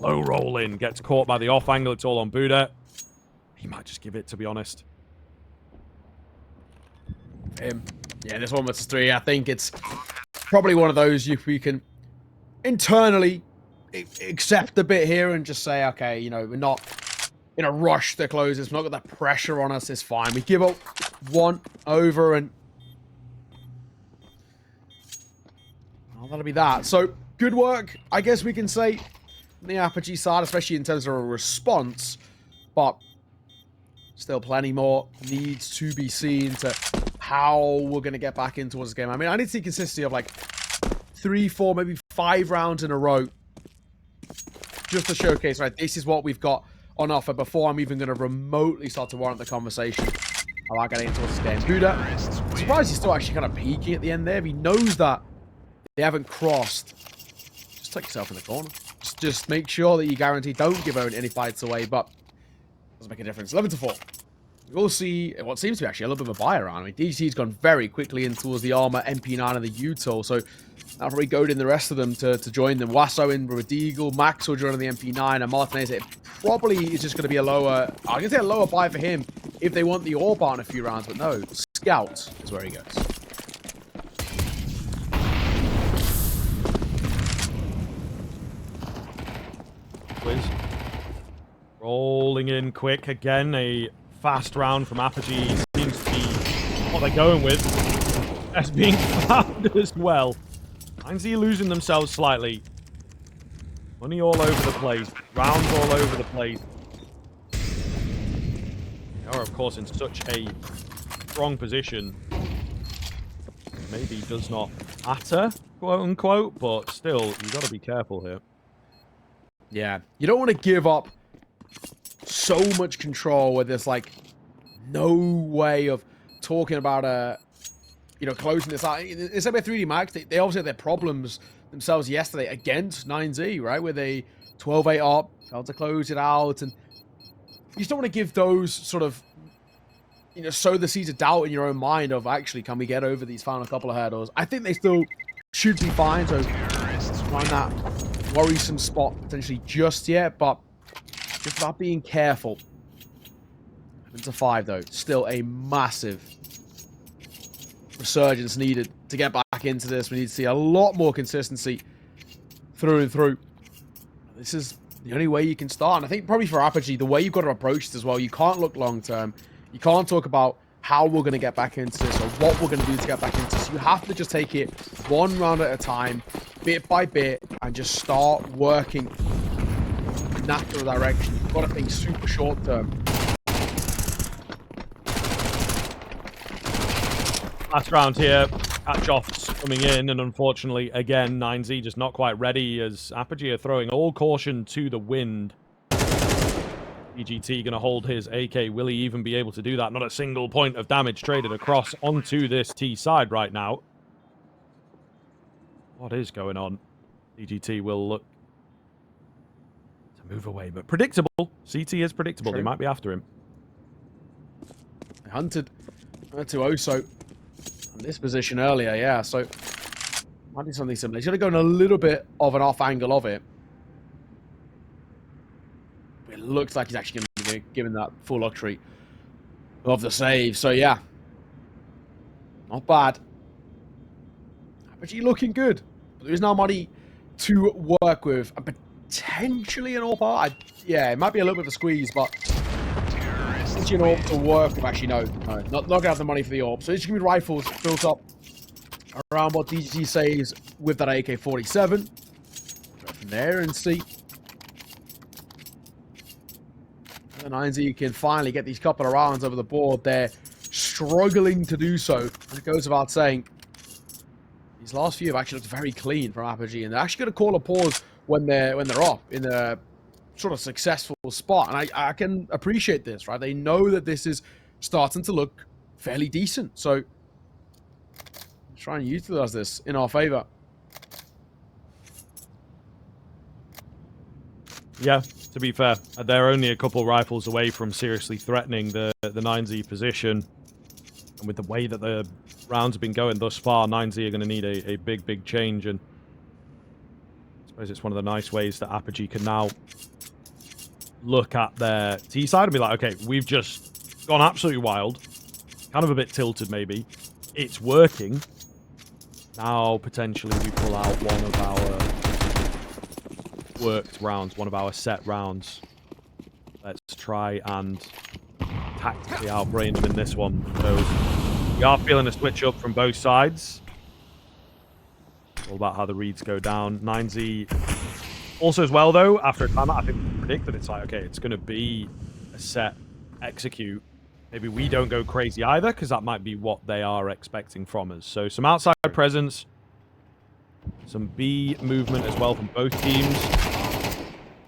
Low roll in, gets caught by the off angle. It's all on Buda. He might just give it, to be honest. Yeah, this one was 3. I think it's probably one of those you can internally accept a bit here and just say, okay, you know, we're not in a rush to close this. We're not got that pressure on us. It's fine. We give up one over and well, that'll be that. So good work, I guess we can say, on the Apogee side, especially in terms of a response, but still plenty more needs to be seen to how we're going to get back into this game. I mean, I need to see consistency of like 3, 4, maybe 5 rounds in a row just to showcase, right, this is what we've got on offer before I'm even going to remotely start to warrant the conversation about getting into this game. Buda, I'm surprised he's still actually kind of peeking at the end there. If he knows that they haven't crossed, just take yourself in the corner. Just make sure that you guarantee don't give out any fights away, but doesn't make a difference. 11-4. we'll see what seems to be actually a little bit of a buy around. I mean, DGT's gone very quickly in towards the armor, MP9 and the UTIL, so that'll probably goad in the rest of them to join them. Wasso in with Deagle, Max will join on the MP9, and Martinez, it probably is just going to be a lower, I'm going to say a lower buy for him if they want the AWP in a few rounds, but no, Scout is where he goes. Wiz. Rolling in quick again, a fast round from Apogee seems to be what they're going with. That's being found as well. 9Z losing themselves slightly. Money all over the place. Rounds all over the place. They are, of course, in such a strong position. Maybe does not matter, quote unquote, but still, you've got to be careful here. Yeah, you don't want to give up so much control where there's like no way of talking about closing this out. It's like 3D Max, they obviously had their problems themselves yesterday against 9Z, right? Where they 12-8 up, failed to close it out, and you just don't want to give those sort of, sow the seeds of doubt in your own mind of actually, can we get over these final couple of hurdles? I think they still should be fine, so find that worrisome spot potentially just yet, but just about being careful. Into 5 though, still a massive resurgence needed to get back into this. We need to see a lot more consistency through and through. This is the only way you can start, and I think probably for Apogee, the way you've got to approach this as well, you can't look long term. You can't talk about how we're going to get back into this or what we're going to do to get back into this. You have to just take it one round at a time, bit by bit, and just start working in that direction. You've got to think super short term. Last round here, Hatchoff's coming in, and unfortunately, again, 9Z just not quite ready as Apogee are throwing all caution to the wind. EGT going to hold his AK. Will he even be able to do that? Not a single point of damage traded across onto this T side right now. What is going on? EGT will look to move away, but predictable. CT is predictable. True. They might be after him. They hunted to Oso in this position earlier, yeah, so might be something similar. He's going to go in a little bit of an off angle of it. It looks like he's actually going to be given that full luxury of the save, so yeah. Not bad. Apogee looking good. But there is now money to work with, and potentially an AWP. Yeah, it might be a little bit of a squeeze, but potentially an AWP to work with. Actually, no, not going to have the money for the AWP. So it's going to be rifles built up around what DGT saves with that AK-47. Go from there and see. And 9Z can finally get these couple of rounds over the board. They're struggling to do so. And it goes without saying, these last few have actually looked very clean from Apogee, and they're actually going to call a pause when they're up in a sort of successful spot. And I can appreciate this, right? They know that this is starting to look fairly decent, so let's try and utilize this in our favor. Yeah, to be fair, they're only a couple rifles away from seriously threatening the 9Z position. And with the way that the rounds have been going thus far, 9Z are going to need a big change. And I suppose it's one of the nice ways that Apogee can now look at their T side and be like, okay, we've just gone absolutely wild. Kind of a bit tilted, maybe. It's working. Now, potentially, we pull out one of our worked rounds, one of our set rounds. Let's try and tactically outbrain them in this one. So we are feeling a switch up from both sides. All about how the reads go down. 9Z also as well, though, after a time, I think we predicted it's like, okay, it's going to be a set execute. Maybe we don't go crazy either, because that might be what they are expecting from us. So some outside presence, some B movement as well from both teams.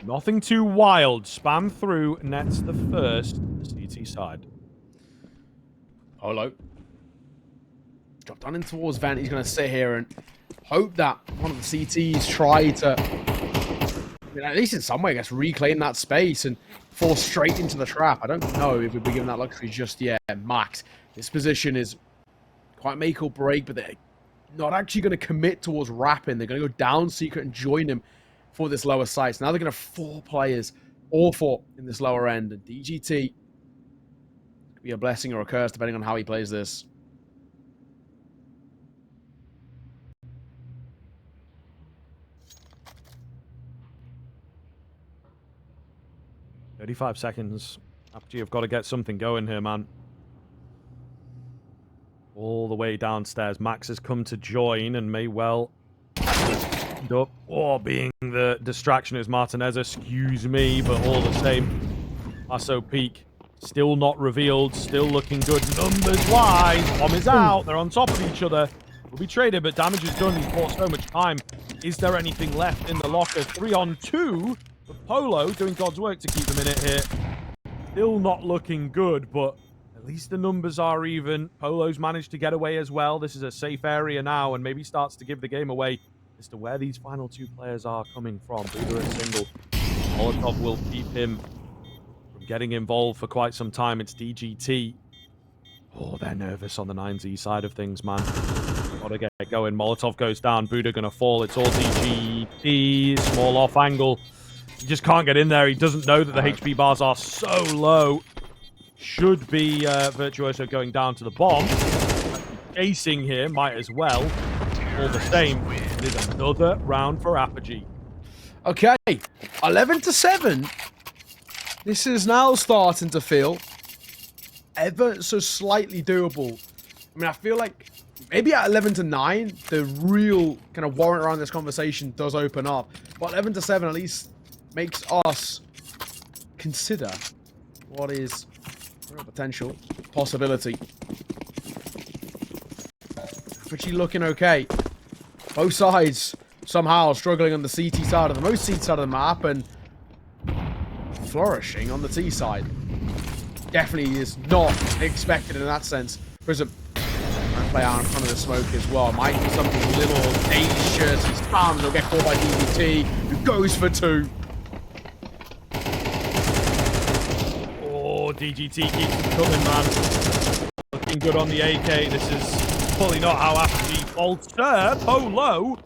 Nothing too wild. Spam through, nets the first CT side. Holo. Drop down in towards Vent. He's going to sit here and hope that one of the CTs try to mean, at least in some way, I guess, reclaim that space and fall straight into the trap. I don't know if we'd be given that luxury just yet. Max, this position is quite make or break, but they're not actually going to commit towards wrapping. They're going to go down secret and join him for this lower site. So now they're going to have 4 players, all 4 in this lower end. And DGT could be a blessing or a curse, depending on how he plays this. "35 seconds. Apogee have got to get something going here, man." All the way downstairs. Max has come to join and may well end up being the distraction is Martinez. Excuse me, but all the same. Lasso peak. Still not revealed. Still looking good numbers-wise. Bomb is out. They're on top of each other. Will be traded, but damage is done. He's bought so much time. Is there anything left in the locker? 3 on 2. But Polo doing God's work to keep them in it here. Still not looking good, but at least the numbers are even. Polo's managed to get away as well. This is a safe area now and maybe starts to give the game away as to where these final 2 players are coming from. Buda and Single. Molotov will keep him from getting involved for quite some time. It's DGT. Oh, they're nervous on the 9Z side of things, man. Gotta get going. Molotov goes down. Buda gonna fall. It's all DGT. Small off angle. He just can't get in there. He doesn't know that the HP bars are so low. Should be Virtuoso going down to the bomb. Chasing here, might as well. All the same, it is another round for Apogee. Okay, 11-7. This is now starting to feel ever so slightly doable. I mean, I feel like maybe at 11-9, the real kind of warrant around this conversation does open up. But 11-7 at least makes us consider what is a potential possibility. Pretty looking okay. Both sides somehow struggling on the CT side of the most CT side of the map and flourishing on the T side. Definitely is not expected in that sense. Prism play out in front of the smoke as well. Might be something a little dangerous. He's found. He'll get caught by DBT, who goes for 2. DGT keeps coming, man. Looking good on the AK. This is fully not how Apogee falter. Polo.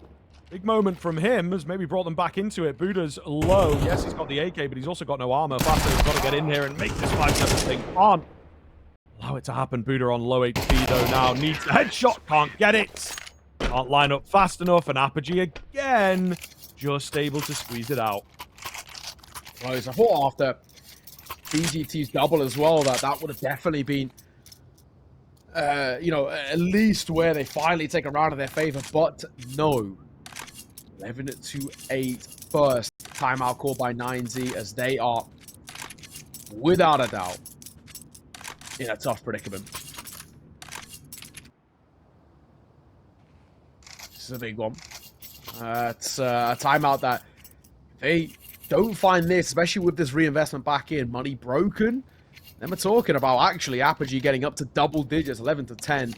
Big moment from him has maybe brought them back into it. Buda's low. Yes, he's got the AK, but he's also got no armor. Fasso's got to get in here and make this 5-7 thing. Can't allow it to happen. Buda on low HP, though, now. Needs a headshot. Can't get it. Can't line up fast enough. And Apogee again just able to squeeze it out. Well, I thought after BGT's double as well, that would have definitely been, you know, at least where they finally take a round in their favor, but no. 11-8 first timeout called by 9Z as they are, without a doubt, in a tough predicament. This is a big one. It's a timeout that they don't find this, especially with this reinvestment back in. Money broken. Then we're talking about actually Apogee getting up to double digits, 11-10.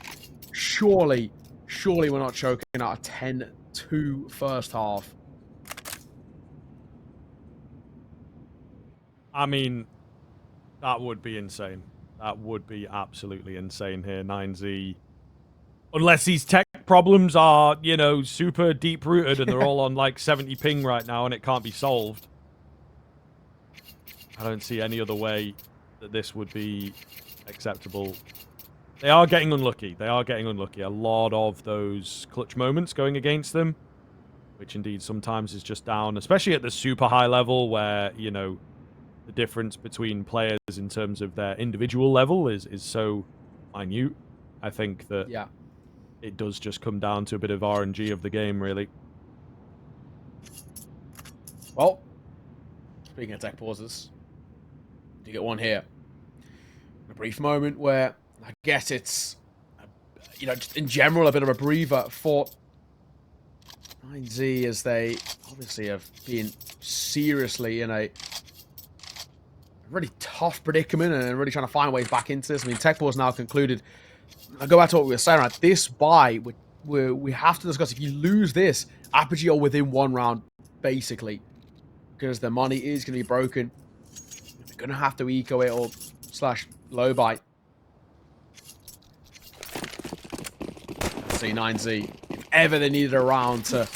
Surely we're not choking out a 10-2 first half. I mean, that would be insane. That would be absolutely insane here, 9Z. Unless these tech problems are, you know, super deep-rooted and they're all on like 70 ping right now and it can't be solved. I don't see any other way that this would be acceptable. They are getting unlucky. They are getting unlucky. A lot of those clutch moments going against them, which indeed sometimes is just down, especially at the super high level where, you know, the difference between players in terms of their individual level is so minute. I think that it does just come down to a bit of RNG of the game, really. Well, speaking of tech pauses, you get one here. A brief moment where I guess it's, you know, just in general a bit of a breather for 9Z as they obviously have been seriously in a really tough predicament and really trying to find ways back into this. I mean, tech pause now concluded. I'll go back to what we were saying, right? This buy, we have to discuss. If you lose this, Apogee are within 1 round, basically. because the money is going to be broken. They're going to have to eco it or slash low bite. See 9Z. If ever they needed a round to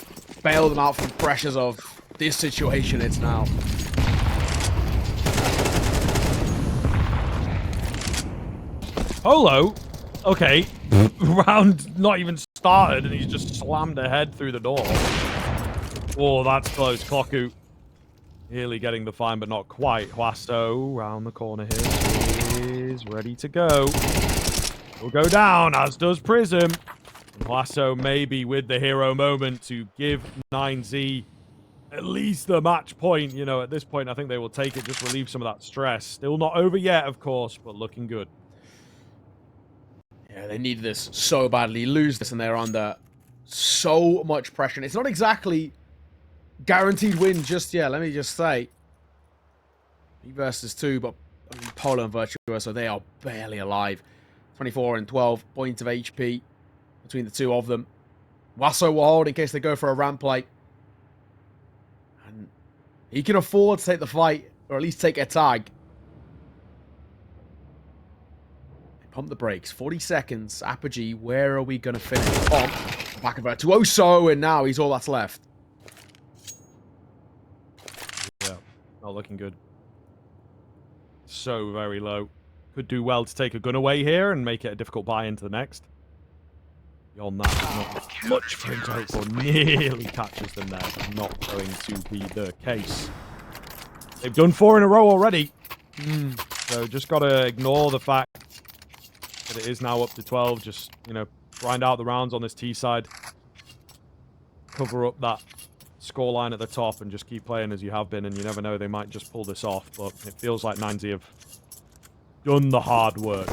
bail them out from the pressures of this situation, it's now. Holo? Okay. Round not even started and he's just slammed ahead through the door. Oh, that's close. Clocku nearly getting the fine, but not quite. Huaso round the corner here is ready to go. Will go down, as does Prism. And Huaso maybe with the hero moment to give 9Z at least the match point. You know, at this point, I think they will take it, just relieve some of that stress. Still not over yet, of course, but looking good. Yeah, they need this so badly. Lose this and they're under so much pressure. And it's not exactly guaranteed win just yet, let me just say. 3 versus 2, but I mean, Polo and Virtuoso, they are barely alive. 24 and 12 points of HP between the two of them. Huaso will hold in case they go for a ramp play. And he can afford to take the fight, or at least take a tag. Pump the brakes. 40 seconds. Apogee, where are we going to finish? Pump. Back of Virtuoso, and now he's all that's left. Yeah, not looking good. So very low. Could do well to take a gun away here and make it a difficult buy into the next. Beyond that, not much for him to hope for. Nearly catches them there, but not going to be the case. They've done 4 in a row already. So just got to ignore the fact that it is now up to 12. Just, you know, grind out the rounds on this T side. Cover up that scoreline at the top and just keep playing as you have been. And you never know, they might just pull this off. But it feels like 9Z have done the hard work.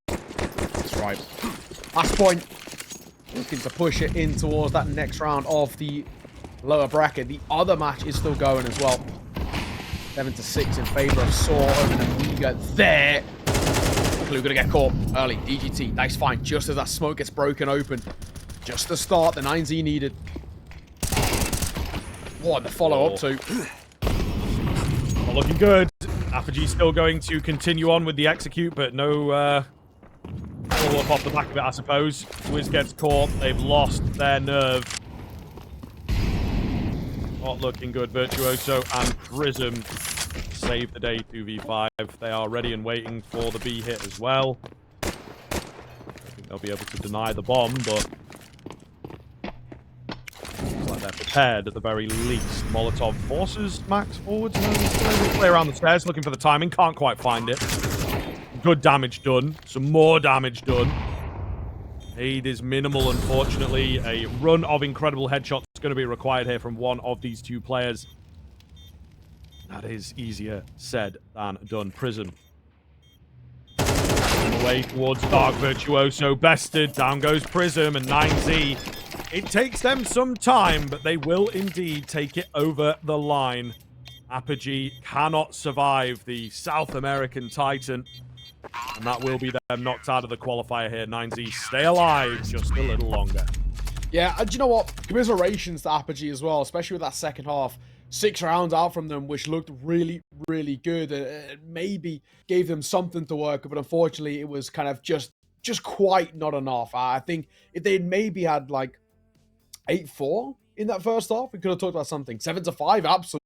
That's right. Last point. Looking to push it in towards that next round of the lower bracket. The other match is still going as well. 7-6 in favor of Saw over the Amiga there. Clue gonna get caught early. DGT, nice find. Just as that smoke gets broken open. Just the start the 9Z needed. What the follow up to? Not looking good. Apogee still going to continue on with the execute, but no follow-up off the back of it, I suppose. Wiz gets caught. They've lost their nerve. Not looking good. Virtuoso and Prism save the day 2v5. They are ready and waiting for the B hit as well. I think they'll be able to deny the bomb, but looks like they're prepared at the very least. Molotov forces Max forwards. No, play around the stairs looking for the timing. Can't quite find it. Good damage done. Some more damage done. Aid is minimal, unfortunately. A run of incredible headshots is going to be required here from one of these two players. That is easier said than done. Prism. Away towards Dark. Virtuoso bested. Down goes Prism and 9Z. It takes them some time, but they will indeed take it over the line. Apogee cannot survive the South American Titan. And that will be them knocked out of the qualifier here. 9Z stay alive just a little longer. Yeah, and you know what? Commiserations to Apogee as well, especially with that second half. 6 rounds out from them, which looked really, really good. It maybe gave them something to work with, but unfortunately, it was kind of just quite not enough. I think if they'd maybe had like 8-4 in that first half, we could have talked about something. 7-5, absolutely.